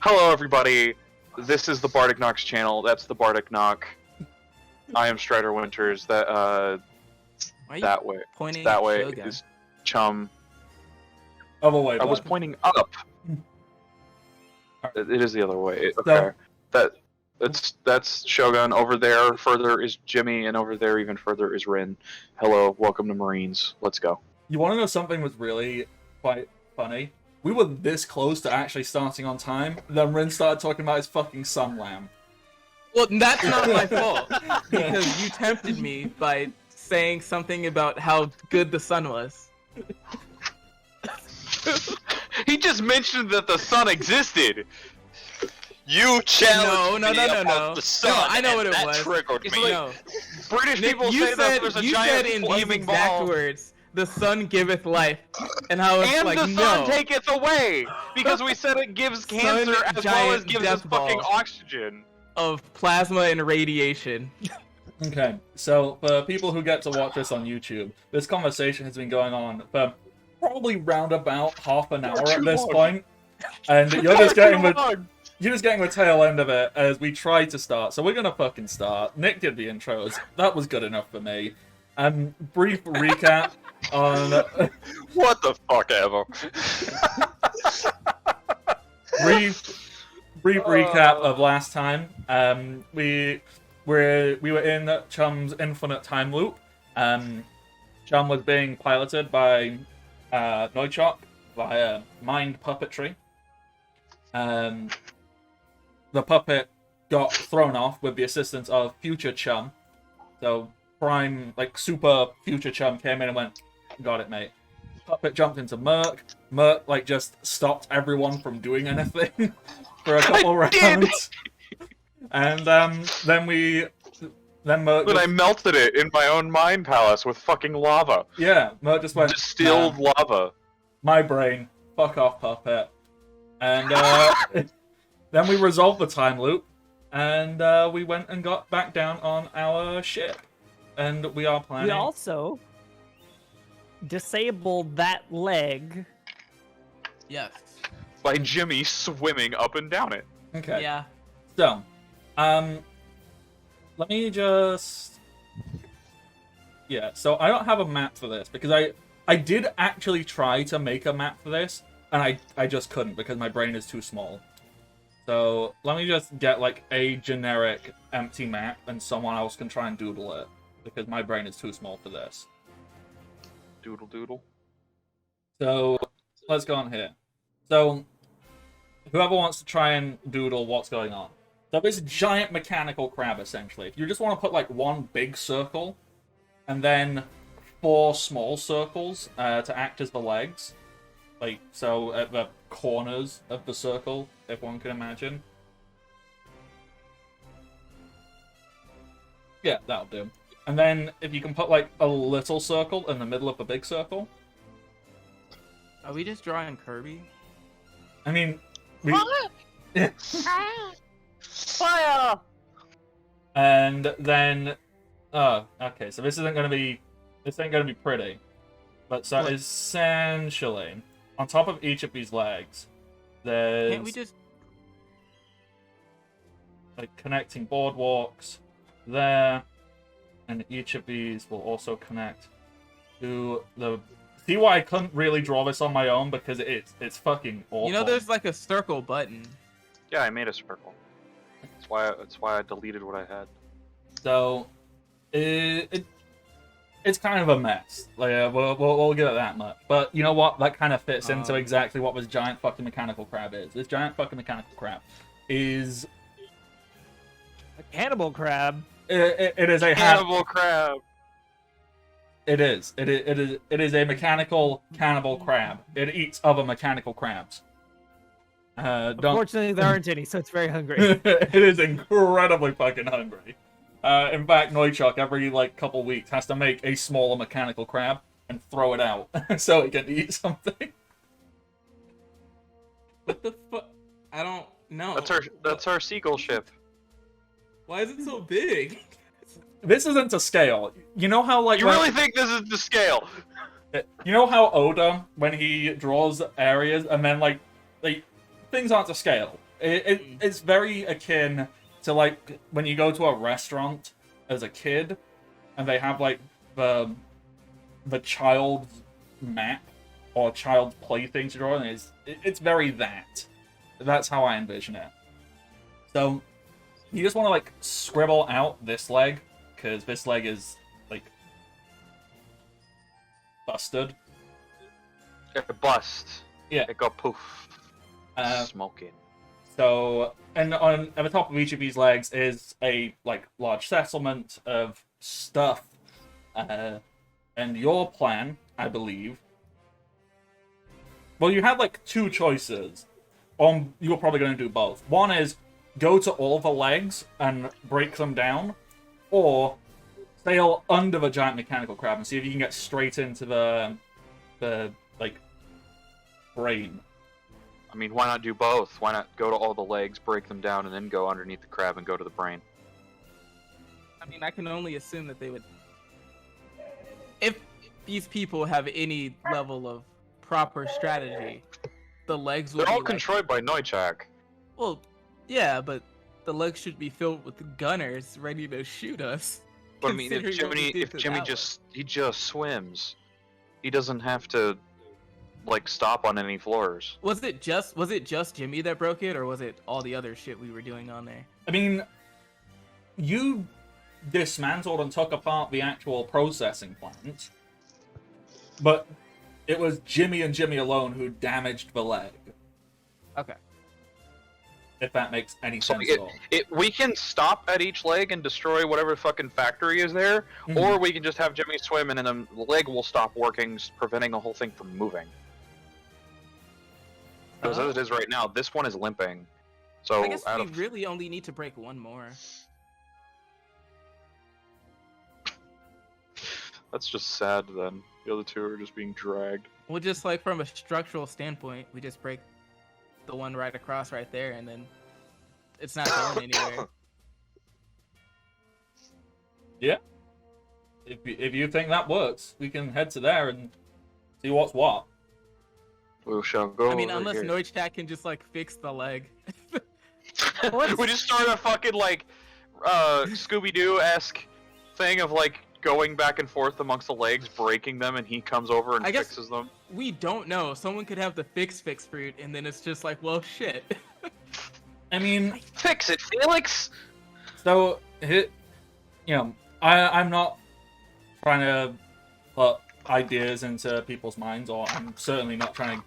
Hello, everybody. This is the Bardic Knox channel. That's the Bardic Knock. I am Strider Winters. That way. Pointing That at way Shogun? is Chum. Other way. I was pointing up. It is the other way. So- Okay. That's Shogun. Over there, further is Jimmy, and over there, even further is Rin. Hello, welcome to Marines. Let's go. You want to know something was really quite funny? We were this close to actually starting on time, then Rin started talking about his fucking sun lamb. Well, that's not my fault, because you tempted me by saying something about how good the sun was. He just mentioned that the sun existed. You challenged me about the sun. No, I know what it that was. triggered It's me. like, no. British Nick, people say that there's a you giant said in these flaming exact ball. words, the sun giveth life. And I was And like, the sun no. taketh away! Because we said it gives cancer as well giant as gives us death fucking ball. oxygen. Of plasma and radiation. Okay, so for people who get to watch this on YouTube, this conversation has been going on for probably round about half an hour at this point, and you're just getting the tail end of it as we try to start. So we're gonna fucking start. Nick did the intros. That was good enough for me. Brief recap on What the fuck ever. brief recap of last time. We were in Chum's infinite time loop. Chum was being piloted by Novichok via mind puppetry. The puppet got thrown off with the assistance of future Chum. So prime, super future Chum came in and went, "Got it, mate." Puppet jumped into Merc. Merc just stopped everyone from doing anything for a couple rounds. And then Merc. But I melted it in my own mind palace with fucking lava. Yeah, Merc just went, Distilled lava. "My brain, fuck off, puppet." And then we resolved the time loop, and we went and got back down on our ship. And we are planning. We also disabled that leg. Yes. By Jimmy swimming up and down it. Okay. Yeah. So, let me just... Yeah, so I don't have a map for this, because I did actually try to make a map for this, and I just couldn't, because my brain is too small. So, let me just get, a generic empty map, and someone else can try and doodle it, because my brain is too small for this. Doodle doodle. So, let's go on here. So, whoever wants to try and doodle what's going on. So this giant mechanical crab, essentially. If you just want to put, one big circle, and then 4 small circles to act as the legs. So at the corners of the circle, if one can imagine. Yeah, that'll do. And then if you can put, a little circle in the middle of the big circle. Are we just drawing Kirby? I mean... Fire! And then... Oh, okay, so this ain't gonna be pretty. But so essentially, on top of each of these legs, there's... Can't we just... connecting boardwalks there. And each of these will also connect to the... See why I couldn't really draw this on my own? Because it's fucking awful. You know there's a circle button. Yeah, I made a circle. That's why I deleted what I had. So, it's kind of a mess. We'll give it that much. But you know what? That kind of fits into exactly what this giant fucking mechanical crab is. This giant fucking mechanical crab is... A cannibal crab. It is a Cannibal crab. It is. It is a mechanical cannibal crab. It eats other mechanical crabs. Unfortunately, there aren't any, so it's very hungry. It is incredibly fucking hungry. In fact, Novichok every couple weeks has to make a smaller mechanical crab and throw it out so it can eat something. What the fuck? I don't know. That's our seagull ship. Why is it so big? This isn't to scale. You know how You really think this is to scale? You know how Oda, when he draws areas and then things aren't to scale. It's very akin to like when you go to a restaurant as a kid, and they have like the child's map or child's plaything to draw, and it's very that. That's how I envision it. So you just want to like scribble out this leg, because this leg is like busted. It bust. Yeah. It got poof. Smoking. So, and at the top of each of these legs is a like large settlement of stuff. And your plan, I believe. Well, you had like two choices. You were probably going to do both. One is go to all the legs and break them down, or sail under the giant mechanical crab and see if you can get straight into the like brain. I mean, why not do both? Why not go to all the legs, break them down, and then go underneath the crab and go to the brain? I mean, I can only assume that they would... If these people have any level of proper strategy, the legs would They're all be controlled by Noichak. Well, yeah, but the legs should be filled with gunners ready to shoot us. But I mean, if considering what we did Jimmy to he just swims, he doesn't have to like stop on any floors. Was it just Jimmy that broke it, or was it all the other shit we were doing on there? I mean, you dismantled and took apart the actual processing plant, but it was Jimmy and Jimmy alone who damaged the leg. Okay. If that makes any So sense at all. we can stop at each leg and destroy whatever fucking factory is there, or we can just have Jimmy swim and then the leg will stop working, preventing the whole thing from moving. Because as it is right now, this one is limping. So I guess we really only need to break one more. That's just sad then. The other two are just being dragged. Well, just like from a structural standpoint, we just break the one right across right there, and then it's not going anywhere. Yeah. If you think that works, we can head to there and see what's what. We shall go. I mean, over unless here. Noichak can just like fix the leg. We just start a fucking like Scooby-Doo-esque thing of like going back and forth amongst the legs, breaking them, and he comes over and I guess- fixes them. We don't know. Someone could have the fix fruit, and then it's just like, well, shit. I mean, Fix it, Felix! so, I'm not trying to put ideas into people's minds, or I'm certainly not trying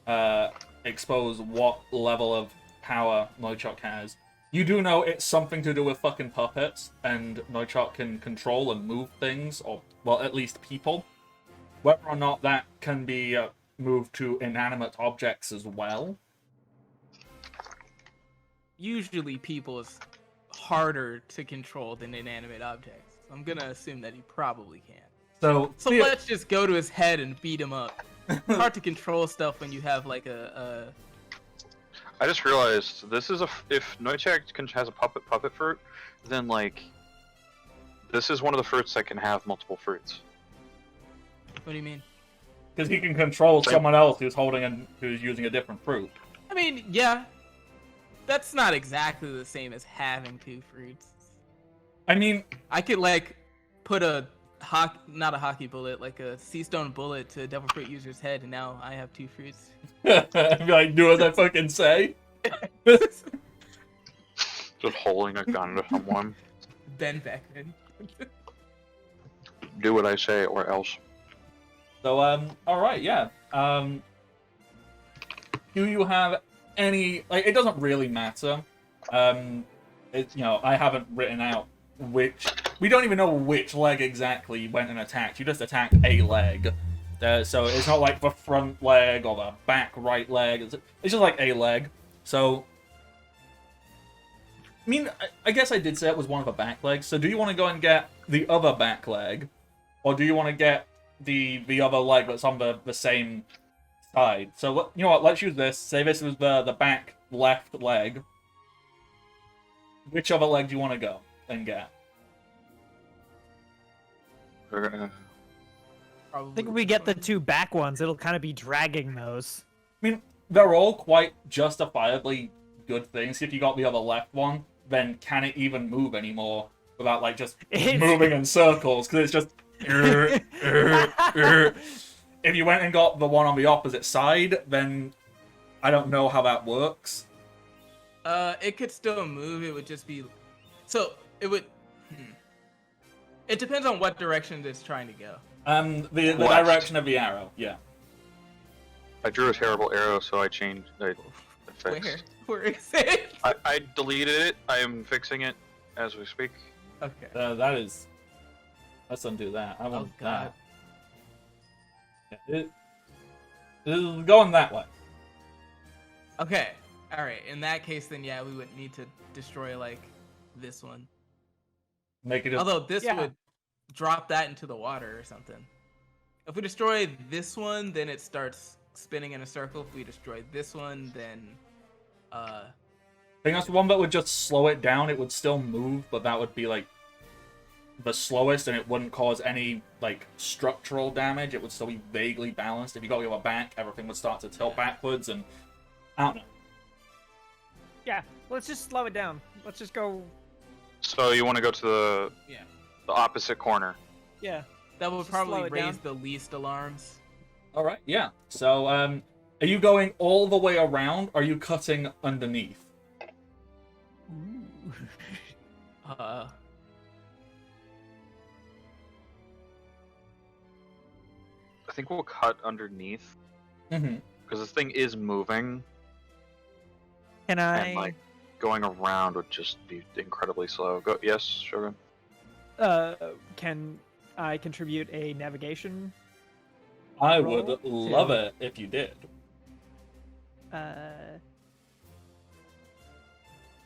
to expose what level of power Noichak has. You do know it's something to do with fucking puppets, and Noichak can control and move things, or, well, at least people. Whether or not that can be moved to inanimate objects as well. Usually people is harder to control than inanimate objects. I'm gonna assume that he probably can. So Let's just go to his head and beat him up. It's hard to control stuff when you have like a I just realized this is if Noichak has a puppet fruit, then like this is one of the fruits that can have multiple fruits. What do you mean? because he can control someone else who's using a different fruit. I mean, yeah. That's not exactly the same as having two fruits. I mean, I could, like, put not a hockey bullet, like a sea stone bullet to a devil fruit user's head, and now I have two fruits. like, do as I fucking say. Just holding a gun to someone. Ben Beckman. Do what I say or else. So, alright, yeah. Do you have any, like, it doesn't really matter. It's, I haven't written out we don't even know which leg exactly you went and attacked. You just attacked a leg. So it's not like the front leg or the back right leg. It's just like a leg. So, I mean, I guess I did say it was one of the back legs. So do you want to go and get the other back leg? Or do you want to get the other leg that's on the same side? So, you know what, let's use this. Say this was the back left leg. Which other leg do you want to go and get? Probably I think if we get the two back ones, it'll kind of be dragging those. I mean, they're all quite justifiably good thing. See if you got the other left one, then can it even move anymore without like just It's- moving in circles? Because it's just. If you went and got the one on the opposite side, then I don't know how that works. It could still move. It would just be, so it would. It depends on what direction it's trying to go. The West. direction of the arrow, yeah. I drew a terrible arrow, so I changed. I Where? fixed. Where is it? I deleted it. I am fixing it as we speak. Okay. That is. Let's undo that. I want Oh God. that. Yeah, it is going that way. Okay. All right. In that case, then yeah, we would need to destroy like this one. Make it. Although this Yeah. would drop that into the water or something. If we destroy this one, then it starts spinning in a circle. If we destroy this one, then I think that's the one that would just slow it down. It would still move, but that would be like the slowest, and it wouldn't cause any like structural damage. It would still be vaguely balanced. If you got your back, everything would start to tilt backwards, and I don't know. Yeah, let's just slow it down. Let's just go. So you want to go to the yeah, opposite corner. Yeah. that would Just slow probably it raise down. the least alarms. All right, yeah. So, are you going all the way around? Or are you cutting underneath? I think we'll cut underneath Mm-hmm. because this thing is moving, Can I? and like going around would just be incredibly slow. Go, yes, Shogun. Can I contribute a navigation? I Roll would love to- it if you did.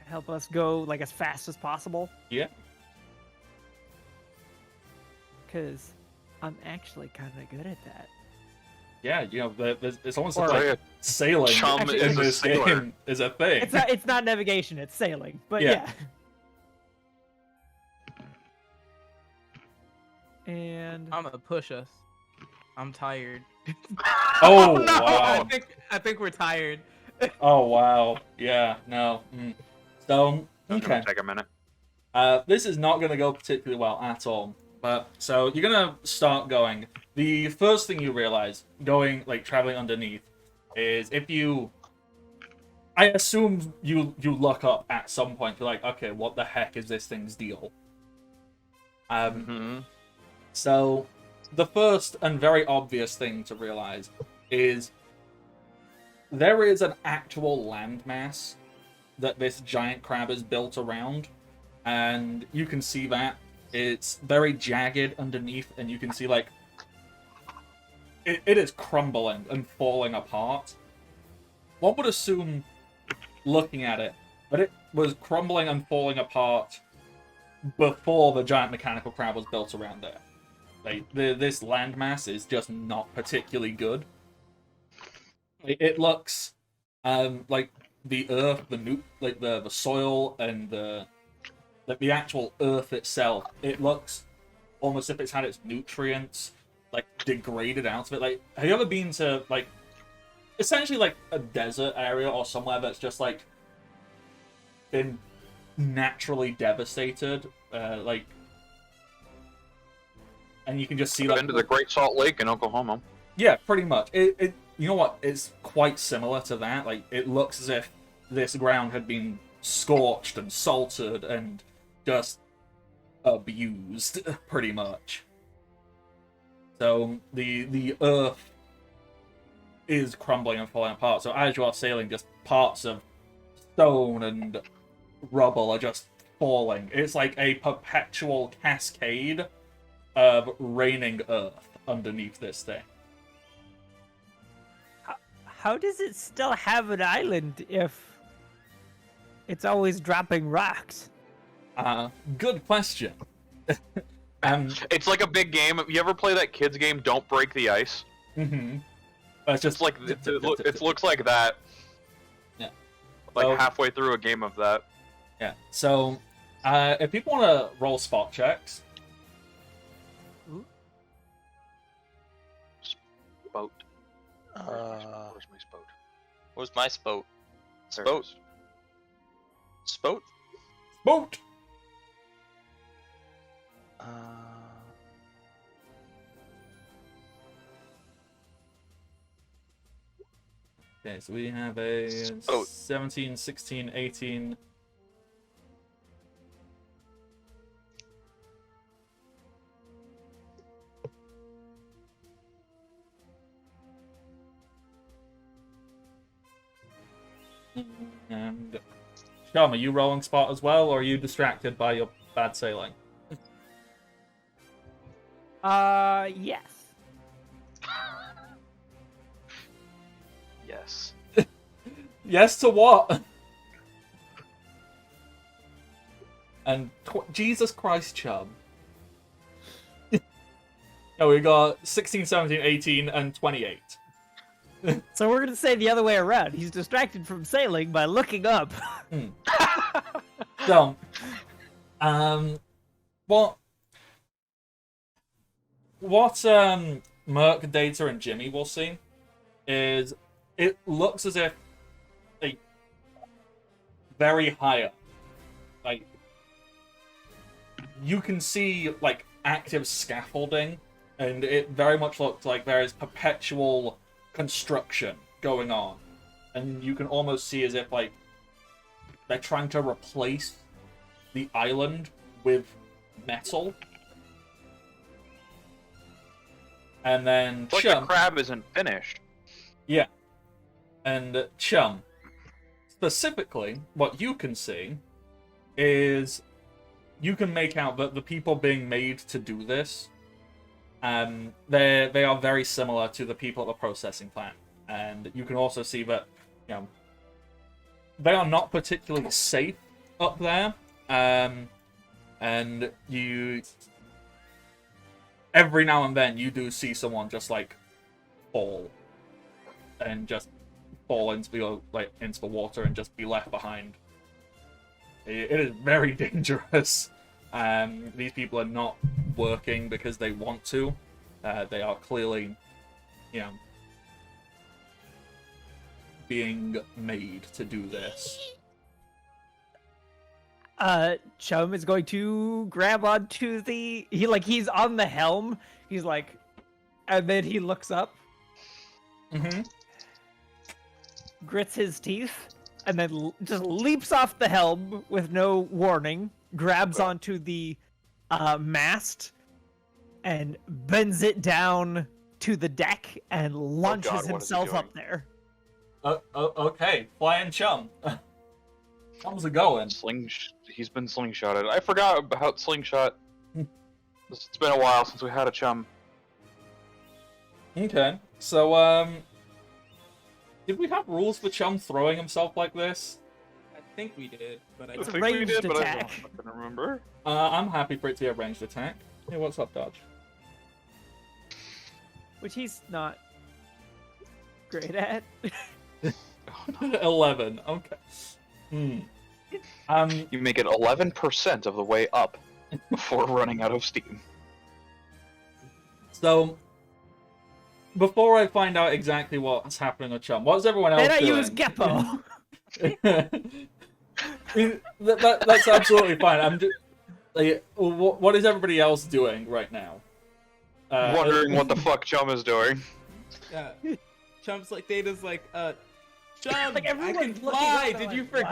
Help us go like as fast as possible. Yeah. Because I'm actually kind of good at that. Yeah, you know, it's almost Or- like Oh, yeah. sailing Chum Actually, in is a this sailor. game is a thing. It's not navigation, it's sailing. But Yeah. yeah. And I'm gonna push us. I'm tired. Oh, no, wow. I think we're tired. Oh wow, yeah, no. So That's okay, gonna take a minute. this is not going to go particularly well at all. But so you're gonna start going. The first thing you realize, going like traveling underneath, is if you. I assume you look up at some point. You're like, okay, what the heck is this thing's deal? So the first and very obvious thing to realize is there is an actual landmass that this giant crab is built around, and you can see that it's very jagged underneath, and you can see like it is crumbling and falling apart. One would assume, looking at it, that it was crumbling and falling apart before the giant mechanical crab was built around there. Like this landmass is just not particularly good. It looks like the earth, the soil, and the actual earth itself. It looks almost as if it's had its nutrients like degraded out of it. Like, have you ever been to like essentially like a desert area or somewhere that's just like been naturally devastated, like, and you can just see I've like been to the Great Salt Lake in Oklahoma. yeah, pretty much. It you know what? It's quite similar to that. Like, it looks as if this ground had been scorched and salted and just abused, pretty much. So the earth is crumbling and falling apart. So as you are sailing, just parts of stone and rubble are just falling. It's like a perpetual cascade of raining earth underneath this thing. how does it still have an island if it's always dropping rocks? Good question. It's like a big game. You ever play that kids game, Don't Break the Ice? Mm-hmm. It's just It's like it looks like that. Yeah. Like So- halfway through a game of that. Yeah. So, if people want to roll spot checks, Boat. Uh, Where's my boat? Where's my spoat? There Spoat. it is. Spout? Boat! Okay, so we have a Spout. 17, 16, 18... And Sham, are you rolling spot as well, or are you distracted by your bad sailing? Yes. Yes. Yes to what? And Jesus Christ, Chum. No, we got 16, 17, 18, and 28. So we're gonna say the other way around. He's distracted from sailing by looking up. So, what Merc, Data, and Jimmy will see is it looks as if very high up, like you can see like active scaffolding, and it very much looks like there is perpetual construction going on, and you can almost see as if like they're trying to replace the island with metal. And then It's like Chum, the crab isn't finished. yeah, and Chum, specifically, what you can see is you can make out that the people being made to do this, they are very similar to the people at the processing plant, and you can also see that they are not particularly safe up there, and you every now and then you do see someone just like fall and just fall into the water and just be left behind. It is very dangerous. These people are not working because they want to. They are clearly, being made to do this. Chum is going to grab onto he's on the helm. He's like, and then he looks up, grits his teeth, and then just leaps off the helm with no warning, grabs onto the mast, and bends it down to the deck and launches what is he himself doing? up there. Okay, flying Chum. How's it going? He's been slingshotted. I forgot about slingshot. It's been a while since we had a chum. Okay, so did we have rules for Chum throwing himself like this? I think we did, but I I don't think we ranged did, but I attack. don't fucking remember. I'm happy for it to be a ranged attack. Hey, what's up, Dodge? Which he's not great at. 11. Okay. You make it 11% of the way up before running out of steam. So, before I find out exactly what's happening with Chum, what's everyone else Then I doing? use Geppo. That's absolutely fine. What is everybody else doing right now? Wondering what the fuck chum is doing. Yeah. Chump's like, Data's like, Chum, Like, I can everyone's looking fly. up, Did they're you like, forget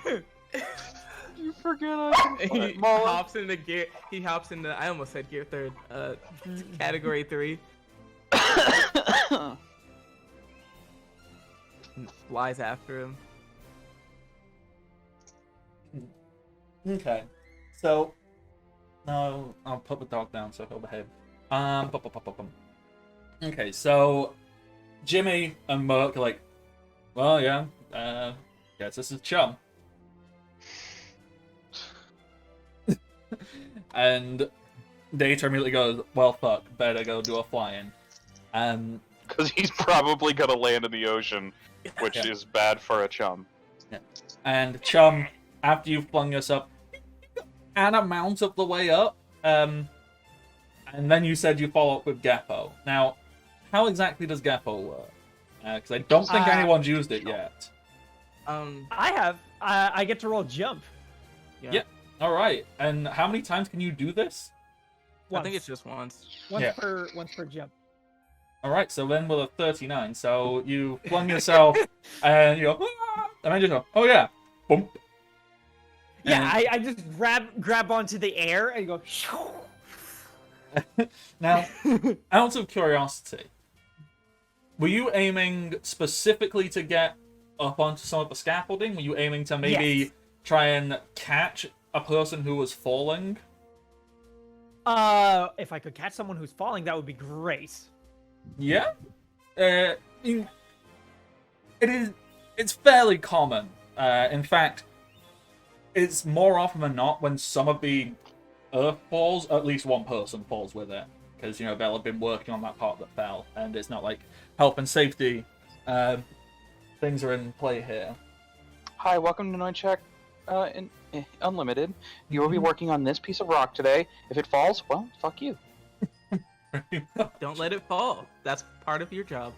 that? You forget I can He hops into gear. He hops into. I almost said gear third. Category 3. And flies after him. Okay. So, no, I'll put the dog down so he'll behave. Okay, so Jimmy and Merc are like, well, yeah, guess this is Chum. And Data immediately goes, well, fuck, better go do a fly-in. Because he's probably gonna land in the ocean, which is bad for a chum. Yeah. And Chum, after you've flung yourself an amount of the way up, and then you said you follow up with Geppo. Now, how exactly does Geppo work? Because I don't think anyone's used it yet. I have. I get to roll jump. Yeah. All right. And how many times can you do this? I think it's just once. Once per jump. All right. So then with a 39, so you flung yourself, and you go, "Ah!" and then you go, oh yeah, boom. Yeah, I just grab onto the air and go. Now, out of curiosity, were you aiming specifically to get up onto some of the scaffolding? Were you aiming to maybe try and catch a person who was falling? If I could catch someone who's falling, that would be great. Yeah. It's fairly common. In fact, it's more often than not when some of the earth falls, at least one person falls with it. Because, you know, they'll have been working on that part that fell, and it's not like health and safety things are in play here. Hi, welcome to Noincheck Unlimited. You will be working on this piece of rock today. If it falls, well, fuck you. Don't let it fall. That's part of your job.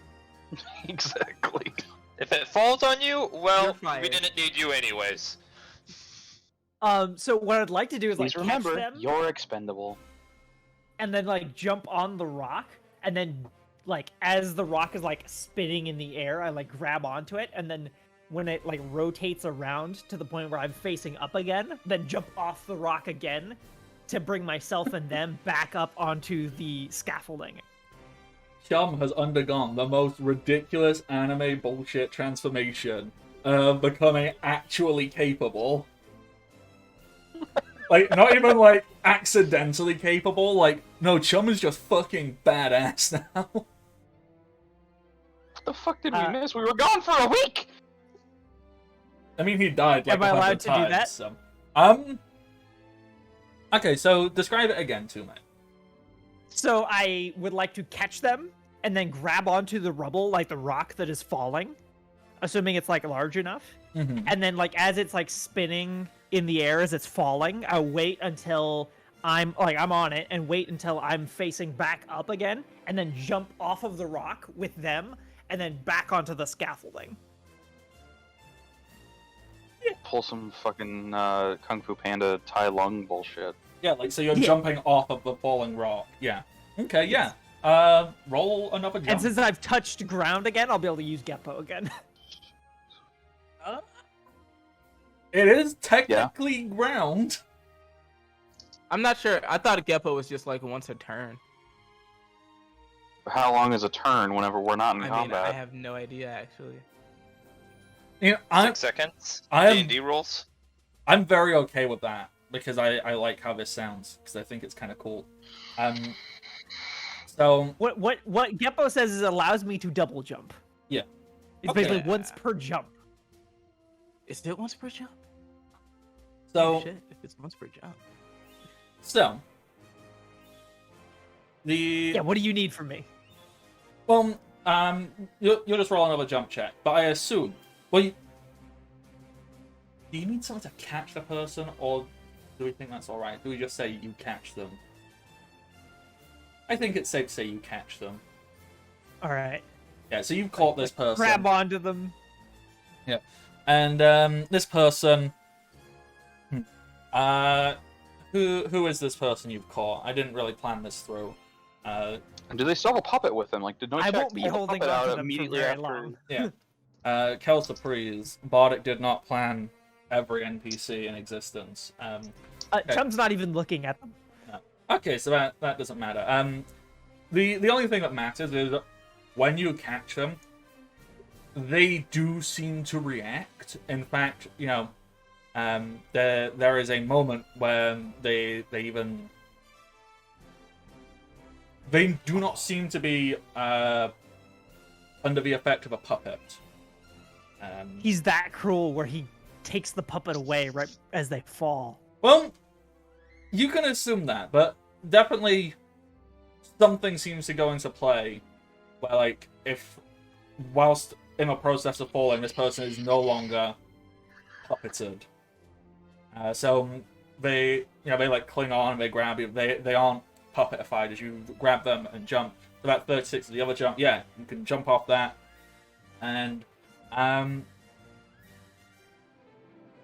Exactly. If it falls on you, You're well, fired. we didn't need you anyways. So what I'd like to do is like Please remember, catch them you're expendable. and then like jump on the rock, and then like as the rock is like spinning in the air, I like grab onto it, and then when it like rotates around to the point where I'm facing up again, then jump off the rock again to bring myself and them back up onto the scaffolding. Chum has undergone the most ridiculous anime bullshit transformation of becoming actually capable. Like, not even, like, accidentally capable. Like, no, Chum is just fucking badass now. What the fuck did we miss? We were gone for a week! I mean, he died, like, Am I 100 allowed to do times, that? So. Okay, so describe it again to me. So I would like to catch them and then grab onto the rubble, like the rock that is falling, assuming it's like large enough. Mm-hmm. And then like as it's like spinning in the air as it's falling, I'll wait until I'm on it and wait until I'm facing back up again, and then jump off of the rock with them and then back onto the scaffolding. Pull some fucking Kung Fu Panda Tai Lung bullshit. Yeah, like, so you're Yeah. jumping off of the falling rock. Yeah. Okay, yeah. Roll another jump. And since I've touched ground again, I'll be able to use Geppo again. It is technically ground. I'm not sure. I thought Geppo was just like once a turn. How long is a turn whenever we're not in I mean, combat? I have no idea actually. You know, 6 seconds. I am- D&D rules. I'm very okay with that because I like how this sounds because I think it's kind of cool. So What Geppo says is it allows me to double jump. Yeah. It's Okay. basically once per jump. Is it once per jump? so Oh, shit, if it's once per jump. so the Yeah, what do you need from me? well you'll just roll another jump check, but I assume do you need someone to catch the person, or do we think that's all right? Do we just say you catch them? I think it's safe to say you catch them. All right. Yeah, so you've caught this person. Grab onto them. And this person, who is this person you've caught? I didn't really plan this through. And do they still have a puppet with them? Like, did Noincheck I won't be pull the holding puppet on out to them for immediately very after? long. Yeah. Kelsapriz, Bardic did not plan every NPC in existence. Okay. Chum's not even looking at them. Okay, so that doesn't matter. The only thing that matters is when you catch them, they do seem to react. In fact, you know, there is a moment where they do not seem to be under the effect of a puppet. He's that cruel where he takes the puppet away right as they fall. Well, you can assume that, but definitely something seems to go into play where, like, if whilst in the process of falling, this person is no longer puppeted. So they like cling on, they grab you. They aren't puppetified as you grab them and jump. About 36 of the other jump, yeah, you can jump off that. And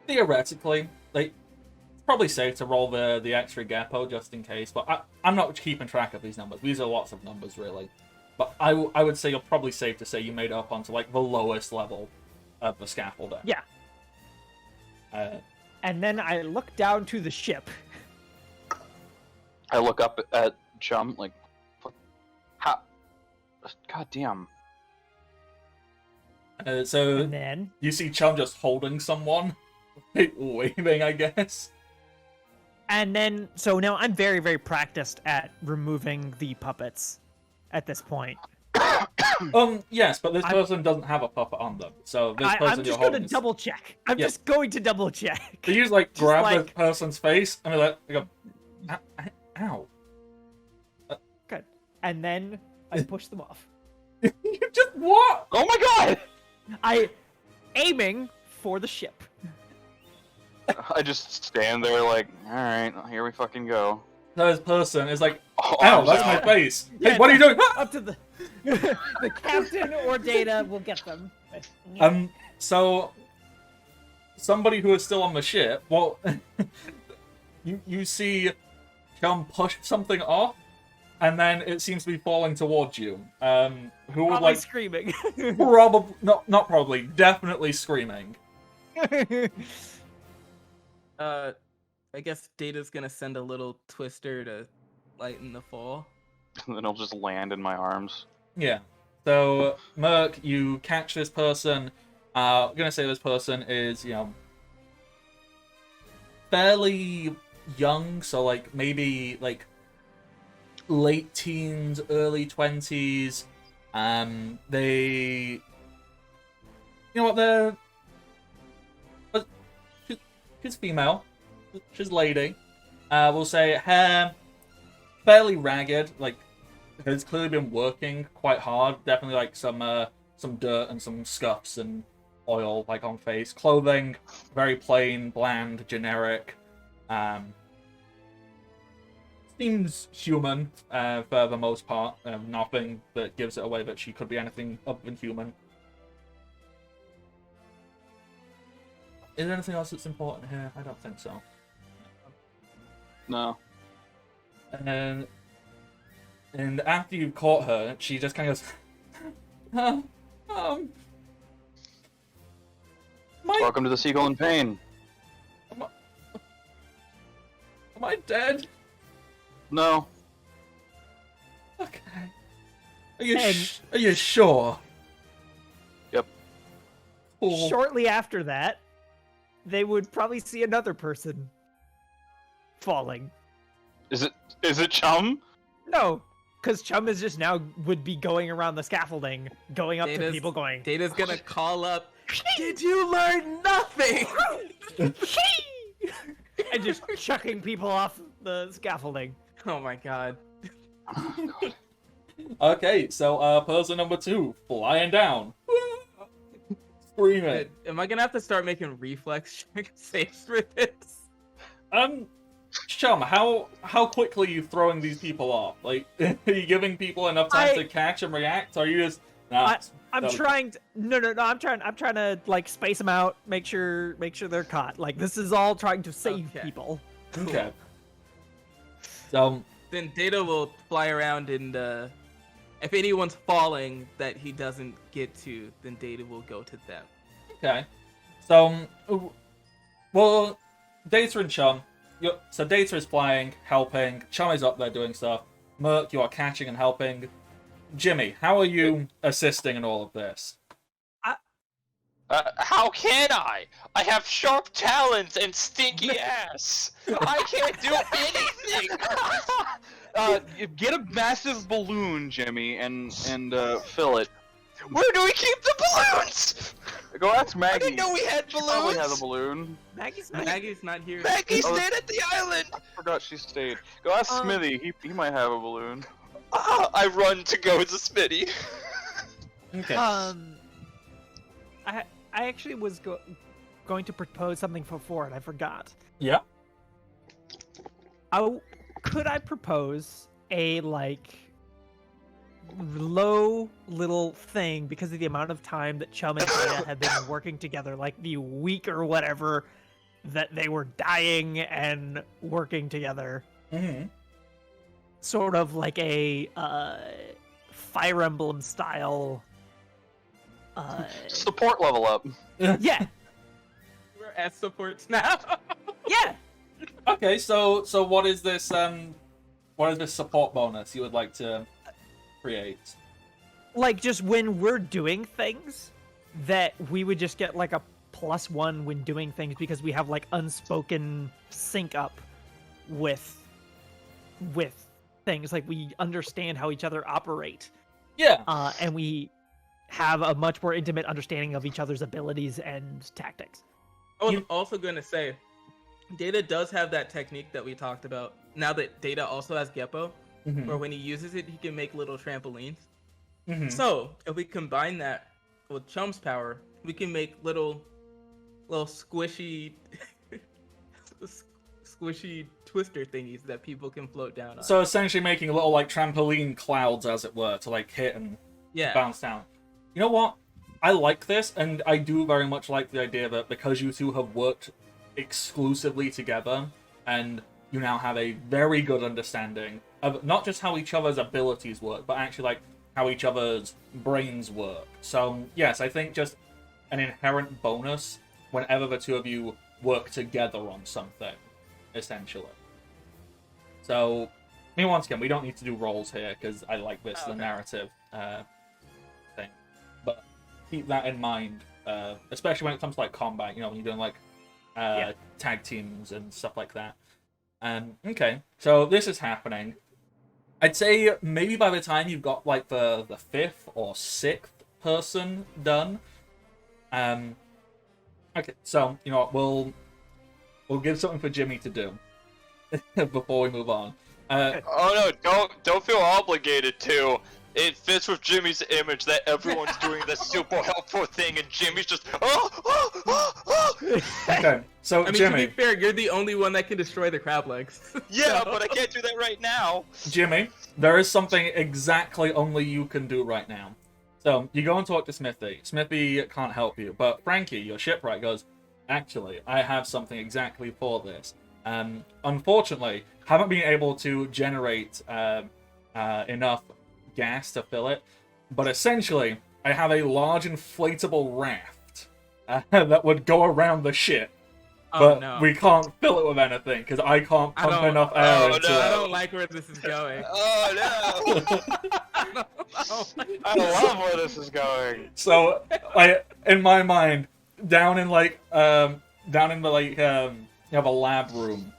theoretically, like, it's probably safe to roll the extra Geppo just in case, but I'm not keeping track of these numbers. These are lots of numbers, really. But I would say you're probably safe to say you made it up onto, like, the lowest level of the scaffolding. Yeah. And then I look down to the ship. I look up at Chum, like, how? God damn. So And then you see Chum just holding someone, waving, I guess. so now I'm very, very practiced at removing the puppets at this point. Yes, but this person doesn't have a puppet on them, so this person I'm just going to double check. I'm just going to double check. So you just, like, grab the person's face, and they go, ow. Good. And then I push them off. You just, what? Oh my god! Aiming for the ship. I just stand there like, alright, here we fucking go. So this person is like, Oh, ow, that's no. my face. Yeah, Hey, what are you doing? Up to the the captain or Data will get them. So somebody who is still on the ship, well, you see Chum push something off, and then it seems to be falling towards you. Who would Probably like screaming. probably not probably, definitely screaming. I guess Data's gonna send a little twister to lighten the fall. And then it'll just land in my arms. Yeah. So Merc, you catch this person. I'm gonna say this person is, fairly young, so like maybe like late teens, early 20s. They, they're she's female, she's a lady. We'll say hair fairly ragged, like has clearly been working quite hard. Definitely like some dirt and some scuffs and oil like on face. Clothing very plain, bland, generic. Seems human for the most part. Nothing that gives it away that she could be anything other than human. Is there anything else that's important here? I don't think so. No. And after you've caught her, she just kind of goes, Welcome to the Seagull in Pain. Am I dead? No. Okay. Are you sure? Yep. Cool. Shortly after that, they would probably see another person falling. Is it Chum? No, because Chum is just now would be going around the scaffolding, going up to people going, Data's gonna call up, did you learn nothing? and just chucking people off the scaffolding. Oh my god. Oh, God. Okay, so person number 2 flying down, screaming. Am I gonna have to start making reflex check saves for this? Chum, how quickly are you throwing these people off? Like, are you giving people enough time to catch and react? Or are you just? Nah, I'm trying to. No. I'm trying to like space them out, make sure they're caught. Like this is all trying to save people. Okay. So Then Data will fly around and if anyone's falling that he doesn't get to, then Data will go to them. okay. So, well, Data and Chum. So Data is flying, helping. Chum is up there doing stuff. Merc, you are catching and helping. Jimmy, how are you assisting in all of this? How can I? I have sharp talons and stinky ass. I can't do anything. Get a massive balloon, Jimmy, and fill it. Where do we keep the balloons? Go ask Maggie. I didn't know we had She probably has a balloons. balloon. Maggie's not here. Maggie Oh. stayed at the island. I forgot she stayed. Go ask Smithy. He might have a balloon. I run to go to Smitty. Okay. I actually was going to propose something before and I forgot. Yeah. Could I propose a like low little thing because of the amount of time that Chum and Data have been working together, like the week or whatever that they were dying and working together. Mm-hmm. Sort of like a Fire Emblem style. Support level up. Yeah, We're at supports now. yeah. Okay, so what is this support bonus you would like to create? Like just when we're doing things, that we would just get like a +1 when doing things because we have like unspoken sync up with things. Like we understand how each other operate. Yeah. And we have a much more intimate understanding of each other's abilities and tactics. I was also going to say, Data does have that technique that we talked about. Now that Data also has Geppo, Mhm. where when he uses it, he can make little trampolines. Mhm. So if we combine that with Chum's power, we can make little squishy, squishy twister thingies that people can float down on. So essentially making little like trampoline clouds, as it were, to like hit and yeah, bounce down. You know what? I like this, and I do very much like the idea that because you two have worked exclusively together, and you now have a very good understanding of not just how each other's abilities work, but actually like how each other's brains work. So yes, I think just an inherent bonus whenever the two of you work together on something, essentially. So, I mean, once again, we don't need to do roles here because I like this, the narrative thing. But keep that in mind, especially when it comes to like combat. You know, when you're doing like tag teams and stuff like that. Okay, so this is happening. I'd say maybe by the time you've got like the 5th or 6th person done. Okay, so you know what, we'll give something for Jimmy to do before we move on. Oh no, don't feel obligated to. It fits with Jimmy's image that everyone's doing this super helpful thing, and Jimmy's just Okay, so I mean, Jimmy, to be fair, you're the only one that can destroy the crab legs. Yeah, So- but I can't do that right now. Jimmy, there is something exactly only you can do right now. So you go and talk to Smithy. Smithy can't help you, but Frankie, your shipwright, goes, actually, I have something exactly for this. Unfortunately, haven't been able to generate enough gas to fill it, but essentially, I have a large inflatable raft that would go around the ship. But no. we can't fill it with anything because I can't I pump don't- enough air oh, into no. I it. don't like where this is going. Oh no! I love where this is going. So, like, in my mind, down in the you have a lab room.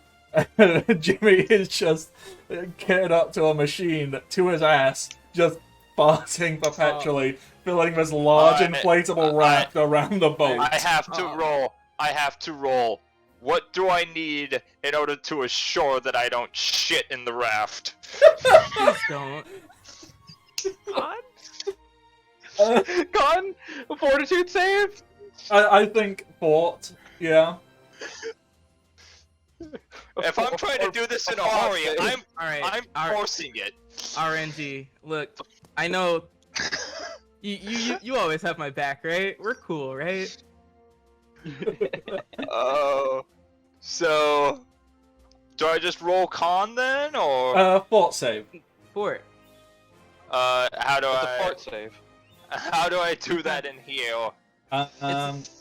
Jimmy is just kitted up to a machine to his ass, just farting perpetually, filling this large inflatable raft around the boat. I have to roll. What do I need in order to assure that I don't shit in the raft? Please don't. Gone? A fortitude save? I think fort, yeah. If I'm trying to do this in a hurry, All right, I'm forcing it. RNG. Look, I know you always have my back, right? We're cool, right? Oh, so do I just roll con then, or Fort save. Fort. how do It's a I fort save. how do I do that in here?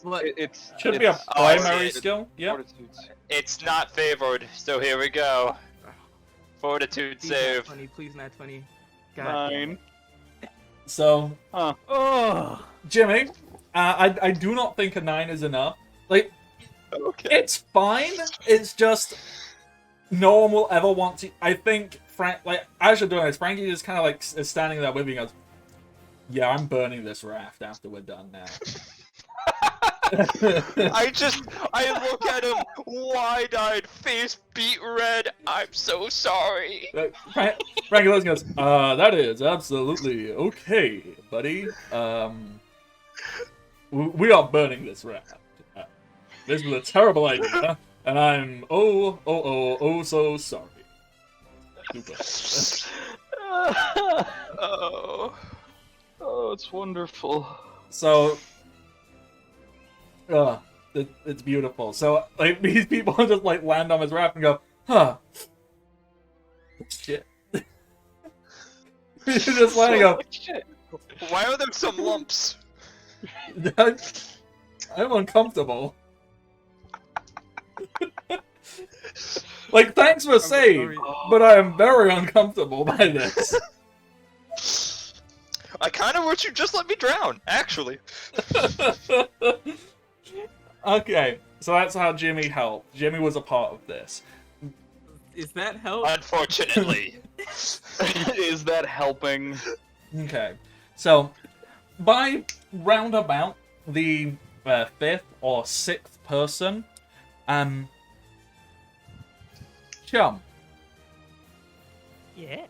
Look, It's Should be a it's- primary it's- skill, yeah. Fortitudes. It's not favored, so here we go. Fortitude please not save. 20, please not 20. God. 9. So, Oh, Jimmy, I do not think a 9 is enough. Like, Okay. it's fine. It's just no one will ever want to. I think as you're doing this, Frankie just kind of like is standing there with you and goes, "Yeah, I'm burning this raft after we're done now." I look at him, wide-eyed, face beat red. I'm so sorry. Frankie Lewis goes, that is absolutely okay, buddy. We are burning this raft. This was a terrible idea, and I'm so sorry. Super. Oh, it's wonderful. So, it's beautiful. So, like, these people just, like, land on his raft and go, huh. Shit. You just let it go. Shit. Why are there some lumps? I'm uncomfortable. Like, thanks for save, but I am very uncomfortable by this. I kind of wish you just let me drown, actually. Okay, so that's how Jimmy helped. Jimmy was a part of this. Is that help? Unfortunately. Is that helping? Okay, so by roundabout the 5th or 6th person, Chum, Yeah.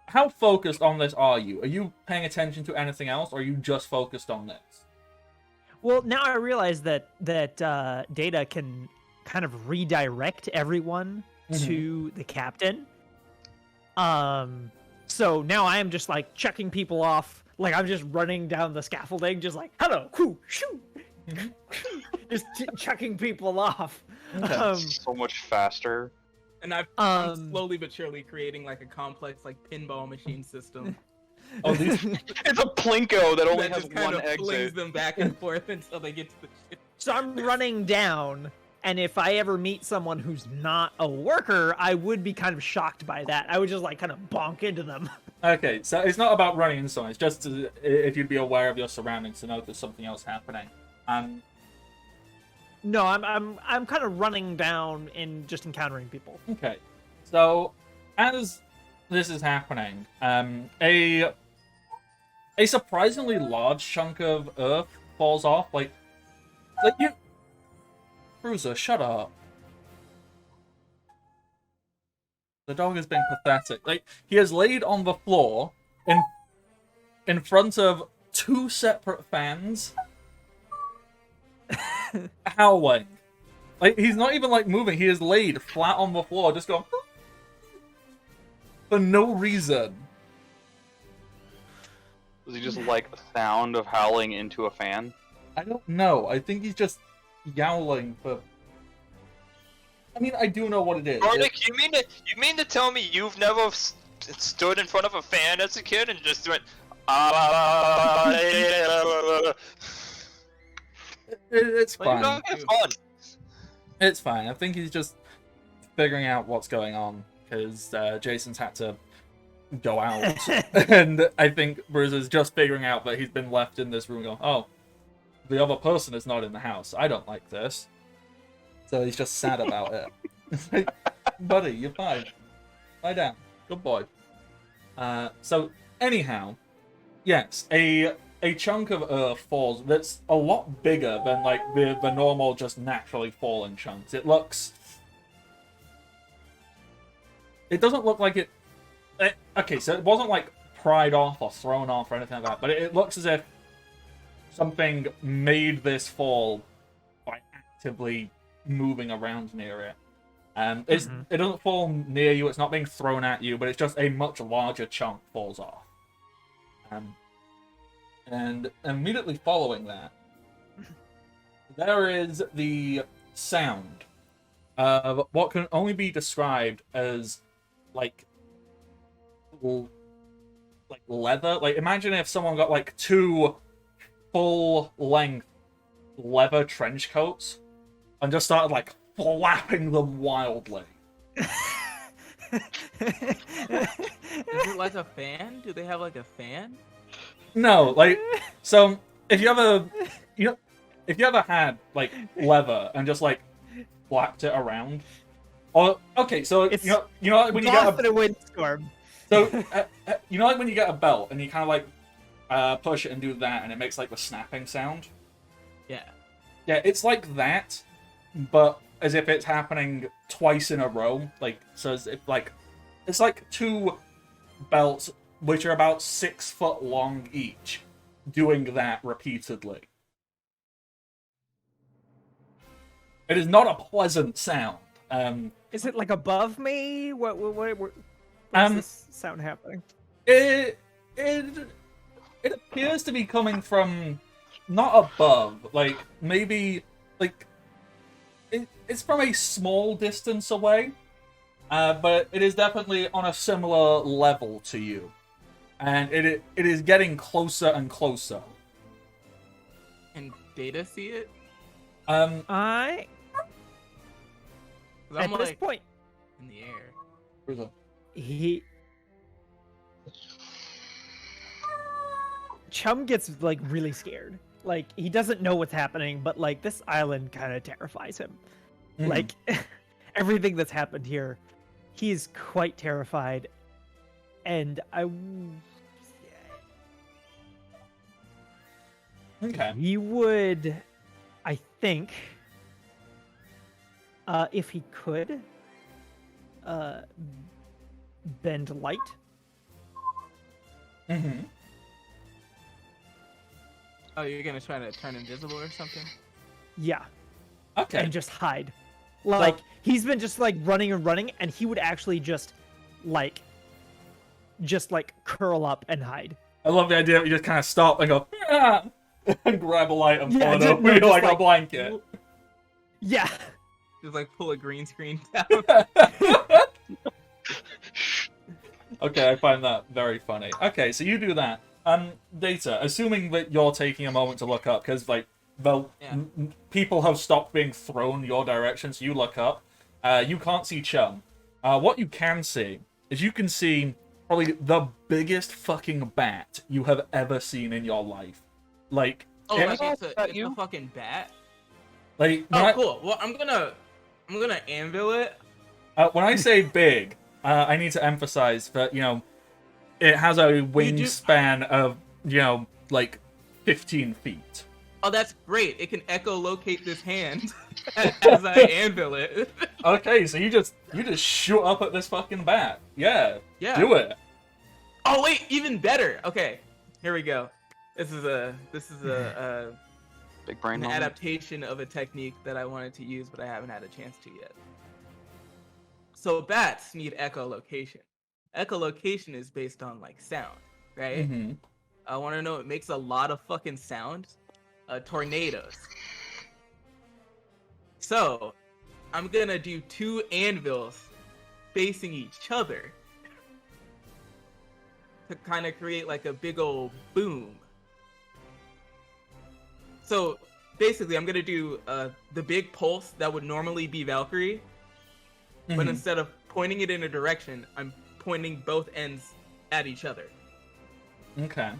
how focused on this are you? Are you paying attention to anything else, or are you just focused on this? Well, now I realize that Data can kind of redirect everyone to the captain. So now I am just like checking people off. Like I'm just running down the scaffolding, just like hello, whoo, shoo, just chucking people off. Okay. So much faster. And I'm slowly but surely creating like a complex like pinball machine system Oh, these. It's a Plinko that only that has just kind one of flings exit. them back and forth until they get to the ship. So I'm running down, and if I ever meet someone who's not a worker, I would be kind of shocked by that. I would just like kind of bonk into them. Okay, so it's not about running into someone. It's just if you'd be aware of your surroundings to know if there's something else happening. No, I'm kind of running down and just encountering people. Okay, so as this is happening, a surprisingly large chunk of earth falls off. Like you, Bruiser, shut up. The dog has been pathetic. Like he is laid on the floor in front of 2 separate fans. Howling. Like he's not even like moving, he is laid flat on the floor, just going for no reason. Does he just like the sound of howling into a fan? I don't know. I think he's just yowling for. I mean, I do know what it is. Bardic, you mean to tell me you've never stood in front of a fan as a kid and just went It's Like, fine. it's fun. It's fine. I think he's just figuring out what's going on because Jason's had to go out, and I think Bruiser's just figuring out that he's been left in this room. Going, oh, the other person is not in the house. I don't like this. So he's just sad about it. Like, buddy, you're fine. Lie down. Good boy. So anyhow, yes, a chunk of earth falls that's a lot bigger than like the normal just naturally falling chunks. It doesn't look like it. Okay, so it wasn't like pried off or thrown off or anything like that, but it looks as if something made this fall by actively moving around near it. It doesn't fall near you, it's not being thrown at you, but it's just a much larger chunk falls off. And immediately following that, there is the sound of what can only be described as like leather. Like imagine if someone got like 2 full-length leather trench coats and just started like flapping them wildly. Is it like a fan? Do they have like a fan? No, like so if you ever had like leather and just like flapped it around, or okay, so It's you know like when you get in a windstorm. so you know like when you get a belt and you kind of like push it and do that and it makes like the snapping sound. Yeah. Yeah, it's like that, but as if it's happening twice in a row. Like so, as if like it's like 2 belts which are about 6 foot long each, doing that repeatedly. It is not a pleasant sound. Is it like above me? What? What's this sound happening? It appears to be coming from not above, like maybe like it's from a small distance away, but it is definitely on a similar level to you, and it is getting closer and closer. Can Data see it? I 'Cause I'm at this like point in the air. he Chum gets like really scared. Like he doesn't know what's happening, but like this island kind of terrifies him. Mhm. Like everything that's happened here, he's quite terrified. And Okay. he would, I think, if he could, bend light. Mm-hmm. Oh, you're gonna try to turn invisible or something? Yeah. Okay. And just hide. Like he's been just like running and running, and he would actually just like curl up and hide. I love the idea that you just kind of stop and go, "Ah!" and grab a light and pull it just- over no, you just like a blanket. Yeah. Just like pull a green screen down. Okay, I find that very funny. Okay, so you do that. Data, assuming that you're taking a moment to look up, because like people have stopped being thrown your direction, so you look up. You can't see Chum. What you can see is you can see probably the biggest fucking bat you have ever seen in your life. Like, Oh, it- like it's a fucking bat. like Oh, when I- cool. Well, I'm gonna anvil it. when I say big, I need to emphasize that, it has a wingspan of, like 15 feet. Oh, that's great. It can echolocate this hand as I anvil it. Okay, so you just shoot up at this fucking bat. Yeah. Yeah. Do it. Oh wait, even better. Okay, here we go. This is a Big brain an moment. adaptation of a technique that I wanted to use, but I haven't had a chance to yet. So bats need echolocation. Echolocation is based on like sound, right? Mm-hmm. I want to know it makes a lot of fucking sound. Tornadoes. So I'm gonna do 2 anvils facing each other to kind of create like a big old boom. So basically, I'm gonna do the big pulse that would normally be Valkyrie, but instead of pointing it in a direction, I'm pointing both ends at each other. Okay.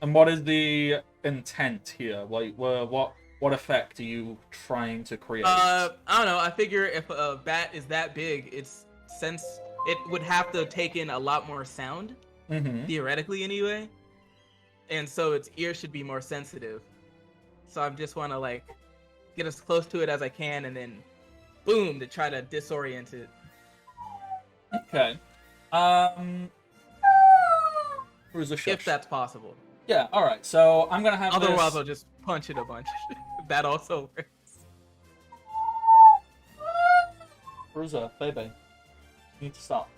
And what is the intent here? Like, what effect are you trying to create? I don't know. I figure if a bat is that big, it would have to take in a lot more sound, theoretically anyway, and so its ear should be more sensitive. So I just want to like get as close to it as I can, and then boom to try to disorient it. Okay. Where's the shush? If that's possible. Yeah. All right. So I'm gonna have Otherwise, this. I'll just punch it a bunch. That also works. Bruiser, baby, you need to stop.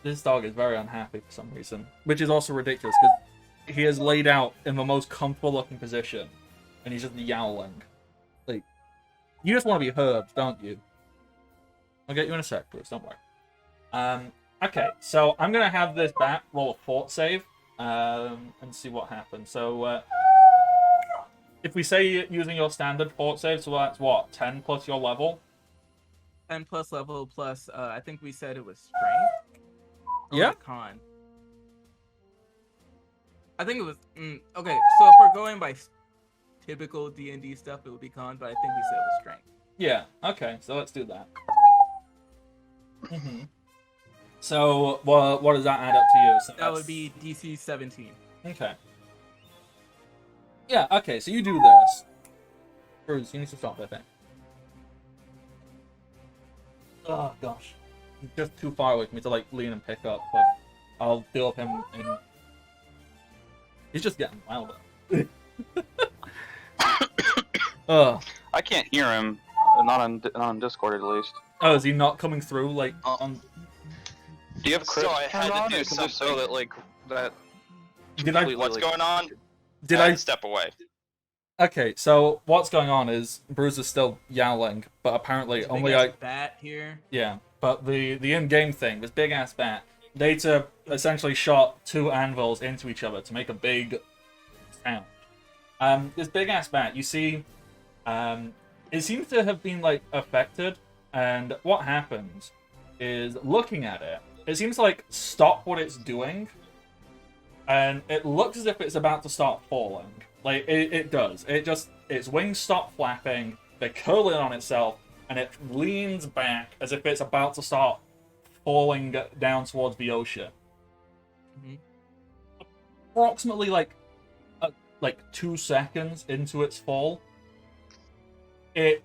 This dog is very unhappy for some reason, which is also ridiculous because he is laid out in the most comfortable-looking position, and he's just yowling. Like, you just want to be heard, don't you? I'll get you in a sec, Bruce. Don't worry. Okay, so I'm gonna have this bat roll a fort save, and see what happens. So, if we say you're using your standard fort save, so that's what, 10 plus your level? 10 plus level plus, I think we said it was strength? Or Yeah. was it con? I think it was, okay, so if we're going by typical D&D stuff, it would be con, but I think we said it was strength. Yeah, okay, so let's do that. So, what does that add up to you? So That would be DC 17. Okay. Yeah, okay, so you do this. Bruce, you need to stop that thing. Oh, gosh. He's just too far away for me to, like, lean and pick up, but I'll deal with him in... He's just getting wilder. Ugh. I can't hear him. Not on Discord, at least. Oh, is he not coming through, like, on... Do you have crit So I had on to do it? 'Cause if so, something. that like that. Did I? completely, What's like- going on? Did I? Step away? Okay, so what's going on is Bruce is still yowling, but apparently There's a only big-ass like bat here. yeah. But the in-game thing, this big ass bat, Data essentially shot two anvils into each other to make a big sound. This big ass bat, you see, it seems to have been like affected, and what happens is looking at it, it seems to like stop what it's doing, and it looks as if it's about to start falling. Like it does. Its wings stop flapping, they curl in on itself, and it leans back as if it's about to start falling down towards the ocean. Mhm. Approximately like 2 seconds into its fall, it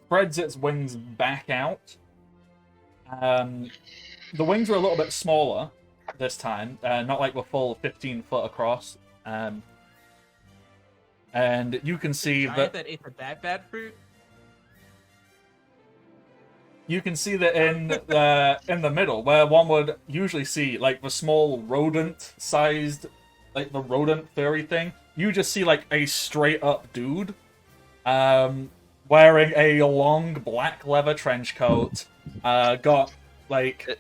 spreads its wings back out. The wings are a little bit smaller this time, not like the full 15 foot across. And you can see Giant that ate the bat fruit. you can see that in the middle, where one would usually see like the small rodent-sized, like the rodent furry thing, you just see like a straight-up dude, wearing a long black leather trench coat, got like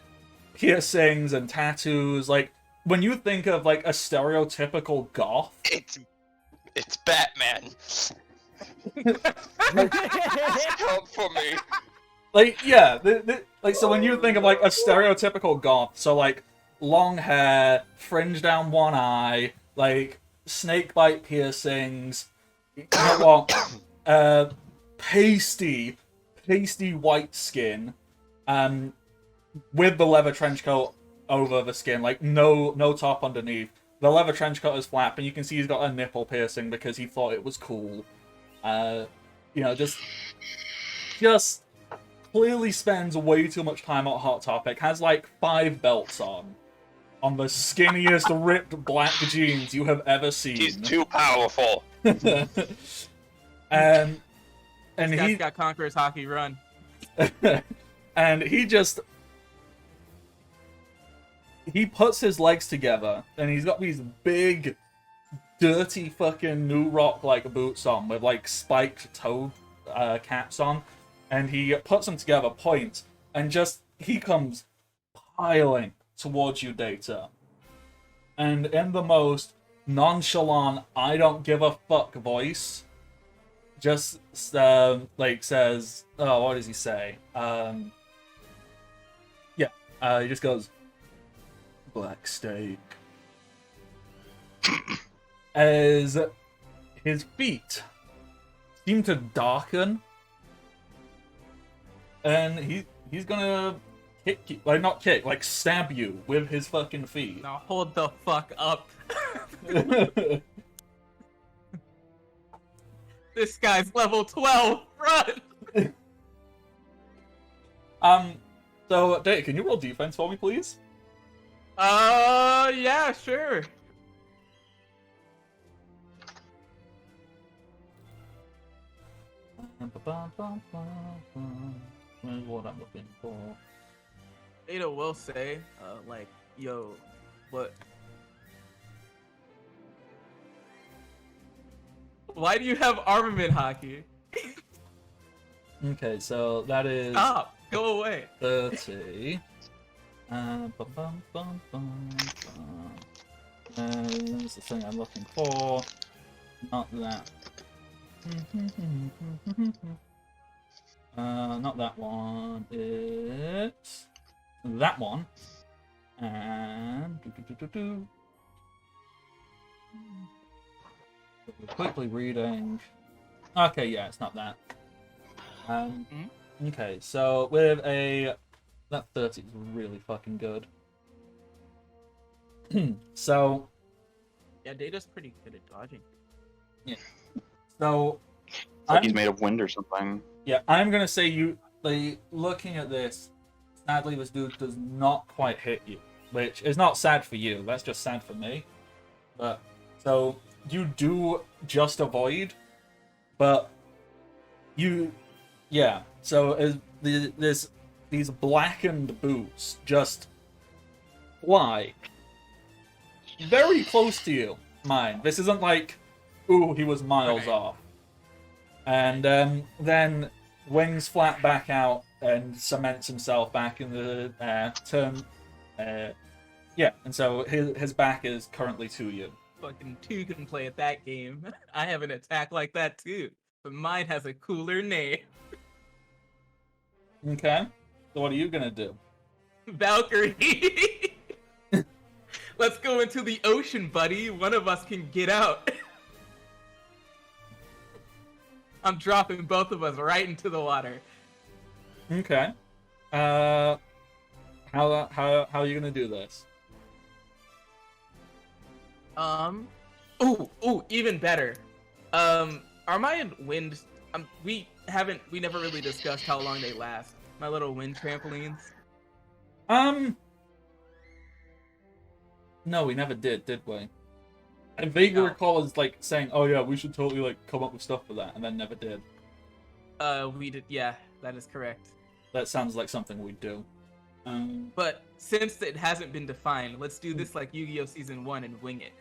piercings and tattoos. Like when you think of like a stereotypical goth, It's Batman. Come for me. like yeah, like so when you think of like a stereotypical goth, so like long hair, fringe down one eye, like snake bite piercings, you know what, pasty white skin, with the leather trench coat over the skin, like no top underneath. The leather trench coat is flat, and you can see he's got a nipple piercing because he thought it was cool. Just clearly spends way too much time on Hot Topic. Has like 5 belts on the skinniest ripped black jeans you have ever seen. He's too powerful. And This he guy's got Conqueror's Hockey Run. and he puts his legs together, and he's got these big, dirty fucking New Rock like boots on with like spiked toe caps on, and he puts them together, points, and he comes piling towards you, Data, and in the most nonchalant, I don't give a fuck voice, just says, oh, what does he say? He just goes, black steak. As his feet seem to darken, and he's gonna kick you, like not kick, like stab you with his fucking feet. Now hold the fuck up. This guy's level 12. Run. So Data, can you roll defense for me, please? Yeah, sure. Where's what I'm looking for? Ada will say, yo, what? Why do you have armament hockey? Okay, so that is Stop. Go away. 30. That's the thing I'm looking for. Not that. Not that one. It's that one. And quickly reading. Okay, yeah, it's not that. Okay, so with that 30 is really fucking good. So Yeah, Data's pretty good at dodging. yeah. So It's like he's made of wind or something. yeah, I'm gonna say looking at this, sadly this dude does not quite hit you, which is not sad for you. That's just sad for me. But so you do just avoid, but so as these blackened boots just fly very close to you. Mine. This isn't like, ooh, he was miles off. And then wings flap back out and cements himself back in the air. Yeah, and so his back is currently to you. Fucking 2 can play at that game. I have an attack like that too, but mine has a cooler name. Okay. So what are you gonna do? Valkyrie. Let's go into the ocean, buddy. One of us can get out. I'm dropping both of us right into the water. Okay. How are you gonna do this? Ooh, even better. Are my wind? We never really discussed how long they last. My little wind trampolines. No, we never did we? I vaguely recall us like saying, "Oh yeah, we should totally like come up with stuff for that," and then never did. We did. Yeah, that is correct. That sounds like something we'd do. But since it hasn't been defined, let's do this like Yu-Gi-Oh! Season 1 and wing it.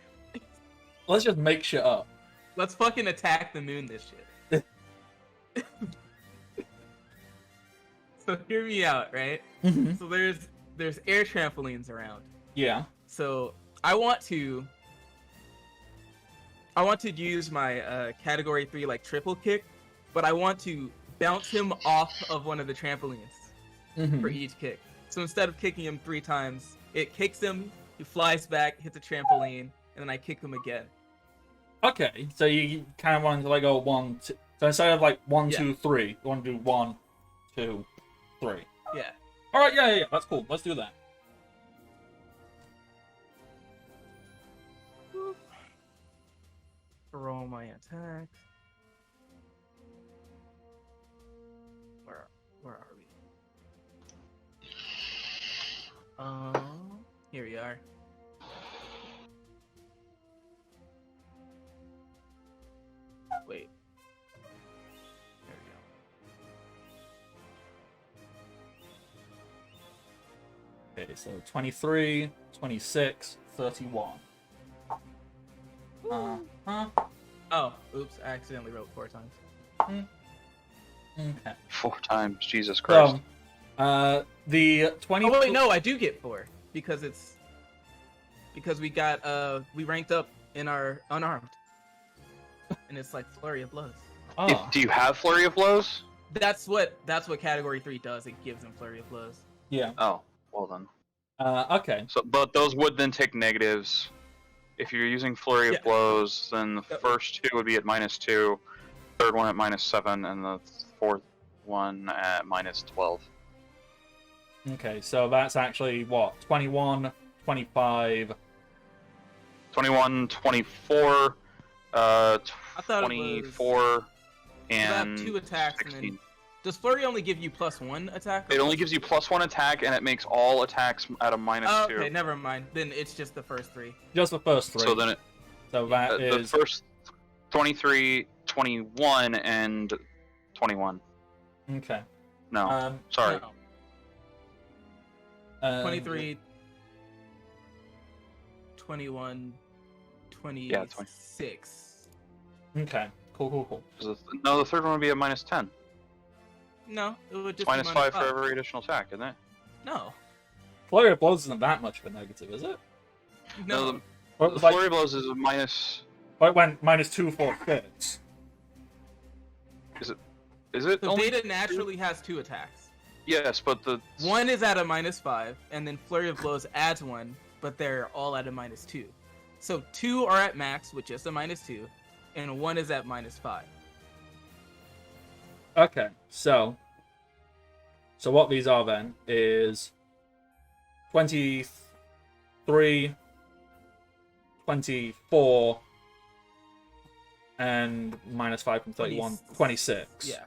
Let's just make shit up. Let's fucking attack the moon this shit. So hear me out, right? Mm-hmm. So there's air trampolines around. Yeah. So I want to use my category 3 like triple kick, but I want to bounce him off of one of the trampolines for each kick. So instead of kicking him 3 times, it kicks him, he flies back, hits a trampoline, and then I kick him again. Okay, so you kind of want to like go 1, 2. So instead of like 1, 2, 3, you want to do 1, 2, 3. Yeah. All right, yeah, that's cool. Let's do that. Roll my attack. Where are we? Here we are. Wait. There we go. Okay, so 23, 26, 31. Oh, oops! I accidentally wrote 4 times. Okay. 4 times, Jesus Christ. So, the 20. Oh wait, no, I do get 4 because we ranked up in our unarmed, and it's like flurry of blows. Oh. Do you have Flurry of Blows? That's what category 3 does. It gives them flurry of blows. Yeah. Oh, well then. Okay. So, but those would then take negatives. If you're using Flurry of Blows, then the first 2 would be at -2, third one at -7, and the fourth one at -12. Okay, so that's actually what? 21, 25. 21, 24, I thought 24, and you have 2 attacks, 16. and then does flurry only give you +1 attack? It only gives you +1 attack, and it makes all attacks at a -2. Oh, okay, never mind. Then it's just the first 3. Just the first 3. So then So that the is. first 23, 21, and 21. Okay. No, sorry. No. 23, 21, 26. Okay. Cool. No, the third one would be a -10. No, it would just It's be -5 for every additional attack, isn't it? No. Flurry of Blows isn't that much of a negative, is it? No. Or The it, like, Flurry of Blows is a minus. or it went -2 for hits. Is it? So only Beta naturally has 2 attacks. Yes, but the 1 is at a -5, and then Flurry of Blows adds 1, but they're all at a -2. So 2 are at max with just a -2, and 1 is at -5. Okay, so what these are then is 23, 24, and -5 from 31, 26. Yeah.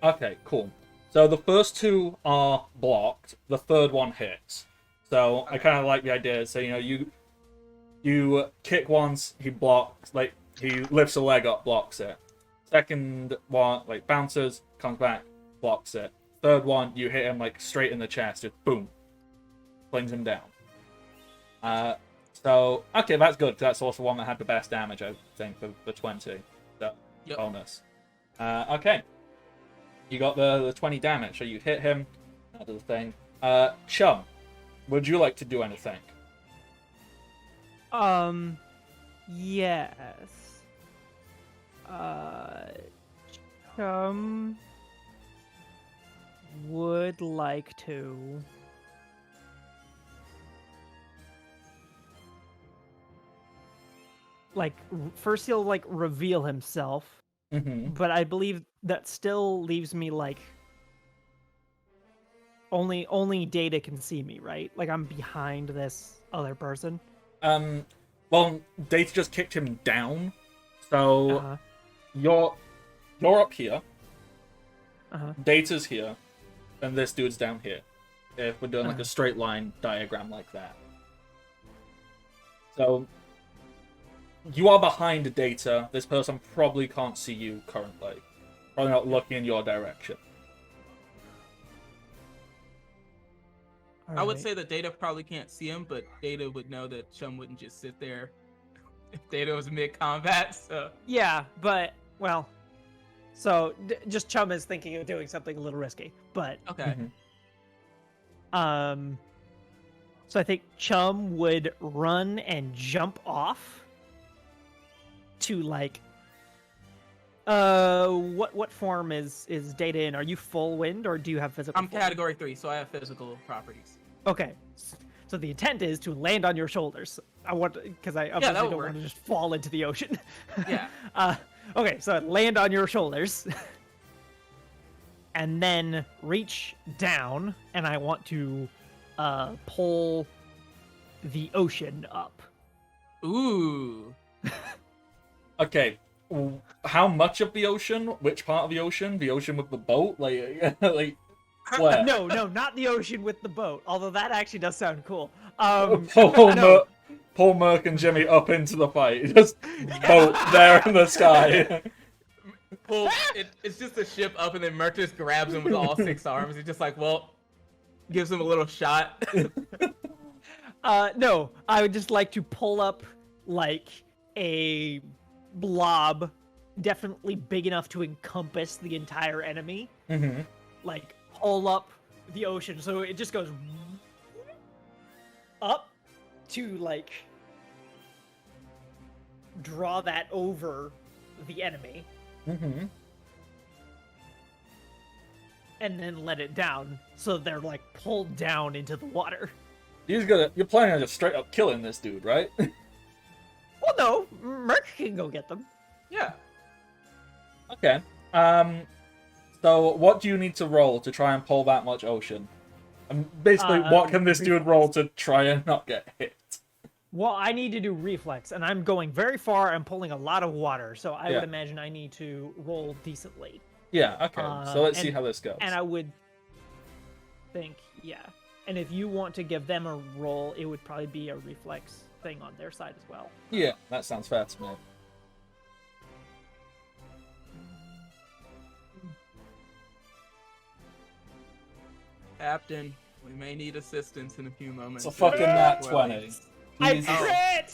Okay, cool. So the first 2 are blocked. The third one hits. So I kind of like the idea. So you kick once, he blocks, like he lifts a leg up, blocks it. Second one, like bounces, comes back, blocks it. Third one, you hit him like straight in the chest, just boom, flings him down. So, okay, that's good. That's also one that had the best damage, I think, for the 20. That bonus. Okay. You got the 20 damage, so you hit him. That does the thing. Chum, would you like to do anything? Yes. Would like to. Like, first he'll, like, reveal himself. Mm-hmm. But I believe that still leaves me, like, only Data can see me, right? Like, I'm behind this other person. Well, Data just kicked him down, so you're up here. Data's here, and this dude's down here. If we're doing like a straight line diagram like that. So you are behind Data. This person probably can't see you currently. Probably not looking in your direction. I would say that Data probably can't see him, but Data would know that Chum wouldn't just sit there if Data was mid-combat, so... Yeah, but, well... So, just Chum is thinking of doing something a little risky, but... Okay. So I think Chum would run and jump off to, like... what form is Data in? Are you full wind, or do you have physical I'm form? category 3, so I have physical properties. Okay, so the intent is to land on your shoulders. Because I obviously don't want to just fall into the ocean. Yeah. Okay, so land on your shoulders, and then reach down, and I want to pull the ocean up. Ooh. Okay, how much of the ocean? Which part of the ocean? The ocean with the boat? Like where? No, not the ocean with the boat. Although that actually does sound cool. Pull Merc and Jimmy up into the fight. Just boat there in the sky. It's just a ship up, and then Merc just grabs him with all 6 arms. He's just like, well, gives him a little shot. No, I would just like to pull up, like, a blob, definitely big enough to encompass the entire enemy. Mm-hmm. Like, pull up the ocean, so it just goes up to, like, draw that over the enemy. Mm-hmm. And then let it down, so they're, like, pulled down into the water. You're planning on just straight up killing this dude, right? Well, no, Merc can go get them. Yeah. Okay. So what do you need to roll to try and pull that much ocean? And basically, what can this dude roll to try and not get hit? Well, I need to do reflex, and I'm going very far and pulling a lot of water, so I would imagine I need to roll decently. Yeah, okay. So let's see how this goes. And I would think, and if you want to give them a roll, it would probably be a reflex thing on their side as well. Yeah, that sounds fair to me. Captain, we may need assistance in a few moments. It's a fucking nat 20. I crit!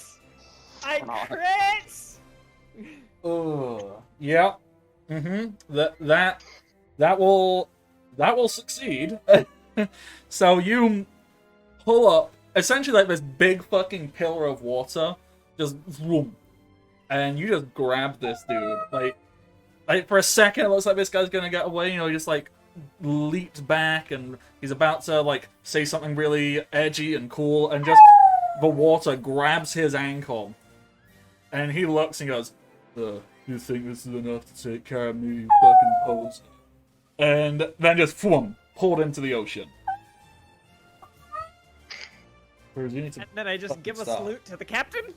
I crit! Oh, yeah. Mm-hmm. That will succeed. So you pull up essentially like this big fucking pillar of water, just vroom, and you just grab this dude. Like for a second, it looks like this guy's gonna get away. He just like leaps back, and he's about to like say something really edgy and cool, and just the water grabs his ankle, and he looks and goes, "You think this is enough to take care of me, you fucking pose?" And then just pulled into the ocean. And then I just give a salute to the captain.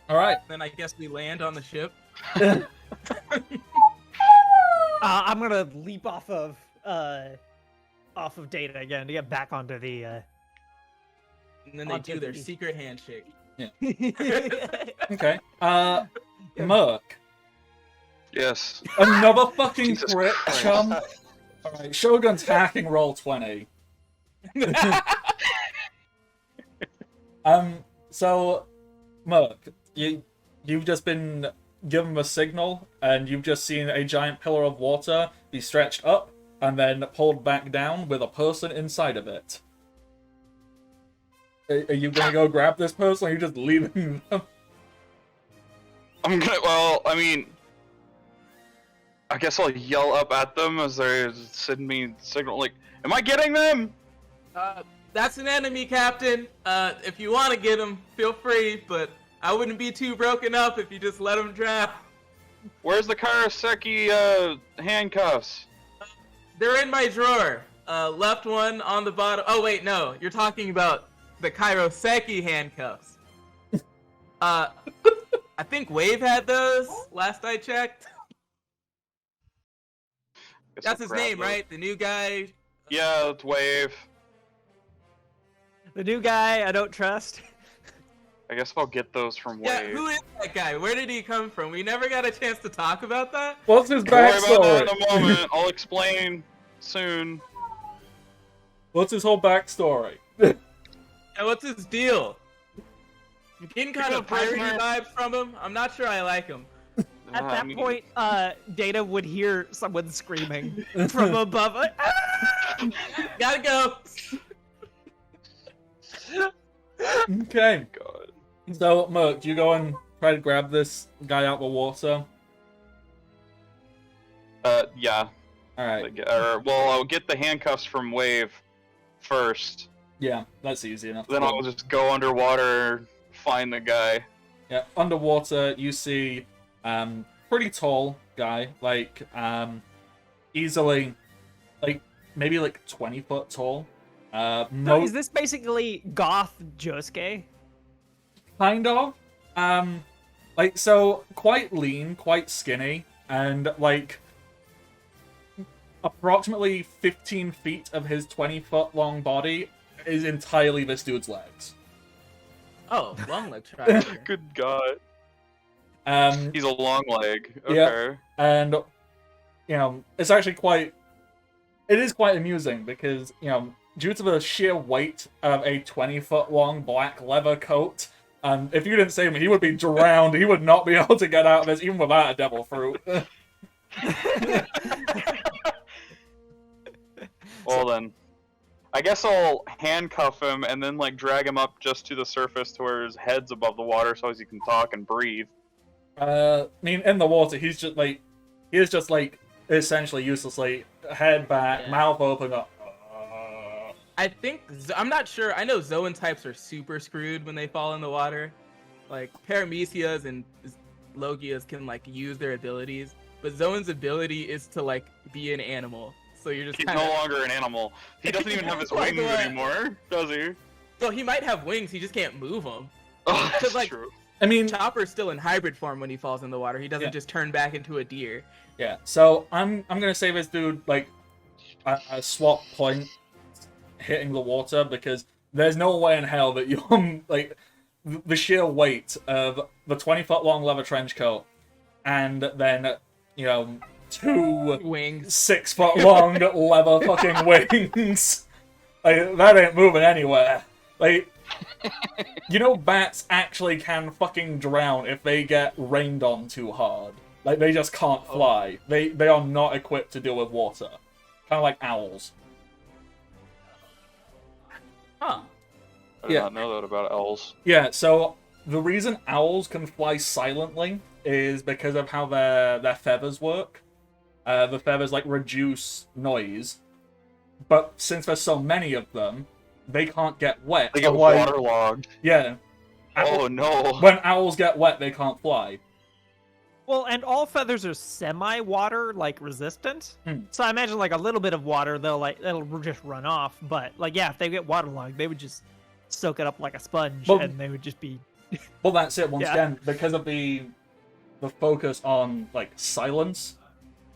All right. Then I guess we land on the ship. I'm gonna leap off of Data again to get back onto the. And then they do their secret handshake. Yeah. Okay. Merc. Yes. Another fucking Jesus crit, Christ. chum. Alright, Shogun's hacking roll 20. So, Merc, you've just been given a signal, and you've just seen a giant pillar of water be stretched up and then pulled back down with a person inside of it. Are you gonna go grab this person, or are you just leaving them? I'm gonna. Well, I mean, I guess I'll yell up at them as they send me signal. Like, am I getting them? That's an enemy, Captain. If you want to get him, feel free, but I wouldn't be too broken up if you just let him draft. Where's the Karaseki handcuffs? They're in my drawer. Left one on the bottom. Oh wait, no, you're talking about the Kairoseki handcuffs. I think Wave had those last I checked. That's his name, right? The new guy. Yeah, it's Wave. The new guy I don't trust. I guess I'll get those from Wave. Yeah, who is that guy? Where did he come from? We never got a chance to talk about that. What's his Don't worry about that backstory? in a moment. I'll explain soon. What's his whole backstory? And what's his deal? I'm getting kind He's of a prisoner. piratey vibes from him. I'm not sure I like him. At I that mean, point, Data would hear someone screaming from above. Like, "Ah!" Gotta go. Okay. God. So, Merc, do you go and try to grab this guy out of the water? Yeah. Alright. Well, I'll get the handcuffs from Wave first. Yeah, that's easy enough. Then I'll just go underwater, find the guy. Yeah, underwater, you see pretty tall guy, like easily, like maybe like 20 foot tall. So is this basically goth Josuke? Kind of. Like, so quite lean, quite skinny, and like approximately 15 feet of his 20-foot long body is entirely this dude's legs. Oh, long leg tracker. Good God. He's He's a long leg. Okay. Yeah. And, you know, it's actually it is quite amusing because, you know, due to the sheer weight of a 20-foot long black leather coat, if you didn't save him, he would be drowned. He would not be able to get out of this, even without a devil fruit. Well then, I guess I'll handcuff him and then like drag him up just to the surface to where his head's above the water so as he can talk and breathe. I mean, in the water, he is just like essentially uselessly head back, Yeah. mouth open up. I think I'm not sure. I know Zoan types are super screwed when they fall in the water. Like Paramecias and Logias can like use their abilities, but Zoan's ability is to like be an animal. So you're just He's kind no of. longer an animal. He doesn't even have his Like wings what? anymore, does he? So he might have wings. He just can't move them. Oh, that's like- true. I mean, Chopper's still in hybrid form when he falls in the water. He doesn't Yeah. just turn back into a deer. yeah. So I'm gonna say this dude like a swap point hitting the water because there's no way in hell that you're like the sheer weight of the 20-foot long leather trench coat and then, you know, 2 Wings. 6-foot long leather fucking wings. Like, that ain't moving anywhere. Like, you know, bats actually can fucking drown if they get rained on too hard. Like, they just can't fly. They are not equipped to deal with water. Kind of like owls. Huh. I did Yeah. not know that about owls. Yeah, so the reason owls can fly silently is because of how their feathers work. The feathers, like, reduce noise. But since there's so many of them, they can't get wet. They get Otherwise- waterlogged. Yeah. Oh no. When owls get wet, they can't fly. Well, and all feathers are semi-water like resistant. So I imagine like a little bit of water, it'll just run off. But like, yeah, if they get waterlogged, they would just soak it up like a sponge, Well- and they would just be. Well, that's it. Once Yeah. again, because of the focus on like silence,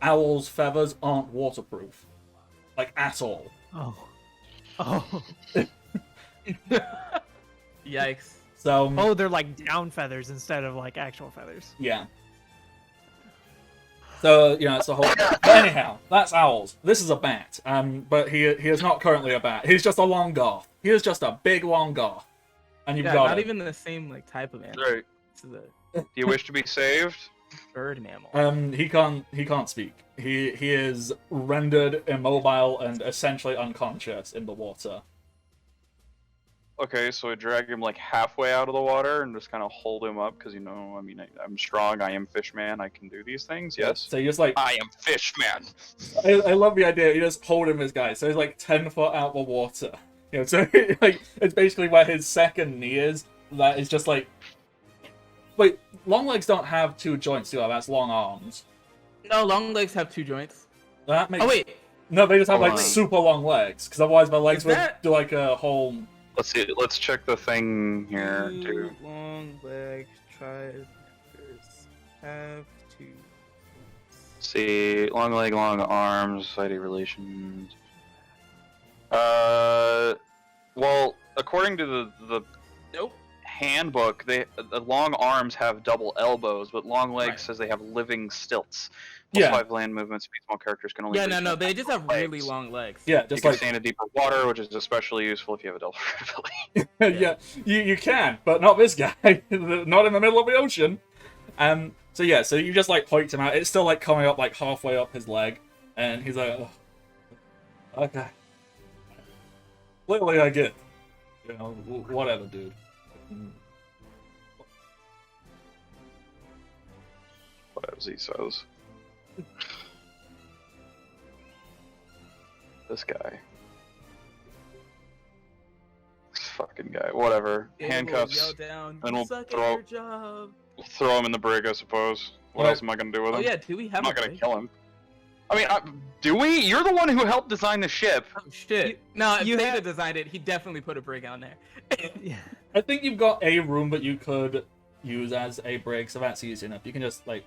owls' feathers aren't waterproof, like at all. Oh. Yikes. So Oh, they're like down feathers instead of like actual feathers. yeah. So you know, it's the whole. But anyhow, that's owls. This is a bat. But he is not currently a bat. He's just a long goth. He is just a big long goth. and you've Yeah, got not it. even the same like type of animal. Right. This is a Do you wish to be saved? bird mammal. He can't speak. He is rendered immobile and essentially unconscious in the water. Okay, so I drag him like halfway out of the water and just kind of hold him up because I mean, I'm strong. I am Fishman. I can do these things. Yes. So you just like I am Fishman. I love the idea. You just hold him as guy. So he's like 10 foot out the water. You know, so like it's basically where his second knee is. That is just like. Wait, long legs don't have 2 joints, do they? That's long arms. No, long legs have 2 joints. That makes. Oh wait, No, they just have Hold like on. super long legs, because otherwise my legs Is would that- do like a whole. Let's see. Let's check the thing here. 2 Too. long legs tribers have 2. See, long leg, long arms, society relations. Well, according to the Nope. handbook, the long arms have double elbows, but long legs Right. says they have living stilts. Yeah. 5 land movement speed. Small characters can only. Yeah, reach no, them they just have legs. really long legs. Yeah, You just can like stand in deeper water, which is especially useful if you have a double ability. yeah, you can, but not this guy. Not in the middle of the ocean. So yeah, so you just like point him out. It's still like coming up like halfway up his leg, and he's like, oh, okay. Literally, I get, you know, whatever, dude. Whatever he says. This guy. This fucking guy. Whatever. They will Handcuffs. yell down, then "You we'll suck throw- at your job." Throw him in the brig, I suppose. What Well- else am I gonna do with him? Oh yeah, do we have I'm not a gonna break? kill him. I mean, do we? You're the one who helped design the ship. Oh shit. No, if you Theta have- designed it, he definitely put a brig on there. Yeah. I think you've got a room that you could use as a brig, so that's easy enough. You can just like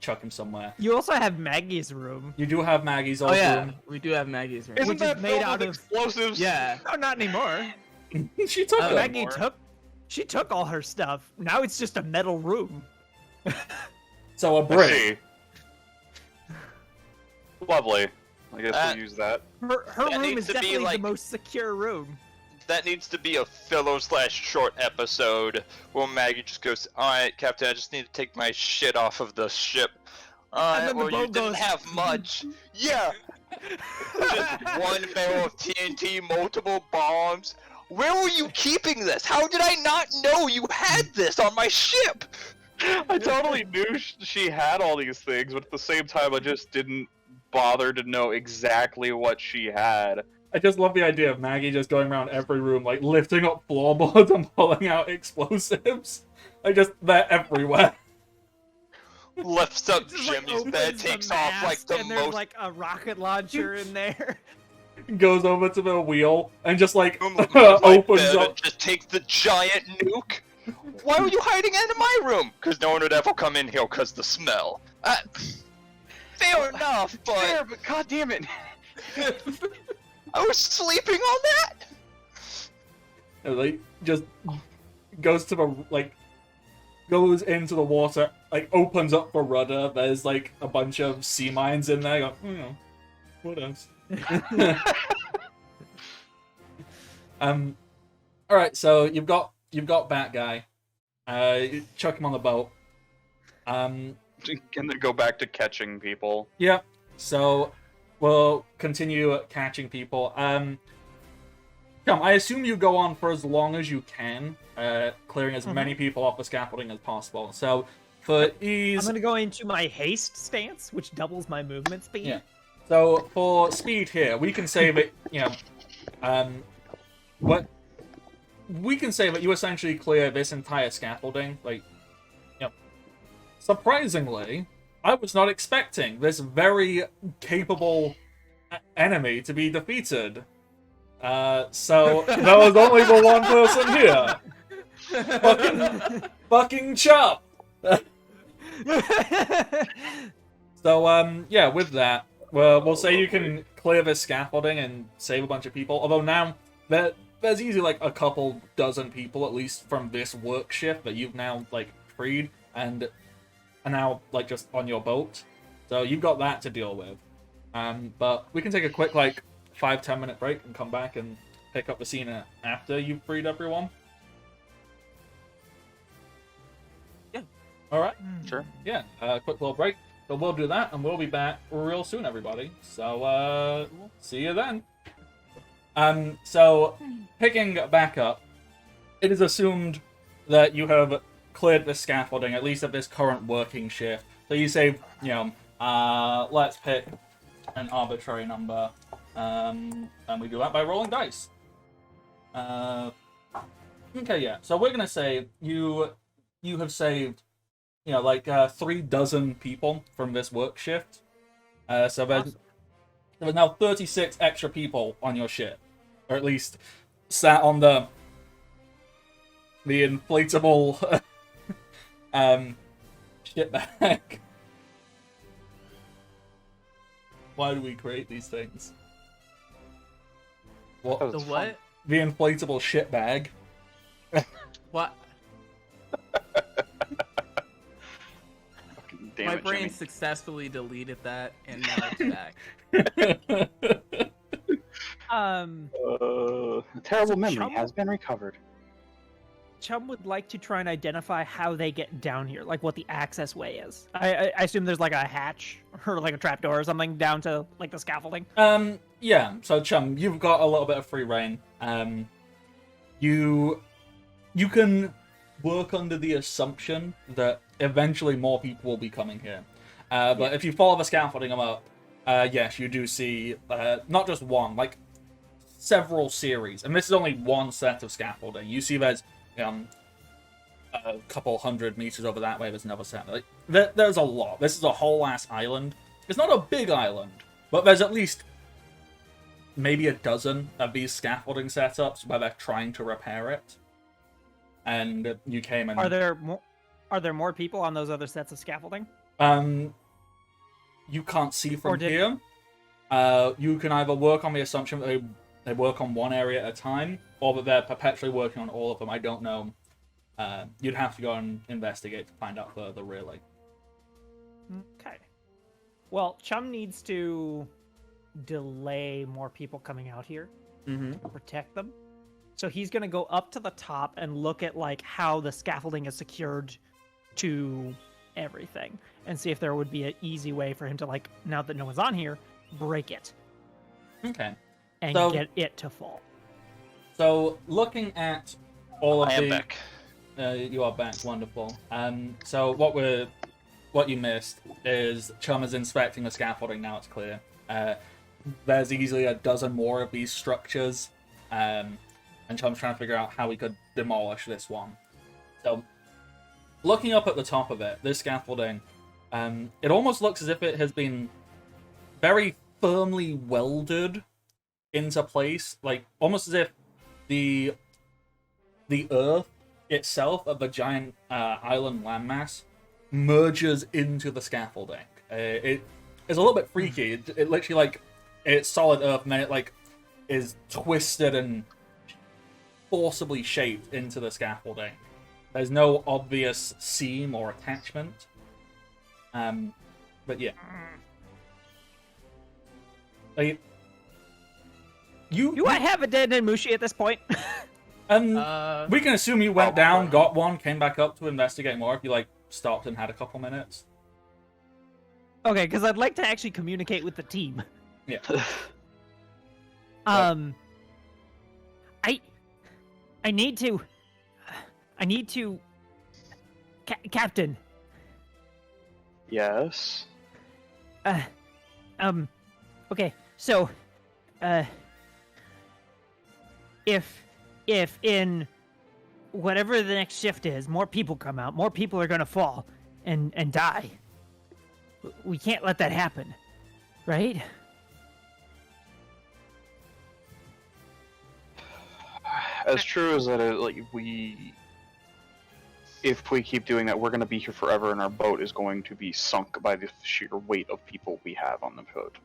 chuck him somewhere. You also have Maggie's room. You do have Maggie's old Oh yeah, room. we do have Maggie's room. Isn't Isn't Which that is made filled out with of- explosives? Yeah. No, not anymore. She took Oh, it. Maggie Anymore. took all her stuff. Now it's just a metal room. So a I brig. see. Lovely. I guess Uh, we'll use that. Her That room needs is to be, definitely like- the most secure room. That needs to be a filler/short episode where Maggie just goes, "Alright, Captain, I just need to take my shit off of the ship." Alright, then the well, you boat didn't goes- have much. Yeah! Just 1 barrel of TNT, multiple bombs. Where were you keeping this? How did I not know you had this on my ship? I totally knew she had all these things, but at the same time, I just didn't bother to know exactly what she had. I just love the idea of Maggie just going around every room, like lifting up floorboards and pulling out explosives. Like just they're everywhere. Lifts up Just, like, Jimmy's bed, opens the takes off like mast, the and there's most. like a rocket launcher in there. Goes over to the wheel and just like Like opens bed up. and just takes the giant nuke. Why were you hiding in my room? Because no one would ever come in here because the smell. Fair enough, but Fair, but god damn it! I was sleeping on that. And, like just goes to the goes into the water, like opens up the rudder. There's like a bunch of sea mines in there. What else? All right, so you've got Bat Guy. You chuck him on the boat. And then go back to catching people. Yeah. So we'll continue catching people. Come, I assume you go on for as long as you can, clearing as many people off the scaffolding as possible. So for ease, I'm gonna go into my haste stance, which doubles my movement speed. Yeah. So for speed here, we can say that what we can say that you essentially clear this entire scaffolding. Like, surprisingly, I was not expecting this very capable enemy to be defeated. So there was only the one person here. Fucking Chop. So yeah, with that, we'll say you can clear this scaffolding and save a bunch of people. Although now there's easily like a couple dozen people at least from this work shift that you've now like freed and are now like just on your boat. So you've got that to deal with. But we can take a quick like 5-10 minute break and come back and pick up the scene after you've freed everyone. All right. Sure. Yeah. Quick little break. So we'll do that, and we'll be back real soon, everybody. So see you then. So picking back up, it is assumed that you have cleared the scaffolding, at least at this current working shift. So you say, let's pick an arbitrary number, and we do that by rolling dice. Okay, yeah. So we're gonna say you have saved, 36 people from this work shift. So there's now 36 extra people on your ship, or at least sat on the inflatable ship bag. Why do we create these things? What? The what? The inflatable shit bag. What? Damn My it, brain Jimmy. successfully deleted that, and now it's back. A terrible So memory Chum- has been recovered. Chum would like to try and identify how they get down here, like what the access way is. I assume there's like a hatch or like a trapdoor or something down to like the scaffolding. Yeah. So Chum, you've got a little bit of free reign. You can work under the assumption that eventually more people will be coming here. But if you follow the scaffolding up, yes, you do see not just one, like several series. And this is only one set of scaffolding. You see there's a couple 100 meters over that way, there's another set. Like, there's a lot. This is a whole ass island. It's not a big island, but there's at least maybe a dozen of these scaffolding setups where they're trying to repair it. And you came and... Are there more people on those other sets of scaffolding? You can't see from here. You can either work on the assumption that they work on one area at a time, or that they're perpetually working on all of them. I don't know. You'd have to go and investigate to find out further, really. Okay. Well, Chum needs to delay more people coming out here. Protect them. So he's going to go up to the top and look at like how the scaffolding is secured to everything and see if there would be an easy way for him to, like, now that no one's on here, break it. Okay. And So- get it to fall. So, looking at all of I am the... back. You are back, wonderful. So what you missed is Chum is inspecting the scaffolding. Now it's clear. There's easily a dozen more of these structures, and Chum's trying to figure out how we could demolish this one. So, looking up at the top of it, this scaffolding, it almost looks as if it has been very firmly welded into place, like almost as if the earth itself of the giant island landmass merges into the scaffolding. It is a little bit freaky. It literally, like, it's solid earth, and then it like is twisted and forcibly shaped into the scaffolding. There's no obvious seam or attachment. But yeah. Like, You might have a dead end Mushi at this point. we can assume you went down, got one, came back up to investigate more if you, like, stopped and had a couple minutes. Okay, because I'd like to actually communicate with the team. Yeah. I need to... Captain. Yes. Okay, so, if in whatever the next shift is, more people come out, more people are gonna fall and die. We can't let that happen, right? As true as that is, like, if we keep doing that, we're going to be here forever, and our boat is going to be sunk by the sheer weight of people we have on the boat.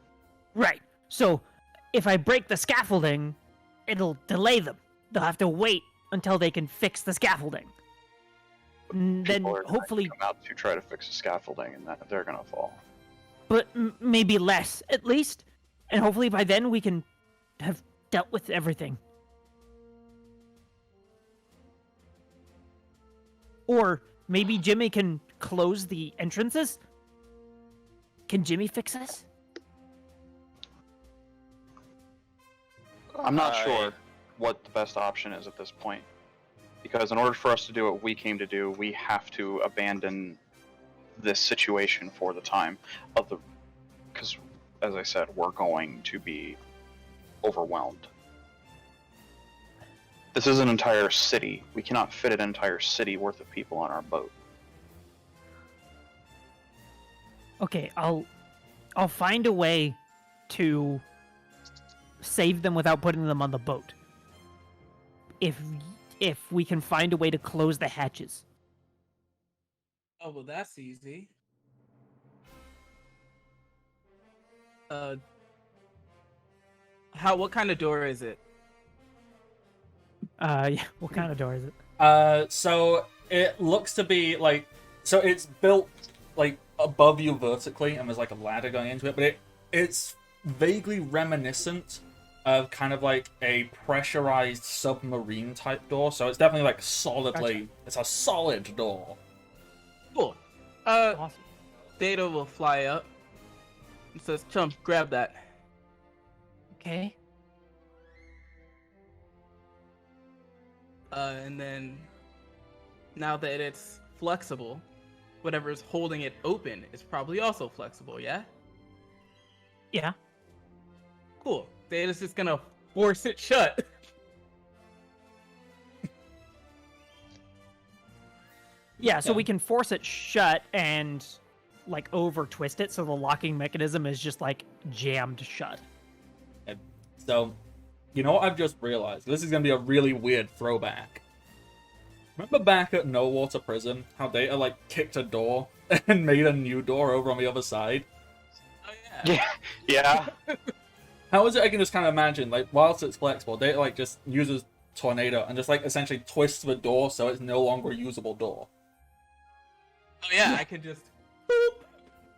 Right. So, if I break the scaffolding, it'll delay them. They'll have to wait until they can fix the scaffolding. Then People are hopefully, going to come out to try to fix the scaffolding, and that they're going to fall. but maybe less at least, and hopefully by then we can have dealt with everything. Or maybe Jimmy can close the entrances. Can Jimmy fix this? I'm not sure what the best option is at this point. Because in order for us to do what we came to do, we have to abandon this situation for the time of the, because as I said, we're going to be overwhelmed. This is an entire city. We cannot fit an entire city worth of people on our boat. Okay, I'll find a way to save them without putting them on the boat. If we can find a way to close the hatches. Oh, well, that's easy. What kind of door is it? Yeah, what kind of door is it? So it looks to be like, so it's built like above you vertically, and there's like a ladder going into it, but it's vaguely reminiscent of kind of like a pressurized submarine type door. So it's definitely like solidly, Gotcha. It's a solid door. Cool. Awesome. Data will fly up. It says, Chum, grab that. Okay. And then, now that it's flexible, whatever's holding it open is probably also flexible, yeah? Yeah. Cool. Data's just gonna force it shut. Yeah, so Okay. we can force it shut and like over twist it so the locking mechanism is just like jammed shut. So, you know what I've just realized? This is going to be a really weird throwback. Remember back at No Water Prison, how Data, like, kicked a door and made a new door over on the other side? Oh yeah. Yeah. How is it I can just kind of imagine, like, whilst it's flexible, Data, like, just uses Tornado and just, like, essentially twists the door so it's no longer a usable door. Oh yeah, I could just boop.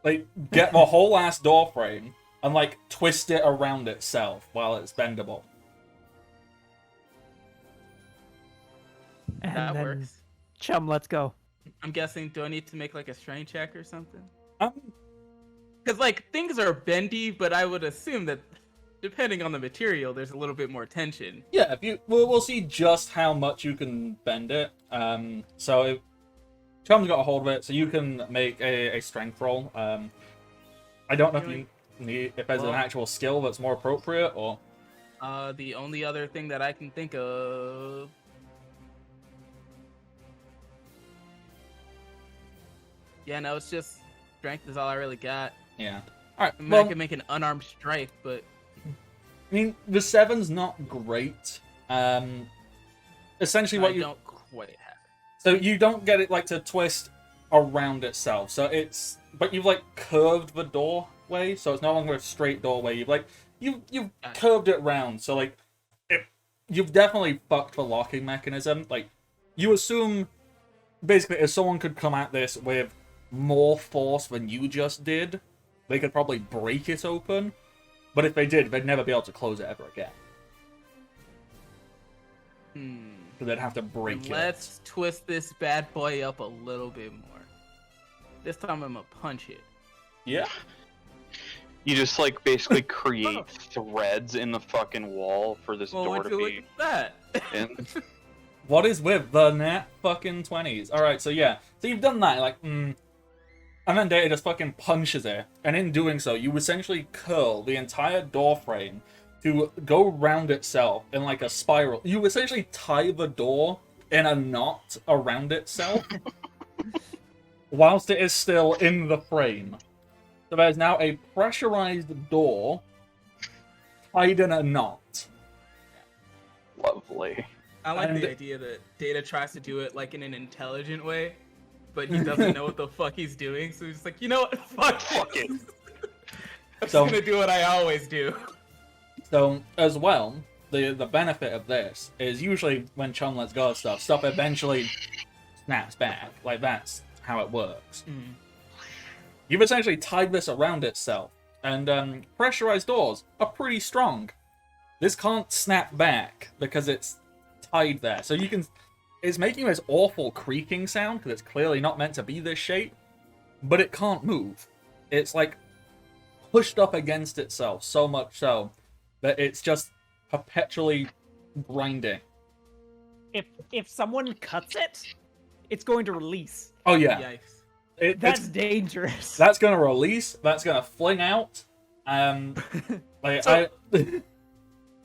Like, get the whole ass door frame and, like, twist it around itself while it's bendable. And That then, works. Chum, let's go. I'm guessing, do I need to make like a strength check or something? Um, Because like things are bendy, but I would assume that depending on the material, there's a little bit more tension. yeah, we'll see just how much you can bend it. So if Chum's got a hold of it, so you can make a strength roll. I don't know if there's an actual skill that's more appropriate, or... The only other thing that I can think of... Yeah, no, it's just strength is all I really got. Yeah. Alright, I mean, well, I can make an unarmed strike, but... I mean, the 7's not great. Essentially what I you... don't quite have it. So you don't get it, like, to twist around itself. So it's... But you've, like, curved the doorway, so it's no longer a straight doorway. You've, like... You've curved it round, so, like... You've definitely fucked the locking mechanism. Like, you assume... Basically, if someone could come at this with more force than you just did, they could probably break it open. But if they did, they'd never be able to close it ever again. So they'd have to break it. Let's twist this bad boy up a little bit more. This time I'm gonna punch it. Yeah. You just like basically create threads in the fucking wall for this Well, door would to you look be at that? in. What is with the nat fucking 20s? Alright, so yeah. So you've done that, like, And then Data just fucking punches it. And in doing so, you essentially curl the entire door frame to go round itself in like a spiral. You essentially tie the door in a knot around itself whilst it is still in the frame. So there's now a pressurized door tied in a knot. Lovely. I like And- the idea that Data tries to do it like in an intelligent way, but he doesn't know what the fuck he's doing, so he's just like, you know what? Fuck it. I'm So- just gonna do what I always do. So, as well, the benefit of this is usually when Chum lets go of stuff eventually snaps back. Like, that's how it works. You've essentially tied this around itself, and pressurized doors are pretty strong. This can't snap back because it's tied there. So you can it's making this awful creaking sound because it's clearly not meant to be this shape, but it can't move. It's like pushed up against itself so much so that it's just perpetually grinding. If someone cuts it, it's going to release. Oh yeah, Yikes. That's dangerous. That's gonna release. That's gonna fling out.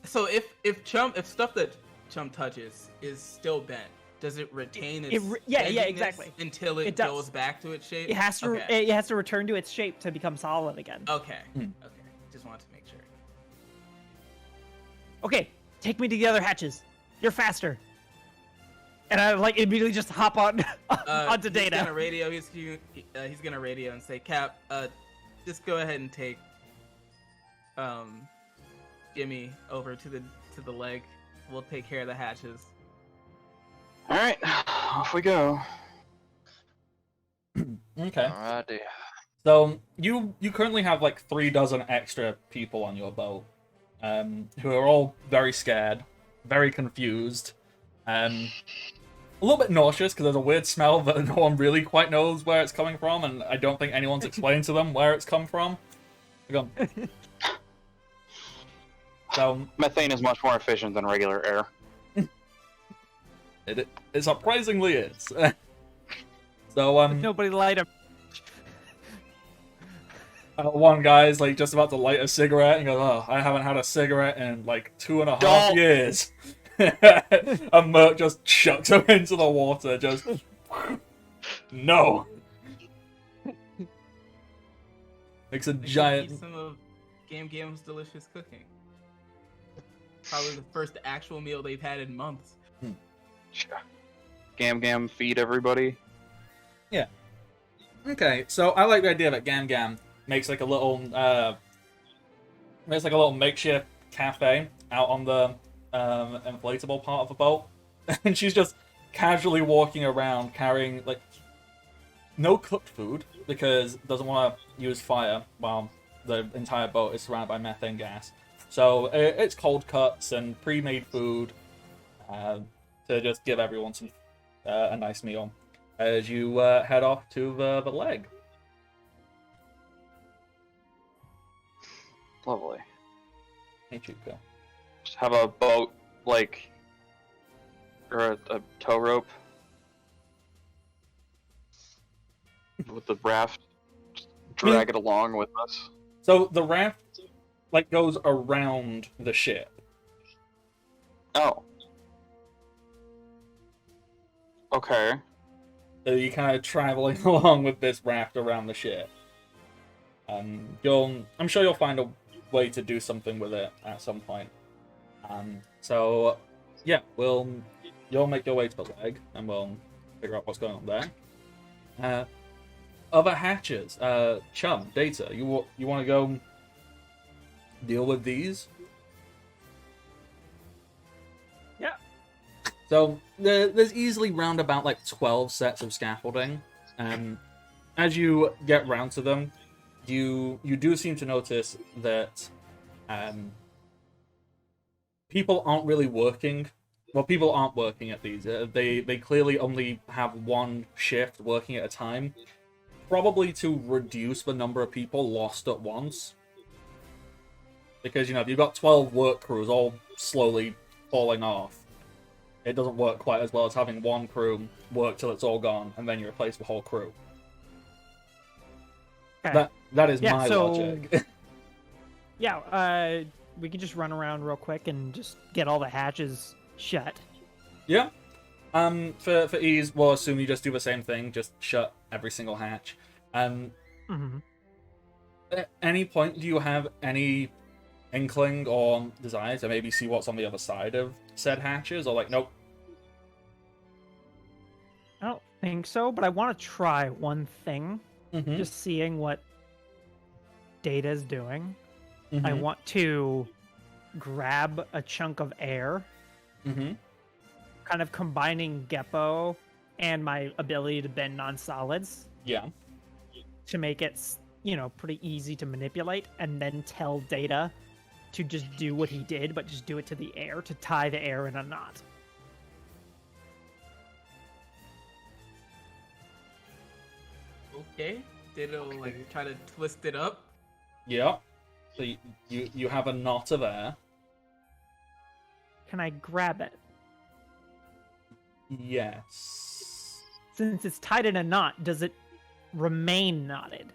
So if stuff that Chum touches is still bent, does it retain its exactly until it goes back to its shape? It has to it has to return to its shape to become solid again. Okay. Okay. Just wanted to make sure. Okay, take me to the other hatches. You're faster. And I like immediately just hop on onto Data. He's gonna radio and say, Cap, just go ahead and take Jimmy over to the leg. We'll take care of the hatches. All right, off we go. Okay. Alrighty. So you currently have like 36 extra people on your boat, who are all very scared, very confused, a little bit nauseous because there's a weird smell that no one really quite knows where it's coming from, and I don't think anyone's explained to them where it's come from. So Methane is much more efficient than regular air. it surprisingly is. So Nobody light him. one guy's like just about to light a cigarette and goes, "Oh, I haven't had a cigarette in like 2.5 years." And Merc just chucks him into the water. Just no. Makes a giant. Eat some of Gam's delicious cooking. Probably the first actual meal they've had in months. Gam feed everybody. Yeah. Okay, so I like the idea that Gam makes like a little makeshift cafe out on the inflatable part of the boat, and she's just casually walking around carrying like no cooked food because doesn't want to use fire while the entire boat is surrounded by methane gas. So it's cold cuts and pre-made food to just give everyone some a nice meal as you head off to the leg. Lovely. Hey, Chico. Just have a boat, like, or a tow rope with the raft. Just drag it along with us. So the raft, like, goes around the ship. Oh. Okay. So you're kind of traveling along with this raft around the ship. I'm sure you'll find a way to do something with it at some point. So, yeah, you'll make your way to the leg, and we'll figure out what's going on there. Other hatches, Chum, Data, you want to go deal with these? Yeah. So there's easily round about like 12 sets of scaffolding. As you get round to them, you do seem to notice that people aren't really working. Well, people aren't working at these. They clearly only have one shift working at a time, probably to reduce the number of people lost at once. Because, if you've got 12 work crews all slowly falling off, it doesn't work quite as well as having one crew work till it's all gone, and then you replace the whole crew. Okay. That is my logic. Yeah, we can just run around real quick and just get all the hatches shut. Yeah. For ease, we'll assume you just do the same thing, just shut every single hatch. Mm-hmm. At any point, do you have any inkling or desire to maybe see what's on the other side of said hatches, or like, nope? I don't think so, but I want to try one thing. Mm-hmm. Just seeing what Data's doing. Mm-hmm. I want to grab a chunk of air, Mm-hmm. kind of combining Geppo and my ability to bend non-solids Yeah. to make it, pretty easy to manipulate, and then tell Data to just do what he did, but just do it to the air, to tie the air in a knot. Okay. Ditto like try to twist it up. Yeah. So you have a knot of air. Can I grab it? Yes. Since it's tied in a knot, does it remain knotted?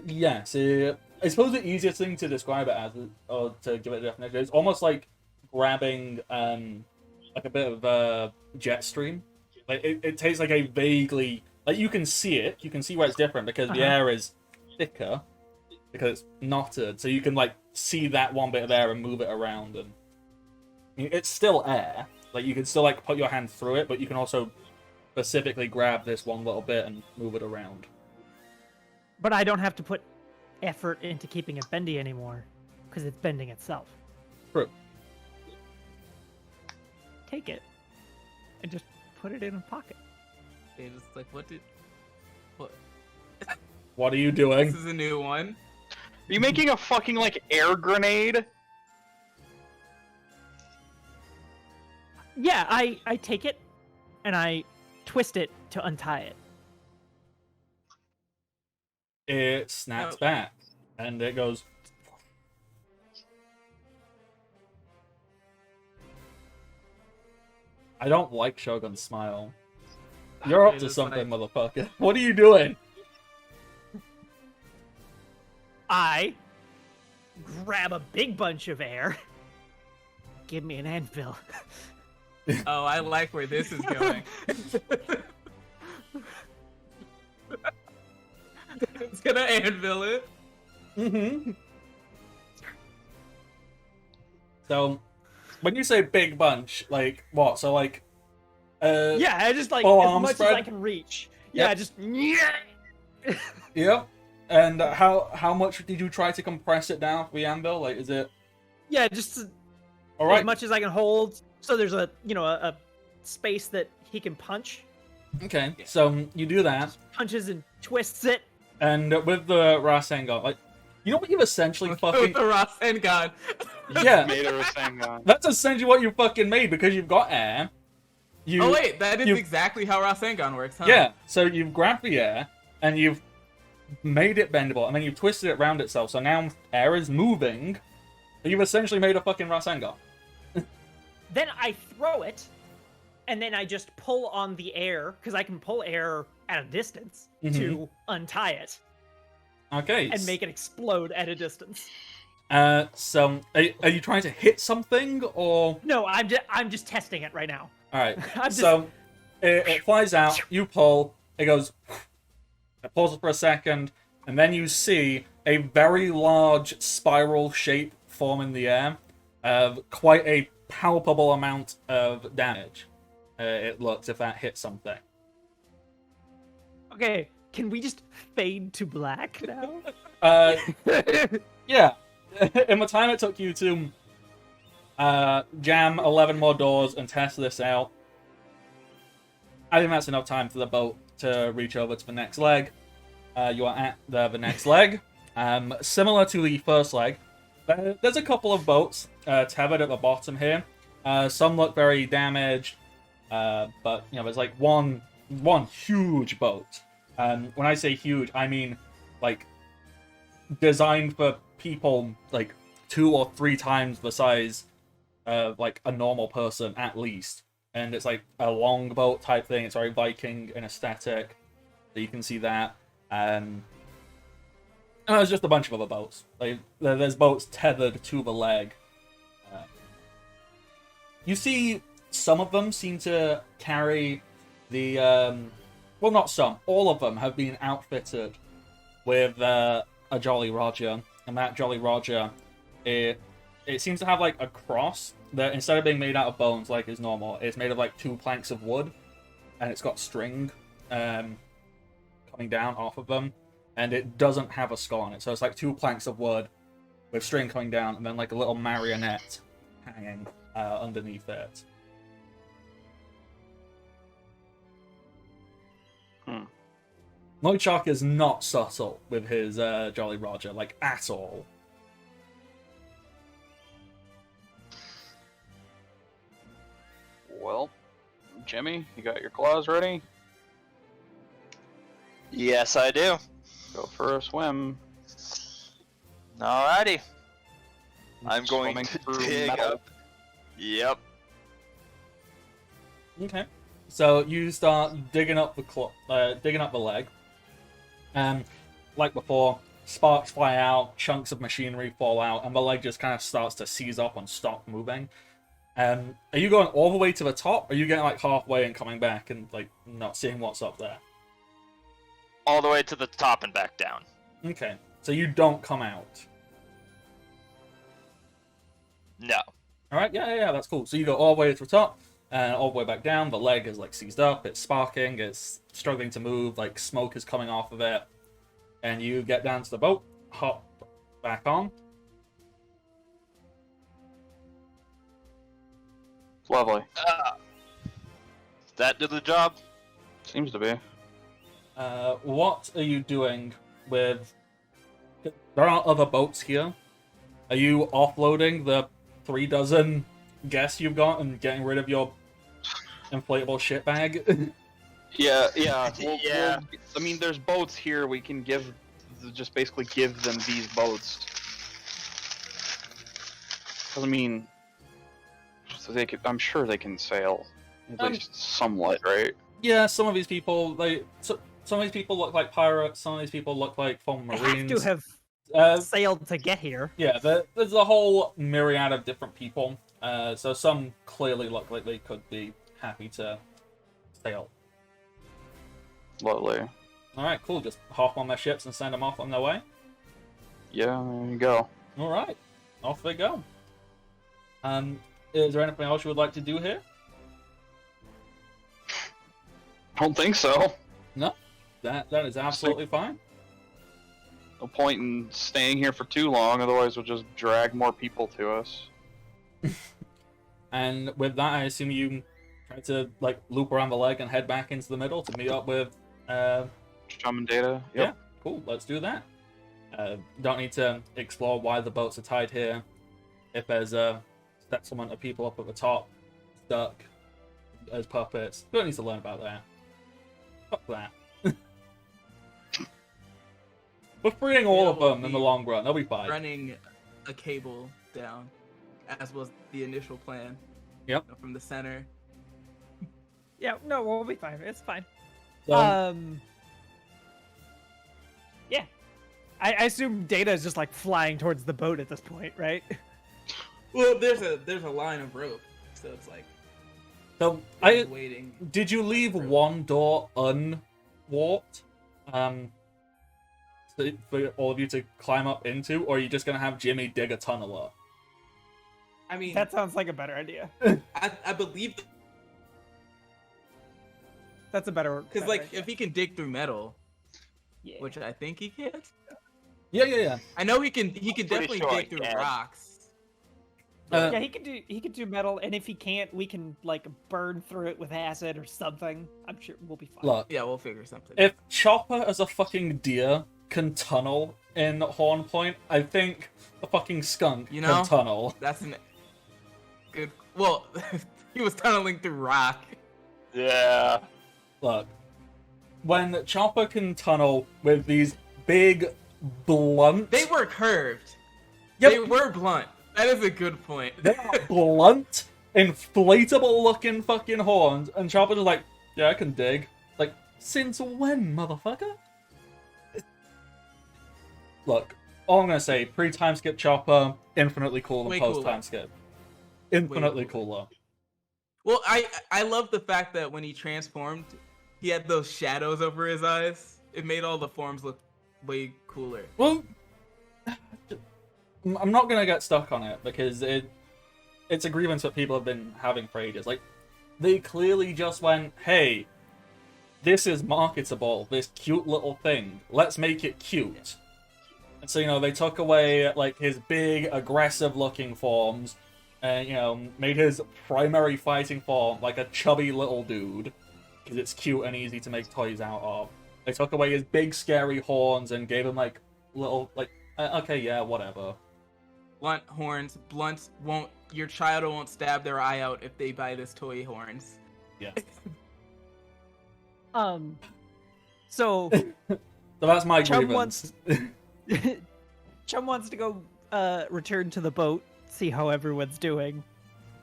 Yes. I suppose the easiest thing to describe it as, or to give it a definition, is almost like grabbing like a bit of a jet stream. Like it takes like a vaguely, like you can see it, you can see where it's different because the air is thicker because it's knotted, so you can like see that one bit of air and move it around, and I mean, it's still air. Like you can still like put your hand through it, but you can also specifically grab this one little bit and move it around. But I don't have to put effort into keeping it bendy anymore because it's bending itself. True. Take it and just put it in a pocket. They just like what? What are you doing? This is a new one. Are you making a fucking like air grenade? Yeah, I take it and I twist it to untie it. It snaps back and it goes. I don't like Shogun's smile. You're up to something, motherfucker. What are you doing? I grab a big bunch of air. Give me an anvil. Oh, I like where this is going. It's gonna anvil it. Mm-hmm. So, when you say big bunch, like what? So like, yeah, I just like arm as much spread? as I can reach. Yeah, Yep. just Yep. And how much did you try to compress it down for the anvil? Like, is it yeah, just all right? as much as I can hold. So there's a a space that he can punch. Okay, so you do that, Punches and twists it. and with the Rasengan, like, you know what you've essentially With fucking the Rasengan. yeah. Made a Rasengan. That's essentially what you fucking made because you've got air. Oh wait, that is you- exactly how Rasengan works, huh? Yeah, so you've grabbed the air and you've made it bendable, and then you've twisted it around itself. So now air is moving. You've essentially made a fucking Rasengan. Then I throw it, and then I just pull on the air because I can pull air at a distance to untie it Okay. and make it explode at a distance. So are you trying to hit something or? No, I'm just testing it right now. All right. I'm just- So it flies out. You pull. It goes. It pauses for a second, and then you see a very large spiral shape form in the air. Quite a palpable amount of damage. It looks if that hits something. Okay, can we just fade to black now? Yeah. In the time it took you to jam 11 more doors and test this out, I think that's enough time for the boat to reach over to the next leg. You are at the next leg. Similar to the first leg, there's a couple of boats tethered at the bottom here. Some look very damaged, but you know there's like one huge boat. When I say huge, I mean like designed for people like 2 or 3 times the size of like a normal person at least. And it's like a longboat type thing. It's very Viking in aesthetic. So you can see that. And there's just a bunch of other boats. Like there's boats tethered to the leg. You see some of them seem to carry the well, not some. All of them have been outfitted with a Jolly Roger, and that Jolly Roger, it seems to have like a cross that instead of being made out of bones like is normal, it's made of like 2 planks of wood, and it's got string coming down off of them, and it doesn't have a skull on it. So it's like 2 planks of wood with string coming down, and then like a little marionette hanging underneath it. Mochok is not subtle with his Jolly Roger, like, at all. Well, Jimmy, you got your claws ready? Yes, I do. Go for a swim. Alrighty. I'm going Swimming to through dig metal. up. Yep. Okay. So you start digging up the leg. Like before, sparks fly out, chunks of machinery fall out, and the leg just kind of starts to seize up and stop moving. Are you going all the way to the top? Or are you getting like halfway and coming back and like not seeing what's up there? All the way to the top and back down. Okay, so you don't come out. No. All right, yeah, that's cool. So you go all the way to the top and all the way back down. The leg is like seized up. It's sparking. It's struggling to move. Like smoke is coming off of it. And you get down to the boat, hop back on. Lovely. That did the job? Seems to be. What are you doing with... There are other boats here. Are you offloading the 3 dozen guests you've got and getting rid of your inflatable shit bag? Yeah. Yeah. I mean, there's boats here. We can just basically give them these boats. I mean, so I'm sure they can sail, at least somewhat, right? Yeah, some of these people, some of these people look like pirates. Some of these people look like former They Marines. have to have sailed to get here. Yeah, there's a whole myriad of different people. So some clearly look like they could be happy to sail. Lovely. Alright, cool. Just hop on their ships and send them off on their way. Yeah, there you go. Alright, off they go. Is there anything else you would like to do here? Don't think so. No, that is absolutely fine. No point in staying here for too long, otherwise we'll just drag more people to us. And with that, I assume you try to like loop around the leg and head back into the middle to meet up with. Chum and Data. Yep. Yeah, cool. Let's do that. Don't need to explore why the boats are tied here. If there's a settlement of people up at the top stuck as puppets, don't need to learn about that. Fuck that. We're freeing all of them in the long run. They'll be fine. Running a cable down, as was the initial plan. Yep. From the center. Yeah, no, we'll be fine. It's fine. So, Yeah. I assume Data is just like flying towards the boat at this point, right? Well, there's a line of rope, so it's like so waiting. did you leave one door unwarped? For all of you to climb up into, or are you just gonna have Jimmy dig a tunnel up? I mean, That sounds like a better idea. I believe That's a better because like if he can dig through metal, yeah. which I think he can. Yeah. I know he can. He can definitely sure dig I through can. rocks. Yeah, he could do metal, and if he can't, we can like burn through it with acid or something. I'm sure we'll be fine. Look, Yeah, we'll figure something. if Chopper as a fucking deer can tunnel in Horn Point, I think a fucking skunk can tunnel. That's an good. Well, he was tunneling through rock. Yeah. Look, when Chopper can tunnel with these big, blunt... They were curved. Yep. They were blunt. That is a good point. They are blunt, inflatable-looking fucking horns, and Chopper's like, yeah, I can dig. Like, since when, motherfucker? Look, all I'm gonna say, pre-time skip Chopper, infinitely cooler Way than post-time skip. Infinitely cooler. Well, I love the fact that when he transformed, he had those shadows over his eyes. It made all the forms look way cooler. Well, I'm not gonna get stuck on it because it's a grievance that people have been having for ages. Like, they clearly just went, "Hey, this is marketable. This cute little thing. Let's make it cute." And so they took away like his big, aggressive-looking forms, and made his primary fighting form like a chubby little dude because it's cute and easy to make toys out of. They took away his big, scary horns and gave him like little okay, yeah, whatever. Blunt horns. Blunt won't. Your child won't stab their eye out if they buy this toy horns. Yeah. So So that's my Chum grievance. Chum wants to go return to the boat, see how everyone's doing.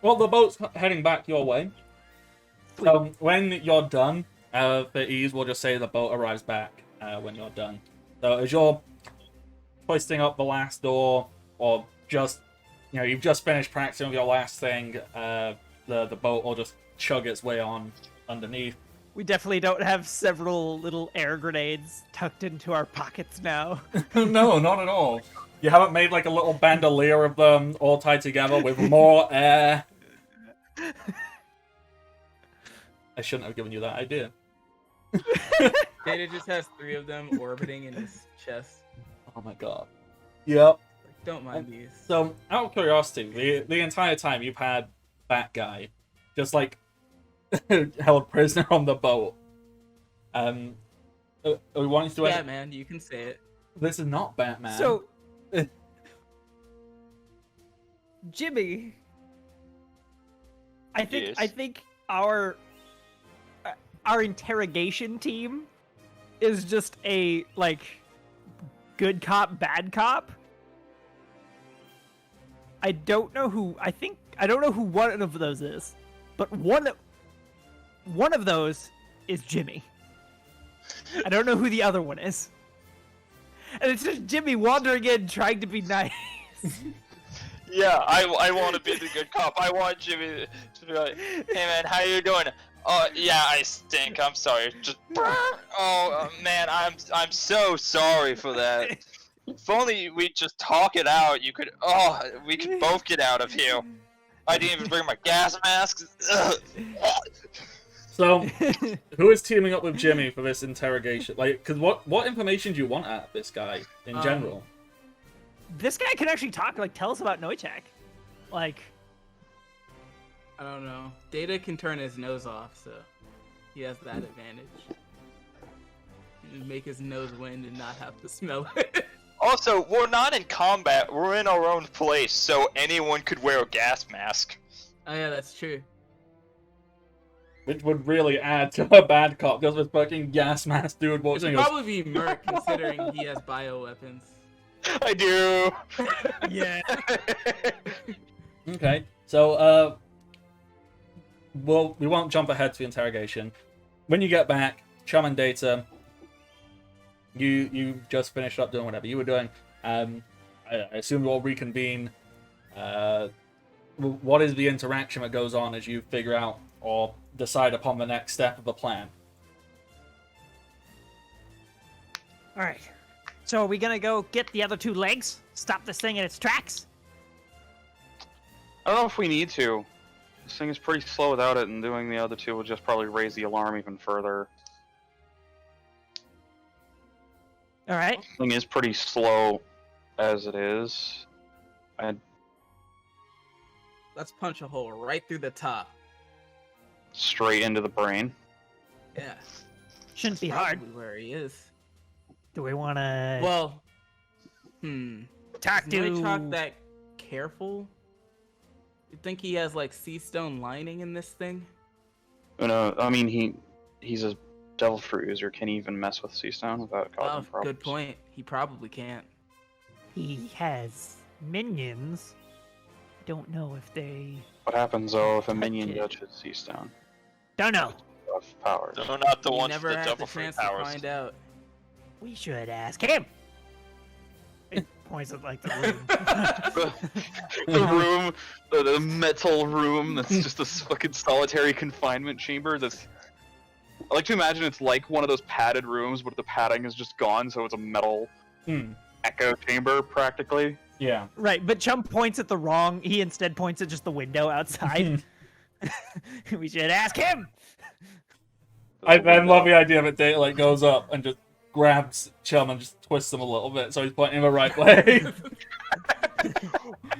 Well, the boat's heading back your way. So when you're done, for ease, we'll just say the boat arrives back when you're done. So as you're hoisting up the last door, or just, you've just finished practicing with your last thing, the boat will just chug its way on underneath. We definitely don't have several little air grenades tucked into our pockets now. No, not at all. You haven't made like a little bandolier of them all tied together with more air. I shouldn't have given you that idea. Data just has 3 of them orbiting in his chest. Oh my god. Yep. Don't mind these. So, out of curiosity, the entire time you've had that guy just like held prisoner on the boat. We want to do Batman, you can say it. This is not Batman. So, Jimmy, I Yes. think our interrogation team is just a good cop, bad cop. I don't know who one of those is, but one of those is Jimmy. I don't know who the other one is. And it's just Jimmy wandering in trying to be nice. Yeah, I want to be the good cop. I want Jimmy to be like, hey man, how you doing? Oh yeah, I stink. I'm sorry. Just man, I'm so sorry for that. If only we just talk it out, we could both get out of here. I didn't even bring my gas masks. So, who is teaming up with Jimmy for this interrogation? Because what information do you want out of this guy in general? This guy can actually talk. Tell us about Noichak. I don't know. Data can turn his nose off, so he has that advantage. And make his nose wind and not have to smell it. Also, we're not in combat. We're in our own place, so anyone could wear a gas mask. Oh yeah, that's true. Which would really add to a bad cop, just with fucking gas mask dude It watching would us. probably be Merc, considering he has bioweapons. I do. Yeah. Okay, so, well, we won't jump ahead to the interrogation. When you get back, Chum and Data, you just finished up doing whatever you were doing. I assume you'll reconvene. What is the interaction that goes on as you figure out or decide upon the next step of the plan? All right. So are we gonna go get the other 2 legs? Stop this thing in its tracks? I don't know if we need to. This thing is pretty slow without it, and doing the other 2 will just probably raise the alarm even further. All right. This thing is pretty slow as it is. Let's punch a hole right through the top. Straight into the brain. Yeah. Shouldn't be hard. Probably where he is. Do we want to Well, talk is to? Noichak that careful? You think he has sea stone lining in this thing? No, I mean he's a devil fruit user. Can he even mess with Seastone without causing problems? Good point. He probably can't. He has minions. I don't know if they. What happens though if a Touch minion it. touches Seastone? Don't know. Of powers. They're not the We ones never with the had double the free chance powers. to find out. We should ask him. It points at the room. The room, the metal room that's just a fucking solitary confinement chamber. I like to imagine it's like one of those padded rooms, but the padding is just gone, so it's a metal echo chamber practically. Yeah. Right, but Chum points at the wrong. He instead points at just the window outside. We should ask him. I love the idea that Data goes up and just grabs Chum and just twists him a little bit, so he's pointing the right way.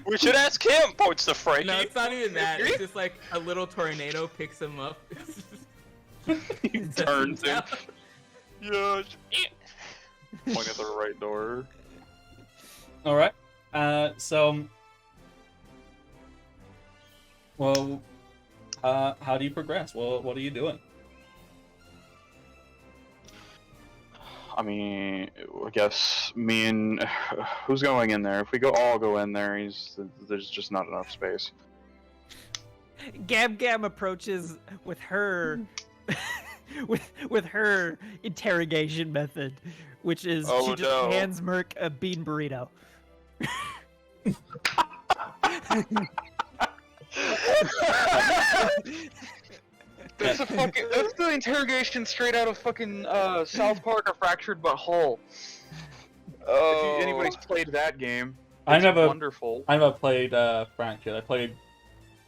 We should ask him, points to Frankie. No, it's not even that. It's just a little tornado picks him up. He turns him, Yes. point at the right door. All right. So, well, how do you progress? Well, what are you doing? I mean, I guess me and who's going in there? If we all go in there, there's just not enough space. Gam Gam approaches with her with her interrogation method, which is she just hands Merc a bean burrito. That's the interrogation straight out of fucking South Park or Fractured But Whole. Oh. If anybody's played that game, I it's never wonderful. I never played Fractured. I played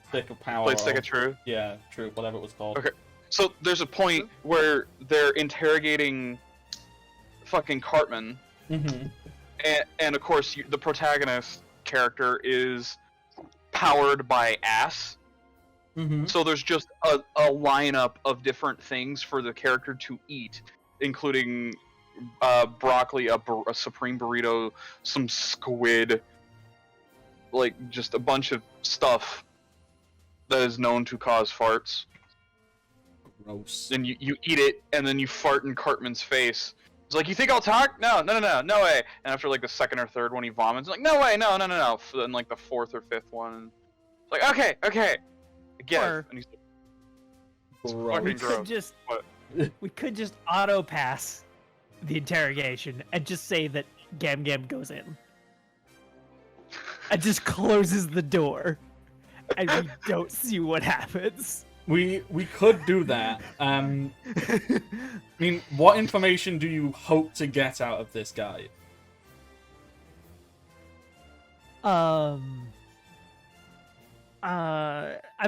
Stick of Power. Played Stick of Truth? Yeah, Truth, whatever it was called. Okay. So there's a point where they're interrogating fucking Cartman, Mm-hmm. and of course the protagonist character is powered by ass. Mm-hmm. So there's just a lineup of different things for the character to eat, including broccoli, a supreme burrito, some squid, like just a bunch of stuff that is known to cause farts. Gross. Then you eat it, and then you fart in Cartman's face. It's like, you think I'll talk? No way. And after like the second or third one, he vomits. Like, no way, no. Then like the fourth or fifth one, it's like, okay. Again, and he's Gross. fucking gross. We could just auto pass the interrogation and just say that Gam Gam goes in and just closes the door, and we don't see what happens. We could do that. I mean, what information do you hope to get out of this guy? I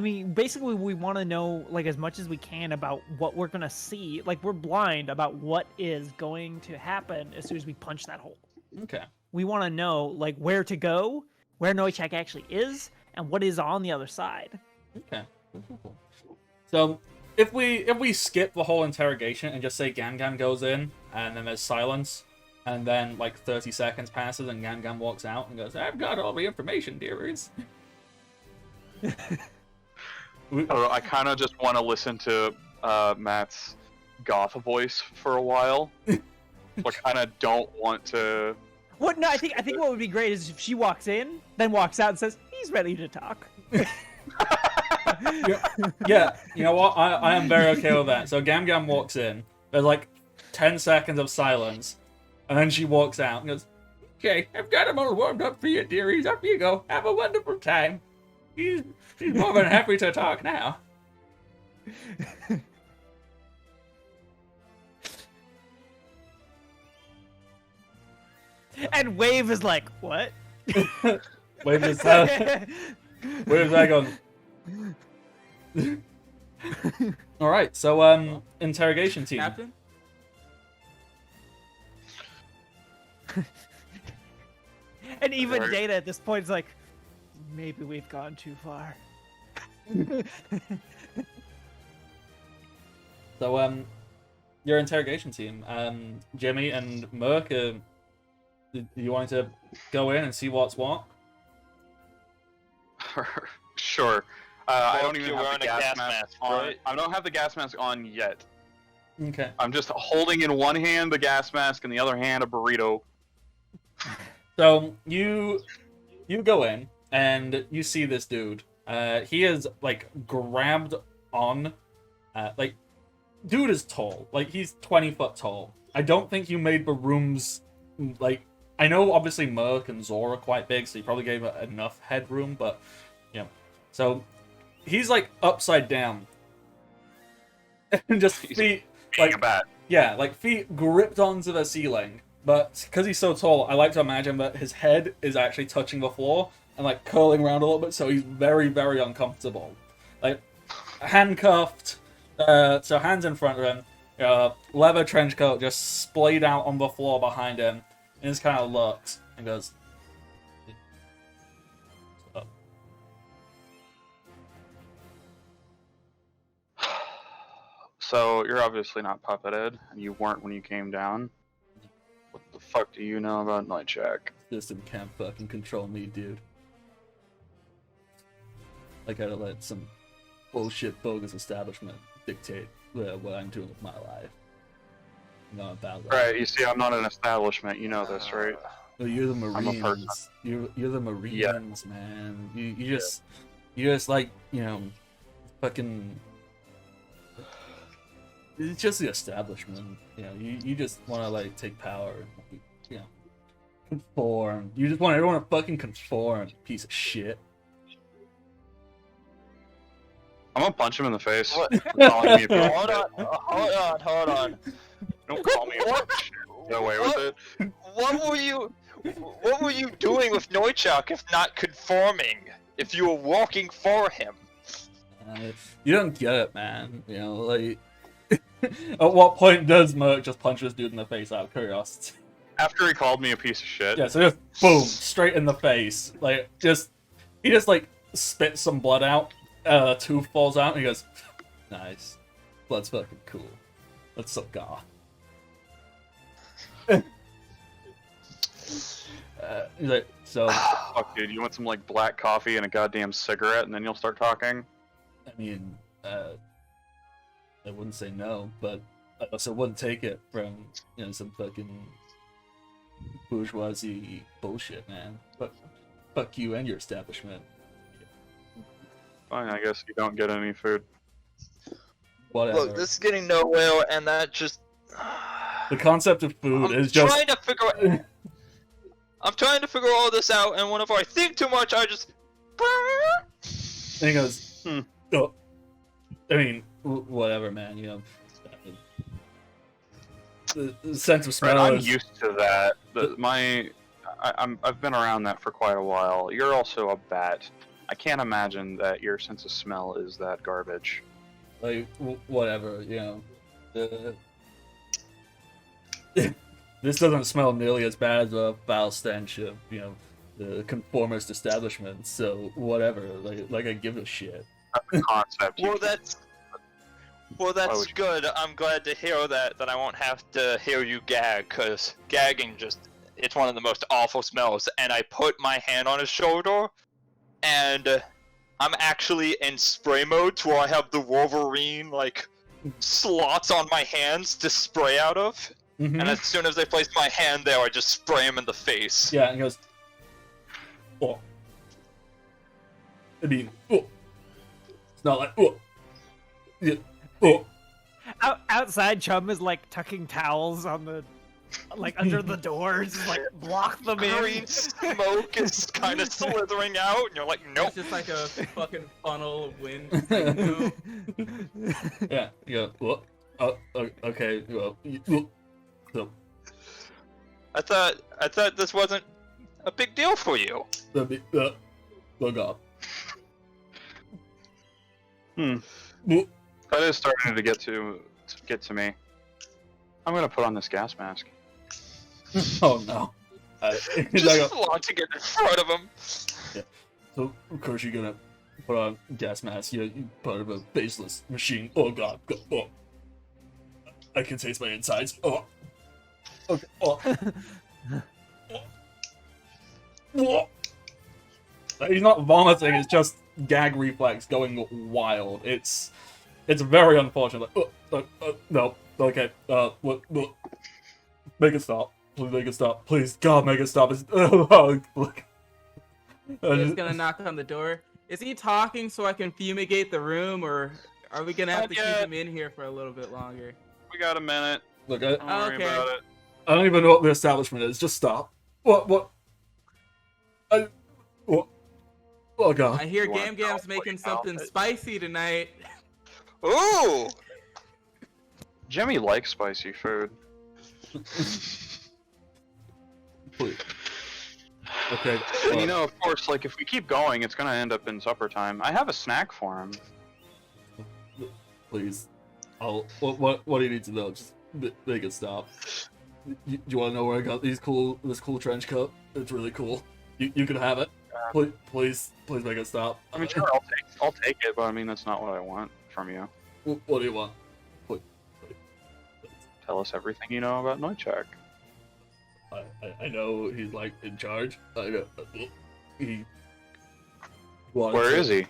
mean, basically, we want to know like as much as we can about what we're gonna see. Like, we're blind about what is going to happen as soon as we punch that hole. Okay. We want to know like where to go, where Noichak actually is, and what is on the other side. Okay. Cool. So, if we skip the whole interrogation and just say Gam Gam goes in, and then there's silence, and then like 30 seconds passes and Gam Gam walks out and goes, "I've got all the information, dearies." I don't know, I kind of just want to listen to Matt's goth voice for a while. I kind of don't want to. What? No, I think what would be great is if she walks in, then walks out and says, "He's ready to talk." Yeah, you know what? I am very okay with that. So Gam Gam walks in. There's like 10 seconds of silence, and then she walks out and goes, "Okay, I've got him all warmed up for you, dearies. Up you go. Have a wonderful time. He's more than happy to talk now." And Wave is like, "What?" Wave is that going. All right, so interrogation team. Captain? And even Data at this point is like, "Maybe we've gone too far." So your interrogation team, Jimmy and Merc, you wanting to go in and see what's what? Sure. I don't even you're have wearing the a gas gas mask mask, on. right? I don't have the gas mask on yet. Okay. I'm just holding in one hand the gas mask and the other hand a burrito. So you go in and you see this dude. He is like grabbed on, like, dude is tall. Like, he's 20 foot tall. I don't think you made the rooms like. I know obviously Merc and Zor are quite big, so you probably gave it enough headroom, but yeah. So he's like upside down. And just feet like bad. Yeah, like feet gripped onto the ceiling. But because he's so tall, I like to imagine that his head is actually touching the floor and like curling around a little bit, so he's very, very uncomfortable. Like handcuffed, so hands in front of him, leather trench coat just splayed out on the floor behind him. And just kind of looks and goes, "What's up?" So you're obviously not puppeted, and you weren't when you came down. What the fuck do you know about Nightjack? System can't fucking control me, dude. I gotta let some bullshit bogus establishment dictate what I'm doing with my life. not about that. Right, you see, I'm not an establishment. You know this, right? No, you're the I'm a person. Marines. You're the Marines, man. You just like, you know, fucking. It's just the establishment. You know, you just want to like take power and, you know, conform. You just want everyone to fucking conform, piece of shit. I'm gonna punch him in the face. What? For calling me a piece of Hold on. shit. Don't call me a piece of shit. Get away with it. What were you doing with Novichok if not conforming? If you were walking for him? You don't get it, man. You know, like. At what point does Merc just punch this dude in the face out of curiosity? After he called me a piece of shit. Yeah, so just boom, straight in the face. Like, he just like spits some blood out. A tooth falls out, and he goes, "Nice, blood's fucking cool. That's so goth." He's like, so. Fuck, dude, you want some like black coffee and a goddamn cigarette, and then you'll start talking? I mean, I wouldn't say no, but I also wouldn't take it from, you know, some fucking bourgeoisie bullshit, man. But fuck you and your establishment. Fine, I guess you don't get any food. Whatever. Look, this is getting nowhere, and that just. The concept of food is just. I'm trying to figure all this out, and whenever I think too much, I just. And he goes, oh. I mean, whatever, man. You know, the sense of smell. I'm is... used to that. I've been around that for quite a while. You're also a bat. I can't imagine that your sense of smell is that garbage. Like, whatever, you know. This doesn't smell nearly as bad as a foul stench of, you know, the conformist establishment. So whatever, like I give a shit. That's the concept. Well, that's good. I'm glad to hear that I won't have to hear you gag, because gagging it's one of the most awful smells. And I put my hand on his shoulder, and I'm actually in spray mode to where I have the Wolverine, like, slots on my hands to spray out of. Mm-hmm. And as soon as I place my hand there, I just spray him in the face. Yeah, and he goes, oh. I mean, oh. It's not like, oh. Yeah, oh. Outside, Chum is like tucking towels on the, like under the doors, just, like block them in. Green smoke is kind of slithering out, and you're like, nope. It's just like a fucking funnel of wind. Yeah, you go, oh, okay, well, so. I thought this wasn't a big deal for you. Look up. That is starting to get to me. I'm gonna put on this gas mask. Oh no. Just launching it in front of him. Yeah. So of course you're gonna put on gas mask. You're part of a baseless machine. Oh god. Oh. I can taste my insides. Oh. Okay. Oh. Oh. He's not vomiting. It's just gag reflex going wild. It's very unfortunate. No. Okay. What? Make it stop. Please make it stop. Please, God, make it stop. It's He's gonna knock on the door. Is he talking so I can fumigate the room, or are we gonna have to keep him in here for a little bit longer? We got a minute. Look, Don't worry about it. I don't even know what the establishment is. Just stop. What? What? Oh god. I hear Gam Gam's making something spicy tonight. Ooh! Jimmy likes spicy food. Please. Okay. And you know, of course, like if we keep going, it's gonna end up in supper time. I have a snack for him. Please. What do you need to know? Just make it stop. You want to know where I got this cool trench coat? It's really cool. You can have it. Please make it stop. I mean, sure, I'll take it, but I mean that's not what I want from you. What do you want? Please. Tell us everything you know about Novichok. I know he's like in charge. I know he. Where is he?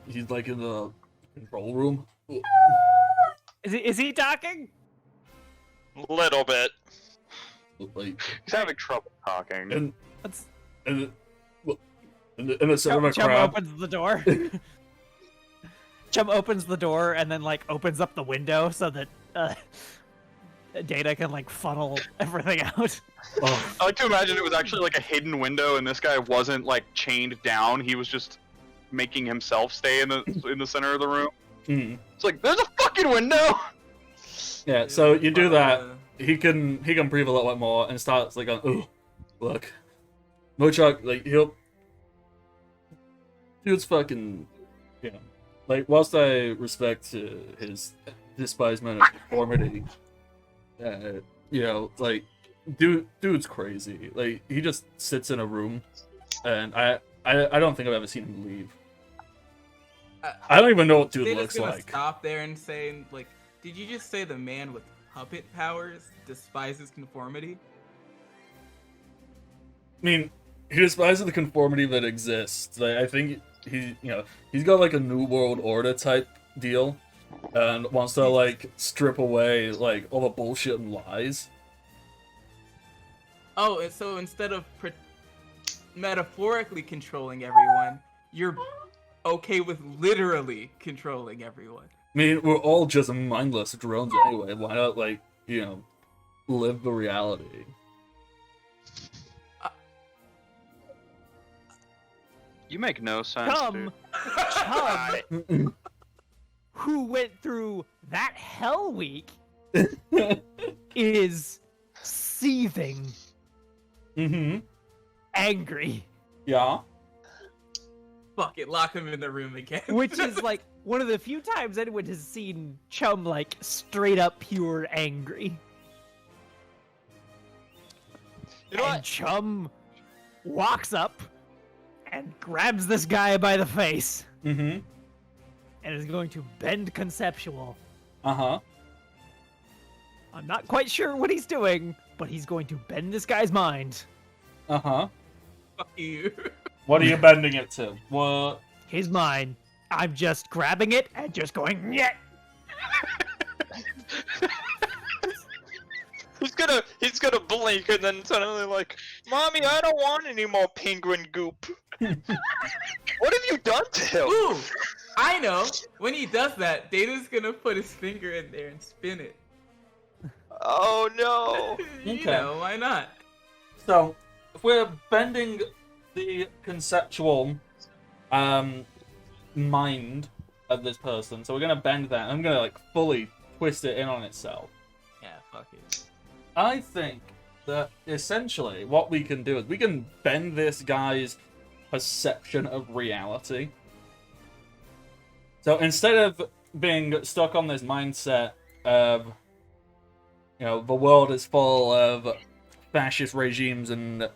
He's like in the control room. Is he talking? Little bit. Like, He's having trouble talking. and Let's... and the center of a Chum crab. opens the door. Chum opens the door and then like opens up the window so that Data can like funnel everything out. Oh, I like to imagine it was actually like a hidden window, and this guy wasn't like chained down. He was just making himself stay in the center of the room. mm. It's like there's a fucking window. Yeah. So you do that. He can breathe a little bit more and starts like going, oh, look, Mochuk, like he'll. Dude's fucking, you know, like whilst I respect his despisement of deformity, you know, like dude's crazy. Like he just sits in a room, and I don't think I've ever seen him leave. I don't even know what dude Data's looks gonna like. stop there and say, like, did you just say the man with puppet powers despises conformity? I mean, he despises the conformity that exists. Like, I think he's got like a New World Order type deal, and wants to like strip away like all the bullshit and lies. Oh, and so instead of metaphorically controlling everyone, you're okay with literally controlling everyone. I mean, we're all just mindless drones anyway. Why not, like, you know, live the reality? You make no sense, Chum, dude. Chum, who went through that hell week, is seething, Mm-hmm. angry, Yeah. Fuck it, lock him in the room again. which is like one of the few times anyone has seen Chum like straight up pure angry. You know And what? Chum walks up and grabs this guy by the face Mm-hmm. and is going to bend conceptual. Uh-huh. I'm not quite sure what he's doing, but he's going to bend this guy's mind. Uh-huh. Fuck you. What are you bending it to? What? His mind. I'm just grabbing it and just going, yeah. He's gonna blink and then suddenly like, Mommy, I don't want any more penguin goop. What have you done to him? Ooh, I know. When he does that, Data's gonna put his finger in there and spin it. Oh no. You Okay. know, why not? So, if we're bending the conceptual mind of this person, so we're gonna bend that, and I'm gonna like fully twist it in on itself. Yeah, fuck it. I think that essentially what we can do is we can bend this guy's perception of reality. So instead of being stuck on this mindset of, you know, the world is full of fascist regimes and,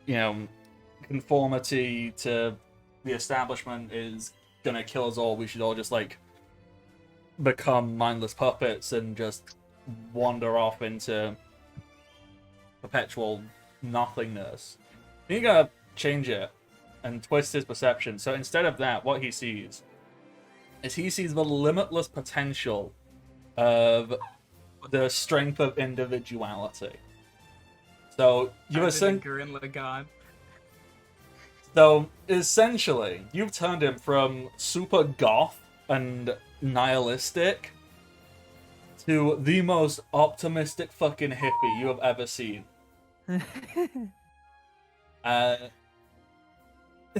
you know, conformity to the establishment is gonna kill us all, we should all just, like, become mindless puppets and just wander off into perpetual nothingness. You gotta change it and twist his perception. So instead of that, what he sees is he sees the limitless potential of the strength of individuality. So you So essentially, you've turned him from super goth and nihilistic to the most optimistic fucking hippie you have ever seen.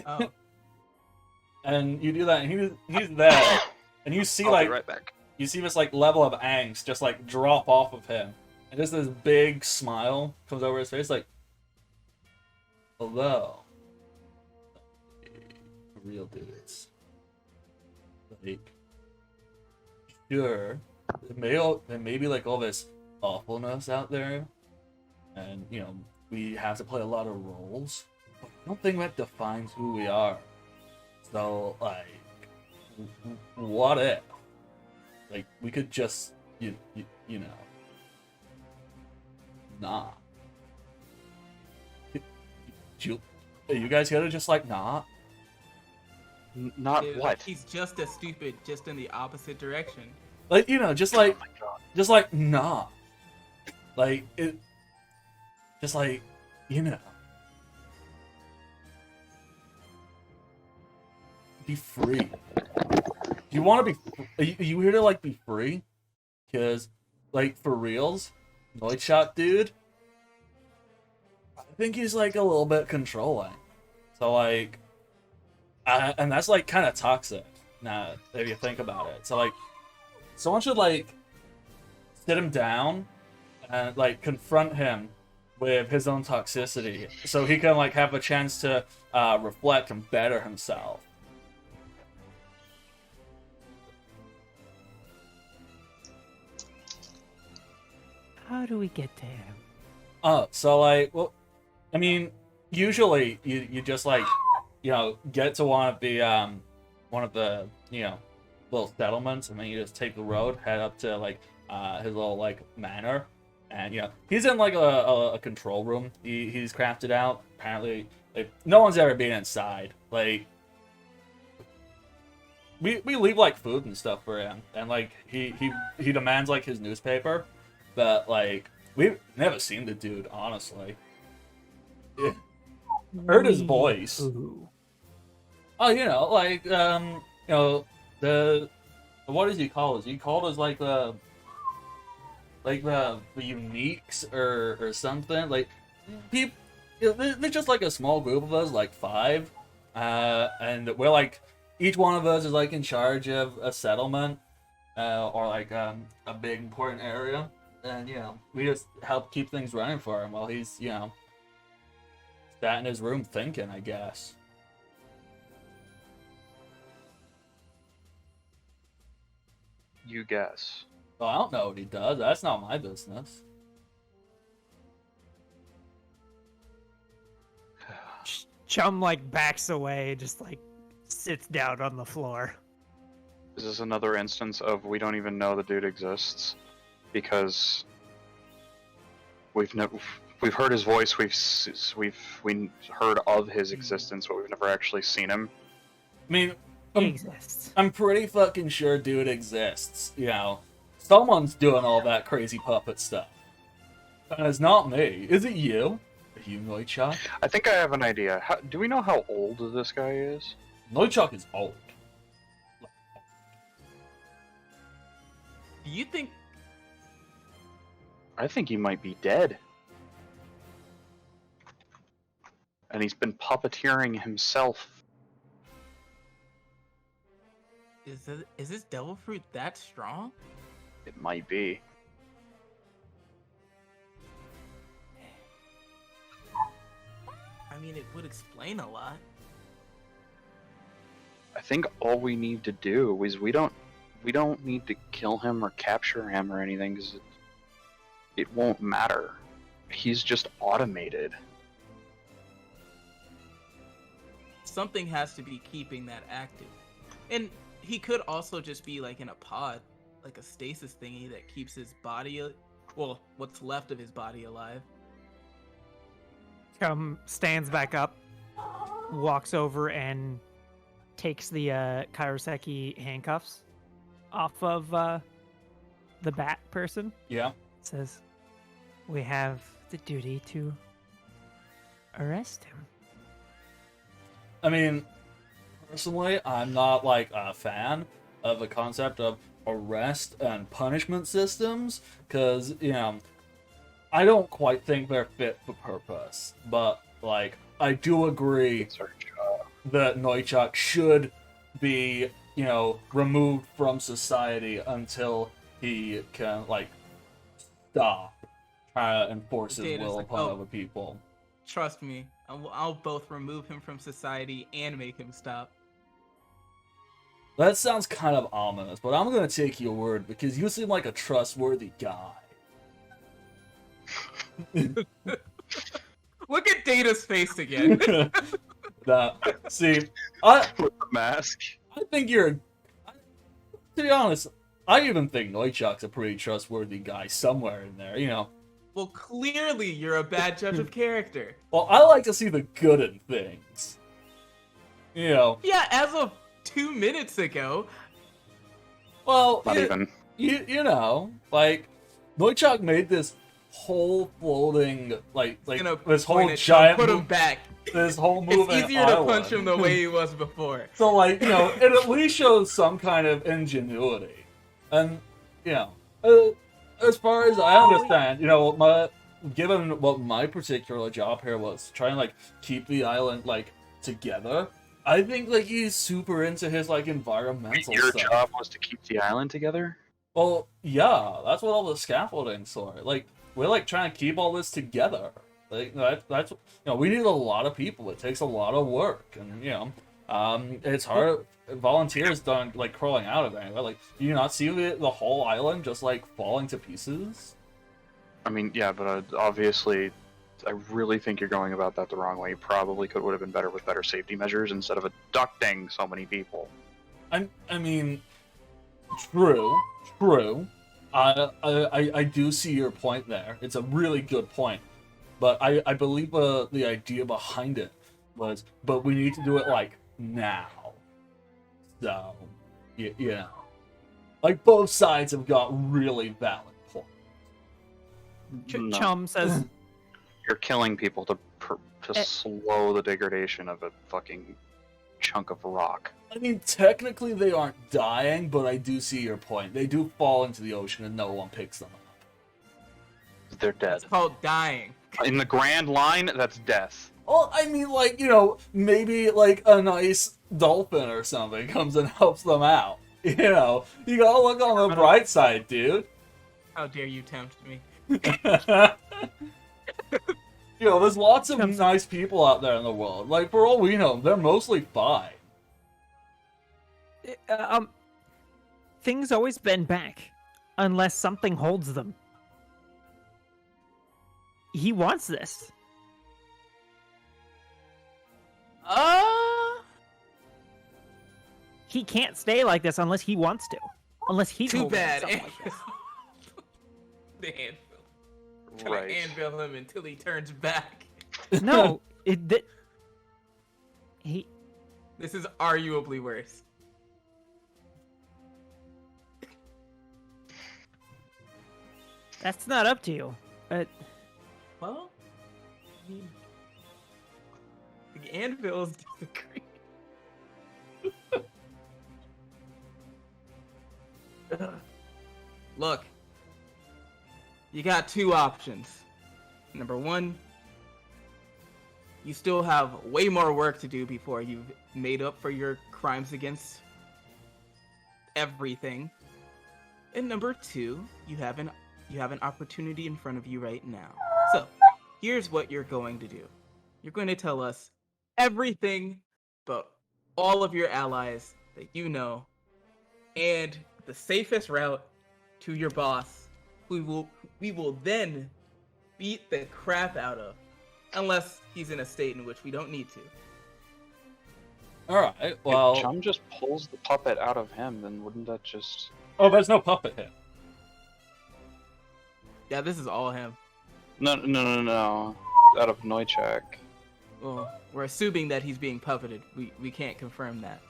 Oh. And you do that, and he's there, and you see I'll like be right back. you see this like level of angst just like drop off of him, and just this big smile comes over his face, like, hello, real dudes. Like, sure, there may be like all this awfulness out there, and you know we have to play a lot of roles, but I don't think that defines who we are. So, like, what if, like, we could just, you know, nah. You guys gotta just, like, nah. Not Dude, what? He's just as stupid, just in the opposite direction. Like, you know, just like, Oh my God. just like, nah. Like, it... Just like, you know... Be free. You want to be... Are you here to, like, be free? Because, like, for reals, Noidshot dude, I think he's, like, a little bit controlling. So, like... and that's, like, kind of toxic, now, if you think about it. So, like, someone should, like, sit him down and, like, confront him with his own toxicity so he can, like, have a chance to reflect and better himself. How do we get to him? Oh, so, like, well, I mean, usually you just, like, you know, get to one of the, you know, little settlements, and then you just take the road, head up to, like, his little, like, manor, and, you know, he's in, like, a control room he's crafted out. Apparently, like, no one's ever been inside. Like, we leave, like, food and stuff for him, and, like, he demands, like, his newspaper, but, like, we've never seen the dude, honestly. Yeah. Heard his voice. Ooh. Oh, you know, like, you know, what does he call us? He called us, like, the uniques or something. Like, people, they're just, like, a small group of us, like, 5. And we're, like, each one of us is, like, in charge of a settlement, or, like, a big, important area. And, you know, we just help keep things running for him while he's, you know, sat in his room thinking, I guess. You guess. Well, I don't know what he does. That's not my business. Chum, like, backs away, just, like, sits down on the floor. Is this another instance of we don't even know the dude exists? Because we've heard his voice, we've heard of his existence, but we've never actually seen him. I mean, He exists. I'm pretty fucking sure dude exists. You know, someone's doing all that crazy puppet stuff. And it's not me. Is it you? Are you Noidshot? I think I have an idea. Do we know how old this guy is? Noidshot is old. Do you think? I think he might be dead. And he's been puppeteering himself. Is this devil fruit that strong? It might be. I mean, it would explain a lot. I think all we need to do is we don't need to kill him or capture him or anything, because it won't matter. He's just automated. Something has to be keeping that active. And he could also just be like in a pod, like a stasis thingy that keeps his body, well, what's left of his body alive. Chum stands back up, walks over, and takes the Kairoseki handcuffs off of the bat person. Yeah. Says, "We have the duty to arrest him." I mean, personally, I'm not, like, a fan of the concept of arrest and punishment systems, because, you know, I don't quite think they're fit for purpose. But, like, I do agree It's our job. that Noidshot should be, you know, removed from society until he can, like, stop trying to enforce his Data's will like, upon oh. other people. Trust me, I'll both remove him from society and make him stop. That sounds kind of ominous, but I'm gonna take your word because you seem like a trustworthy guy. Look at Data's face again. See, I With the mask. think you're. To be honest, I even think Noidshot's a pretty trustworthy guy somewhere in there. You know. Well, clearly you're a bad judge of character. Well, I like to see the good in things. You know. Yeah, as of 2 minutes ago. Well, Not even. you know, like Noidshot made this whole floating Gonna this whole point at giant Chum, put him back. this whole moving It's easier to island. punch him the way he was before. So like, you know, it at least shows some kind of ingenuity. And, you know, as far as I understand, you know, given what my particular job here was, to try and like keep the island like together, I think like he's super into his like environmental Your stuff. job was to keep the island together? Well, yeah, that's what all the scaffolding's for. Like, we're like trying to keep all this together. Like that's you know, we need a lot of people. It takes a lot of work, and you know, it's hard. Volunteers don't like crawling out of anywhere. Like, do you not see the whole island just like falling to pieces? I mean, yeah, but obviously, I really think you're going about that the wrong way. You probably would have been better with better safety measures instead of abducting so many people. I mean, true. I do see your point there. It's a really good point. But I believe the idea behind it was, but we need to do it like now. So, you know, like both sides have got really valid points. No. Chum says, You're killing people to slow the degradation of a fucking chunk of rock. I mean, technically they aren't dying, but I do see your point. They do fall into the ocean and no one picks them up. They're dead. It's called dying. In the grand line, that's death. Well, I mean, like, you know, maybe like a nice dolphin or something comes and helps them out. You know, you gotta look on the bright side, dude. How dare you tempt me? You know, there's lots of nice people out there in the world. Like, for all we know, they're mostly fine. things always bend back unless something holds them. He wants this. He can't stay like this unless he wants to. Unless he's too holding bad. himself like this. The anvil. Right. Trying to anvil him until he turns back. No, he. This is arguably worse. That's not up to you. Well, I mean, the anvils disagree. Look, you got two options. Number one, you still have way more work to do before you've made up for your crimes against everything. And number two, you have an opportunity in front of you right now. So, here's what you're going to do. You're going to tell us everything about all of your allies that you know, and the safest route to your boss, who we will then beat the crap out of, unless he's in a state in which we don't need to. Alright, well... If Chum just pulls the puppet out of him, then wouldn't that just... Oh, there's no puppet here. Yeah, this is all him. No. Out of Neuchak. Well, we're assuming that he's being puppeted. We can't confirm that.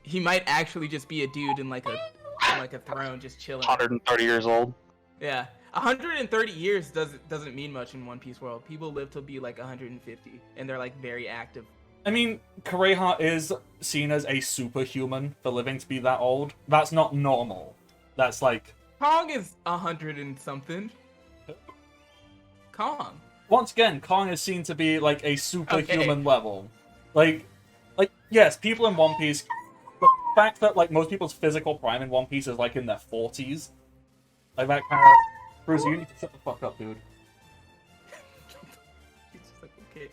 He might actually just be a dude in like a throne, just chilling. 130 years old. Yeah, 130 years doesn't mean much in One Piece world. People live to be like 150, and they're like very active. I mean, Kureha is seen as a superhuman for living to be that old. That's not normal. That's like... Kong is 100 and something. Kong. Once again, Kong is seen to be like a superhuman level. Like, yes, people in One Piece... The fact that like most people's physical prime in One Piece is like in their 40s. Like that kind of... Bruce, you need to shut the fuck up, dude. He's just like, okay.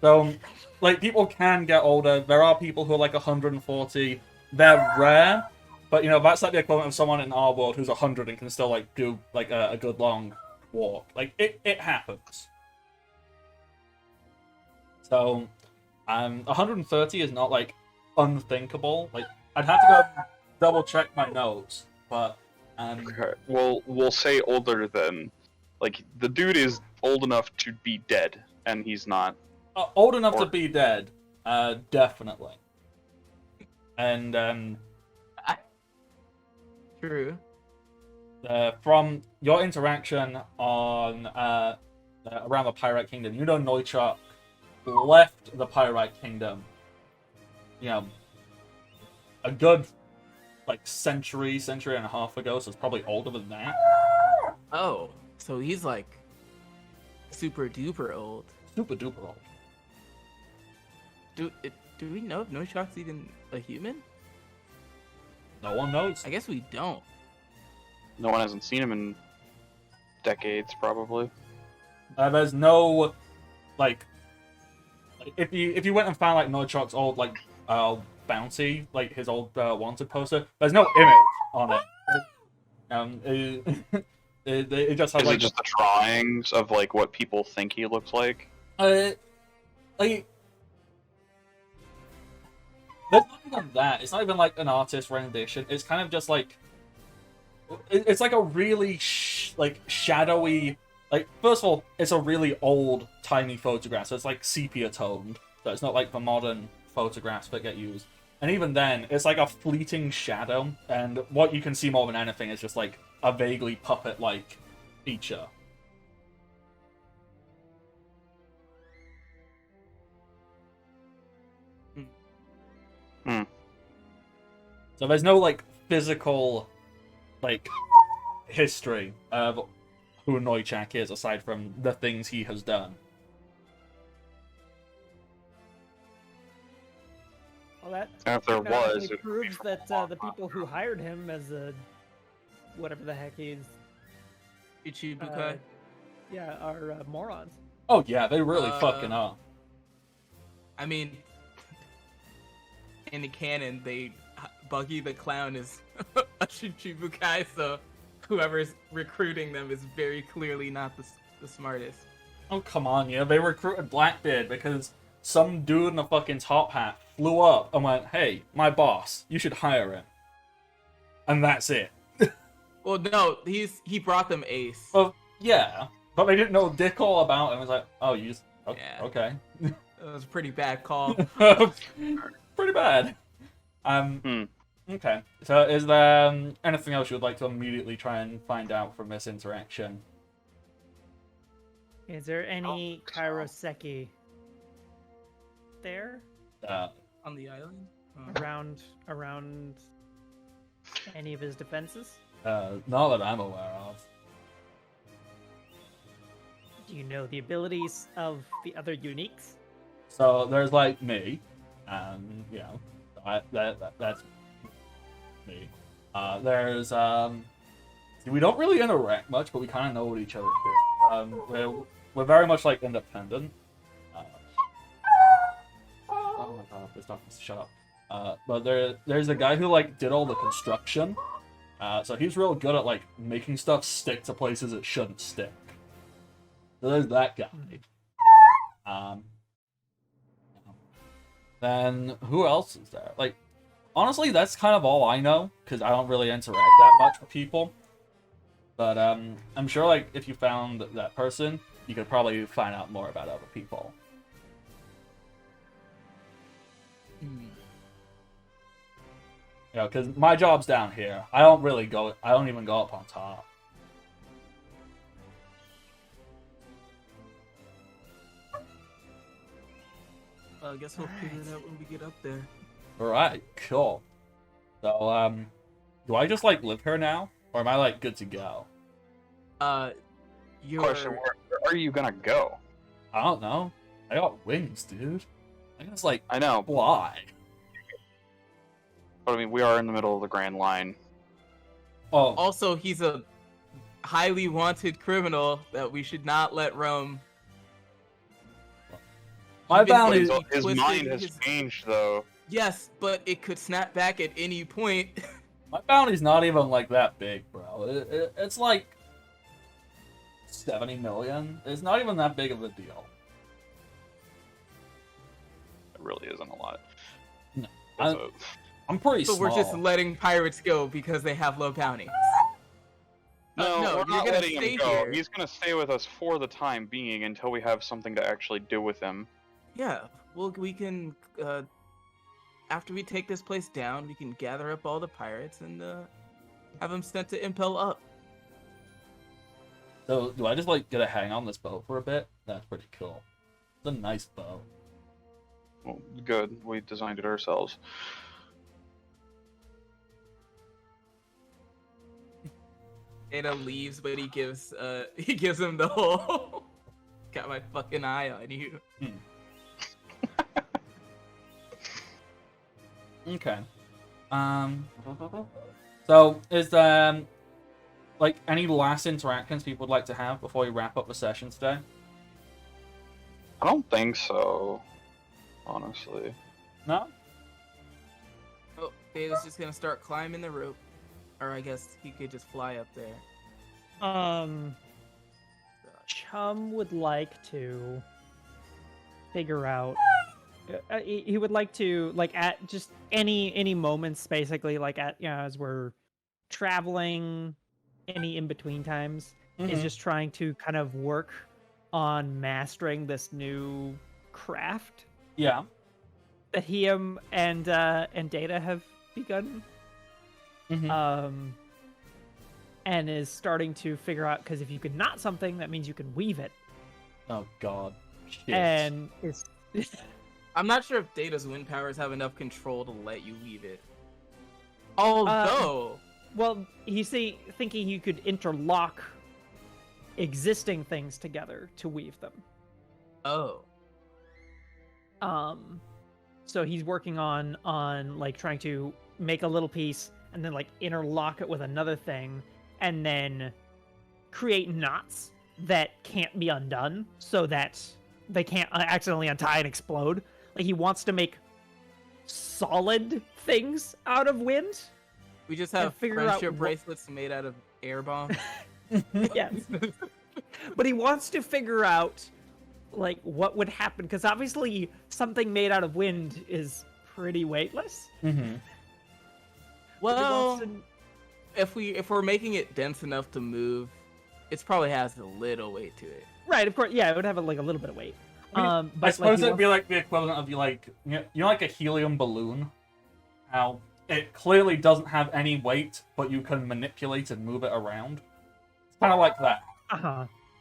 So, like, people can get older. There are people who are like 140. They're rare, but you know, that's like the equivalent of someone in our world who's 100 and can still like do like a good long walk. Like, it happens. So, 130 is not like unthinkable. Like, I'd have to go double check my notes, but Okay. Well, we'll say older than. Like, the dude is old enough to be dead, and he's not. Old enough to be dead, definitely. And True. from your interaction on around the Pirate Kingdom, you know Novichok left the Pirate Kingdom, you know, a good like century and a half ago, so it's probably older than that. Oh, so he's like super duper old. Super duper old. Do we know if Novichok's even a human? No one knows. I guess we don't. No one hasn't seen him in decades, probably. There's no like if you went and found like Novichok's old like bounty, like his old wanted poster, there's no image on it. It just has Is like it just the drawings of like what people think he looks like? Like there's not even that. It's not even like an artist rendition. It's kind of just like it's like a really like shadowy. Like first of all, it's a really old, tiny photograph, so it's like sepia toned. So it's not like the modern photographs that get used. And even then, it's like a fleeting shadow, and what you can see more than anything is just like a vaguely puppet-like feature. Hmm. So there's no like physical, like history of who Novichok is aside from the things he has done. Well, that And if there automatically was, it would be proves from that a long the time people who hired him as a whatever the heck he's Ichibukai. yeah are morons. Oh yeah, they really fucking are. I mean, in the canon, Buggy the Clown is a Shichibukai, so whoever's recruiting them is very clearly not the smartest. Oh come on, yeah, they recruited Blackbeard because some dude in a fucking top hat flew up and went, "Hey, my boss, you should hire him," and that's it. Well, no, he brought them Ace. Well, yeah, but they didn't know dick all about him. It was like, oh, you just Yeah. okay. It was a pretty bad call. Pretty bad. Okay. So is there anything else you would like to immediately try and find out from this interaction? Is there any Kairoseki there On the island? around any of his defenses? Not that I'm aware of. Do you know the abilities of the other uniques? So there's like me, and you know, that's me. There's see, we don't really interact much, but we kind of know what each other do. We're very much like independent. Oh my god, this dog needs to shut up. But there's a guy who like did all the construction. So he's real good at like making stuff stick to places it shouldn't stick. So there's that guy. Then who else is there? Like, honestly, that's kind of all I know because I don't really interact that much with people. But I'm sure like if you found that person, you could probably find out more about other people. You know, because my job's down here. I don't even go up on top. I guess we'll figure it out when we get up there. Alright, cool. So, do I just, like, live here now? Or am I, like, good to go? Question: where are you gonna go? I don't know. I got wings, dude. I can just, like, I know, fly. but I mean, we are in the middle of the Grand Line. Oh, Also, he's a highly wanted criminal that we should not let roam. my Even bounty... though- His twisted mind has his- changed, though. Yes, but it could snap back at any point. My bounty's not even, like, that big, bro. It's, like... 70 million? It's not even that big of a deal. It really isn't a lot. No, That's a- I'm pretty So small. we're just letting pirates go because they have low bounties. No, no, we're you're not gonna letting stay him go. here. He's gonna stay with us for the time being until we have something to actually do with him. Yeah, well, we can, after we take this place down, we can gather up all the pirates and have them sent to Impel Up. So, do I just, like, get a hang on this bow for a bit? That's pretty cool. It's a nice bow. Well, good. We designed it ourselves. Data leaves, but he gives him the whole got my fucking eye on you. Okay. So, is there, like, any last interactions people would like to have before we wrap up the session today? I don't think so, honestly. No? Oh, Data's just gonna start climbing the rope. Or I guess he could just fly up there. Chum would like to figure out. He would like to, like, at just any moments, basically, like at as we're traveling, any in between times, is just trying to kind of work on mastering this new craft. Yeah. That he and Data have begun. And is starting to figure out, because if you can knot something, that means you can weave it. Oh god. Shit. And it's I'm not sure if Data's wind powers have enough control to let you weave it. Although, well, he's thinking you could interlock existing things together to weave them. oh, So he's working on like trying to make a little piece and then like interlock it with another thing and then create knots that can't be undone so that they can't accidentally untie and explode. Like he wants to make solid things out of wind. we just have figure out friendship what- bracelets made out of air bombs. Yes. But he wants to figure out like what would happen, because obviously something made out of wind is pretty weightless. Well, if we're making it dense enough to move, it probably has a little weight to it. Right, of course, yeah, it would have like a little bit of weight. I But suppose like, it'd be like the equivalent of like like a helium balloon. How it clearly doesn't have any weight, but you can manipulate and move it around. It's kind of like that.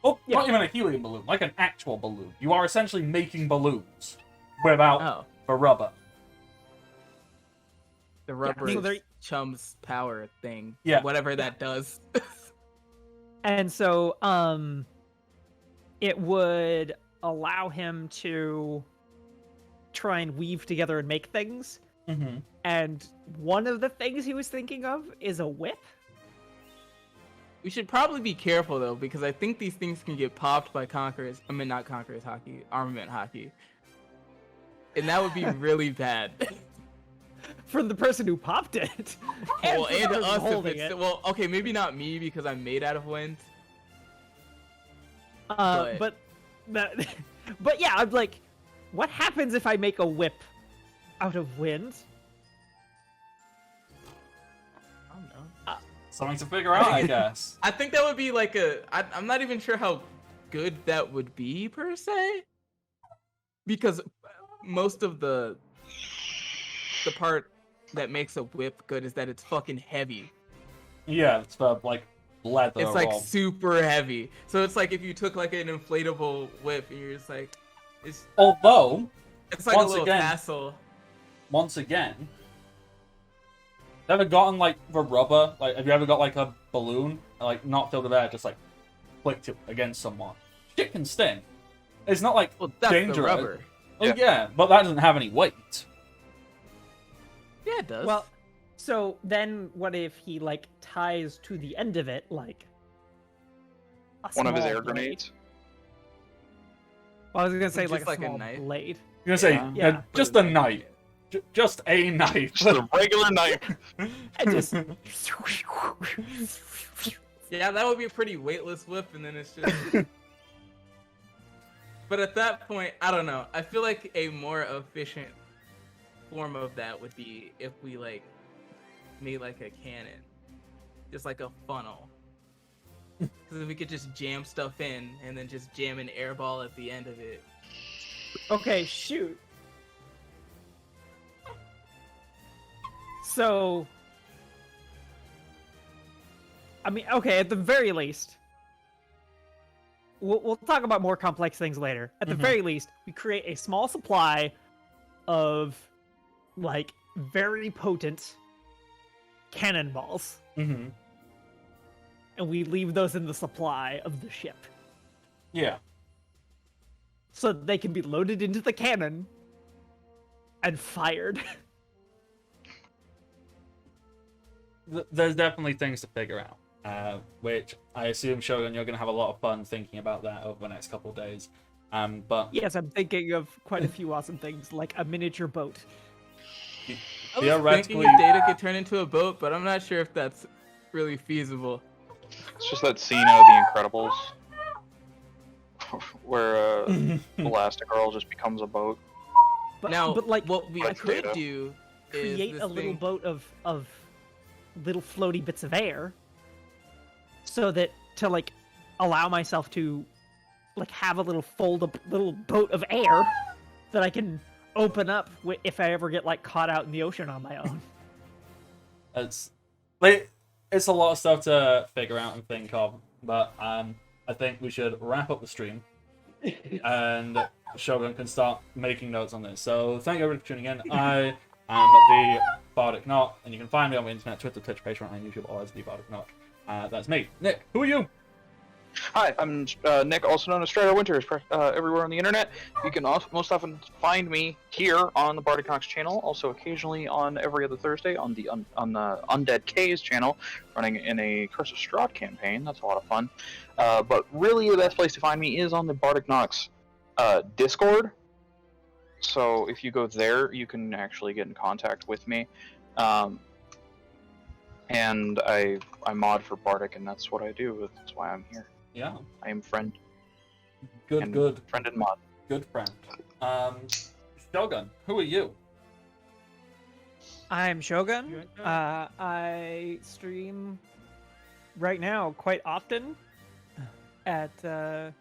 Well, Yeah. not even a helium balloon, like an actual balloon. You are essentially making balloons without the rubber. The rubber so is Chum's power thing. Yeah. Whatever that does. And so, it would allow him to try and weave together and make things. And one of the things he was thinking of is a whip. We should probably be careful though, because I think these things can get popped by Conquerors. I mean, not Conquerors hockey, Armament hockey. And that would be really bad. For the person who popped it. Well, for the and person us if holding it's it. well, okay, maybe not me because I'm made out of wind. But yeah, I'm like, what happens if I make a whip out of wind? I don't know. Something to figure out, I guess. I think that would be like I'm not even sure how good that would be per se, because most of the part that makes a whip good is that it's fucking heavy. Yeah, it's like leather. It's like or... super heavy. So it's like if you took like an inflatable whip and you're just like, it's Although, like a once little again- tassel. once again, ever gotten like the rubber? Like, have you ever got like a balloon, like not filled with air, just like flicked it against someone? Shit can sting. It's not like Well, that's dangerous. the rubber. Oh, yeah, but that doesn't have any weight. Yeah, it does. Well, so then what if he like ties to the end of it like a One of his small air blade? grenades. Well, I was gonna say Just like a like a small knife? blade. You're gonna say Yeah. just a knife, just a knife. Just a regular knife. And just yeah, that would be a pretty weightless whip, and then it's just. But at that point, I don't know. I feel like a more efficient form of that would be if we like made like a cannon, just like a funnel. Because if we could just jam stuff in and then just jam an air ball at the end of it. Okay, shoot. So, I mean, okay, at the very least, we'll talk about more complex things later. At the very least, we create a small supply of like very potent cannonballs, and we leave those in the supply of the ship. Yeah. So they can be loaded into the cannon and fired. There's definitely things to figure out, which I assume, Shogun, you're going to have a lot of fun thinking about that over the next couple of days. But Yes, I'm thinking of quite a few awesome things, like a miniature boat. I was theoretically, thinking data could turn into a boat, but I'm not sure if that's really feasible. It's just that scene out of The Incredibles where Elastigirl just becomes a boat. But like, what we Like could Data. do is create this a little thing- boat of little floaty bits of air, so that to like allow myself to like have a little little boat of air that I can open up if I ever get like caught out in the ocean on my own. it's a lot of stuff to figure out and think of, but I think we should wrap up the stream, and Shogun can start making notes on this. So thank you everybody for tuning in. I am the Bardic Knot, and you can find me on the internet, Twitter, Twitch, Patreon, and YouTube, or as the Bardic Knot. That's me. Nick, who are you? Hi, I'm Nick, also known as Strider Winters, everywhere on the internet. You can also most often find me here on the Bardic Knox channel, also occasionally on every other Thursday on the Undead K's channel, running in a Curse of Strahd campaign. That's a lot of fun. But really, the best place to find me is on the Bardic Knox Discord. So if you go there, you can actually get in contact with me. And I mod for Bardic, and that's what I do. That's why I'm here. Yeah. I am friend. Good. Friend and mod. Good friend. Shogun, who are you? I'm Shogun. I stream right now quite often at the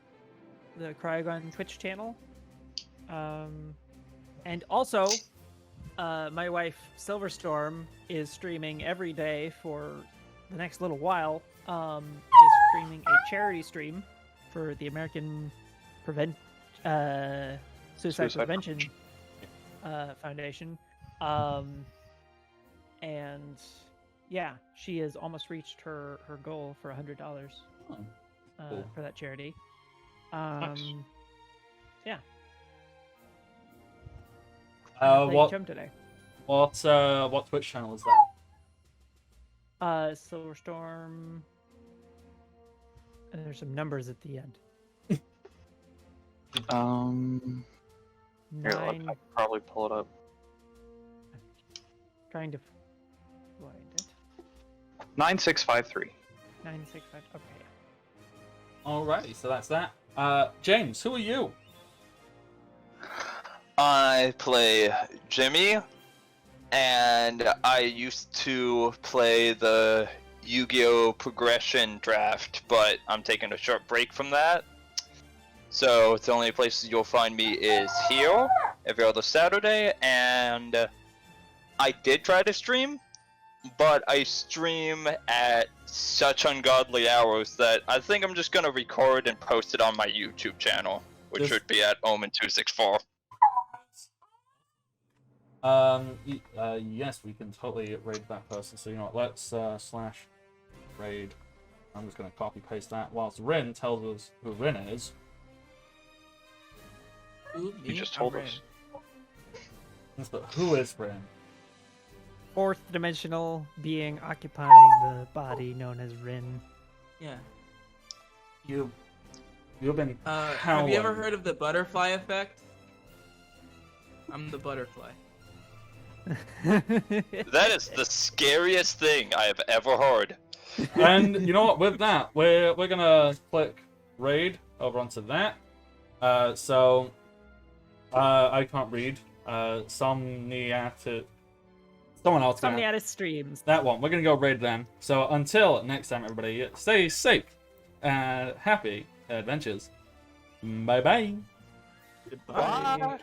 Cryogon Twitch channel. And also, my wife Silverstorm is streaming every day for the next little while. Is streaming a charity stream for the American Suicide Prevention Foundation. And yeah, she has almost reached her goal for $100 Cool. for that charity. Nice. Yeah. What today? What Twitch channel is that? Silverstorm. And there's some numbers at the end. Here, I can probably pull it up. Trying to find it. 9653. 965. Okay. Alrighty, so that's that. James, who are you? I play Jimmy, and I used to play the Yu-Gi-Oh! Progression draft, but I'm taking a short break from that. So the only places you'll find me is here every other Saturday, and I did try to stream, but I stream at such ungodly hours that I think I'm just gonna record and post it on my YouTube channel, which would be at Omen264. Yes, we can totally raid that person. So you know what? Let's slash raid. I'm just gonna copy paste that. Whilst Rin tells us who Rin is. You just told us. But who is Rin? Fourth dimensional being occupying the body known as Rin. Yeah. You've been. Have you ever heard of the butterfly effect? I'm the butterfly. That is the scariest thing I have ever heard. And you know what? With that, we're gonna click raid over onto that. So I can't read. Someone else. Somniatis streams. That one. We're gonna go raid then. So until next time, everybody, stay safe and happy adventures. Bye bye. Goodbye. Bye.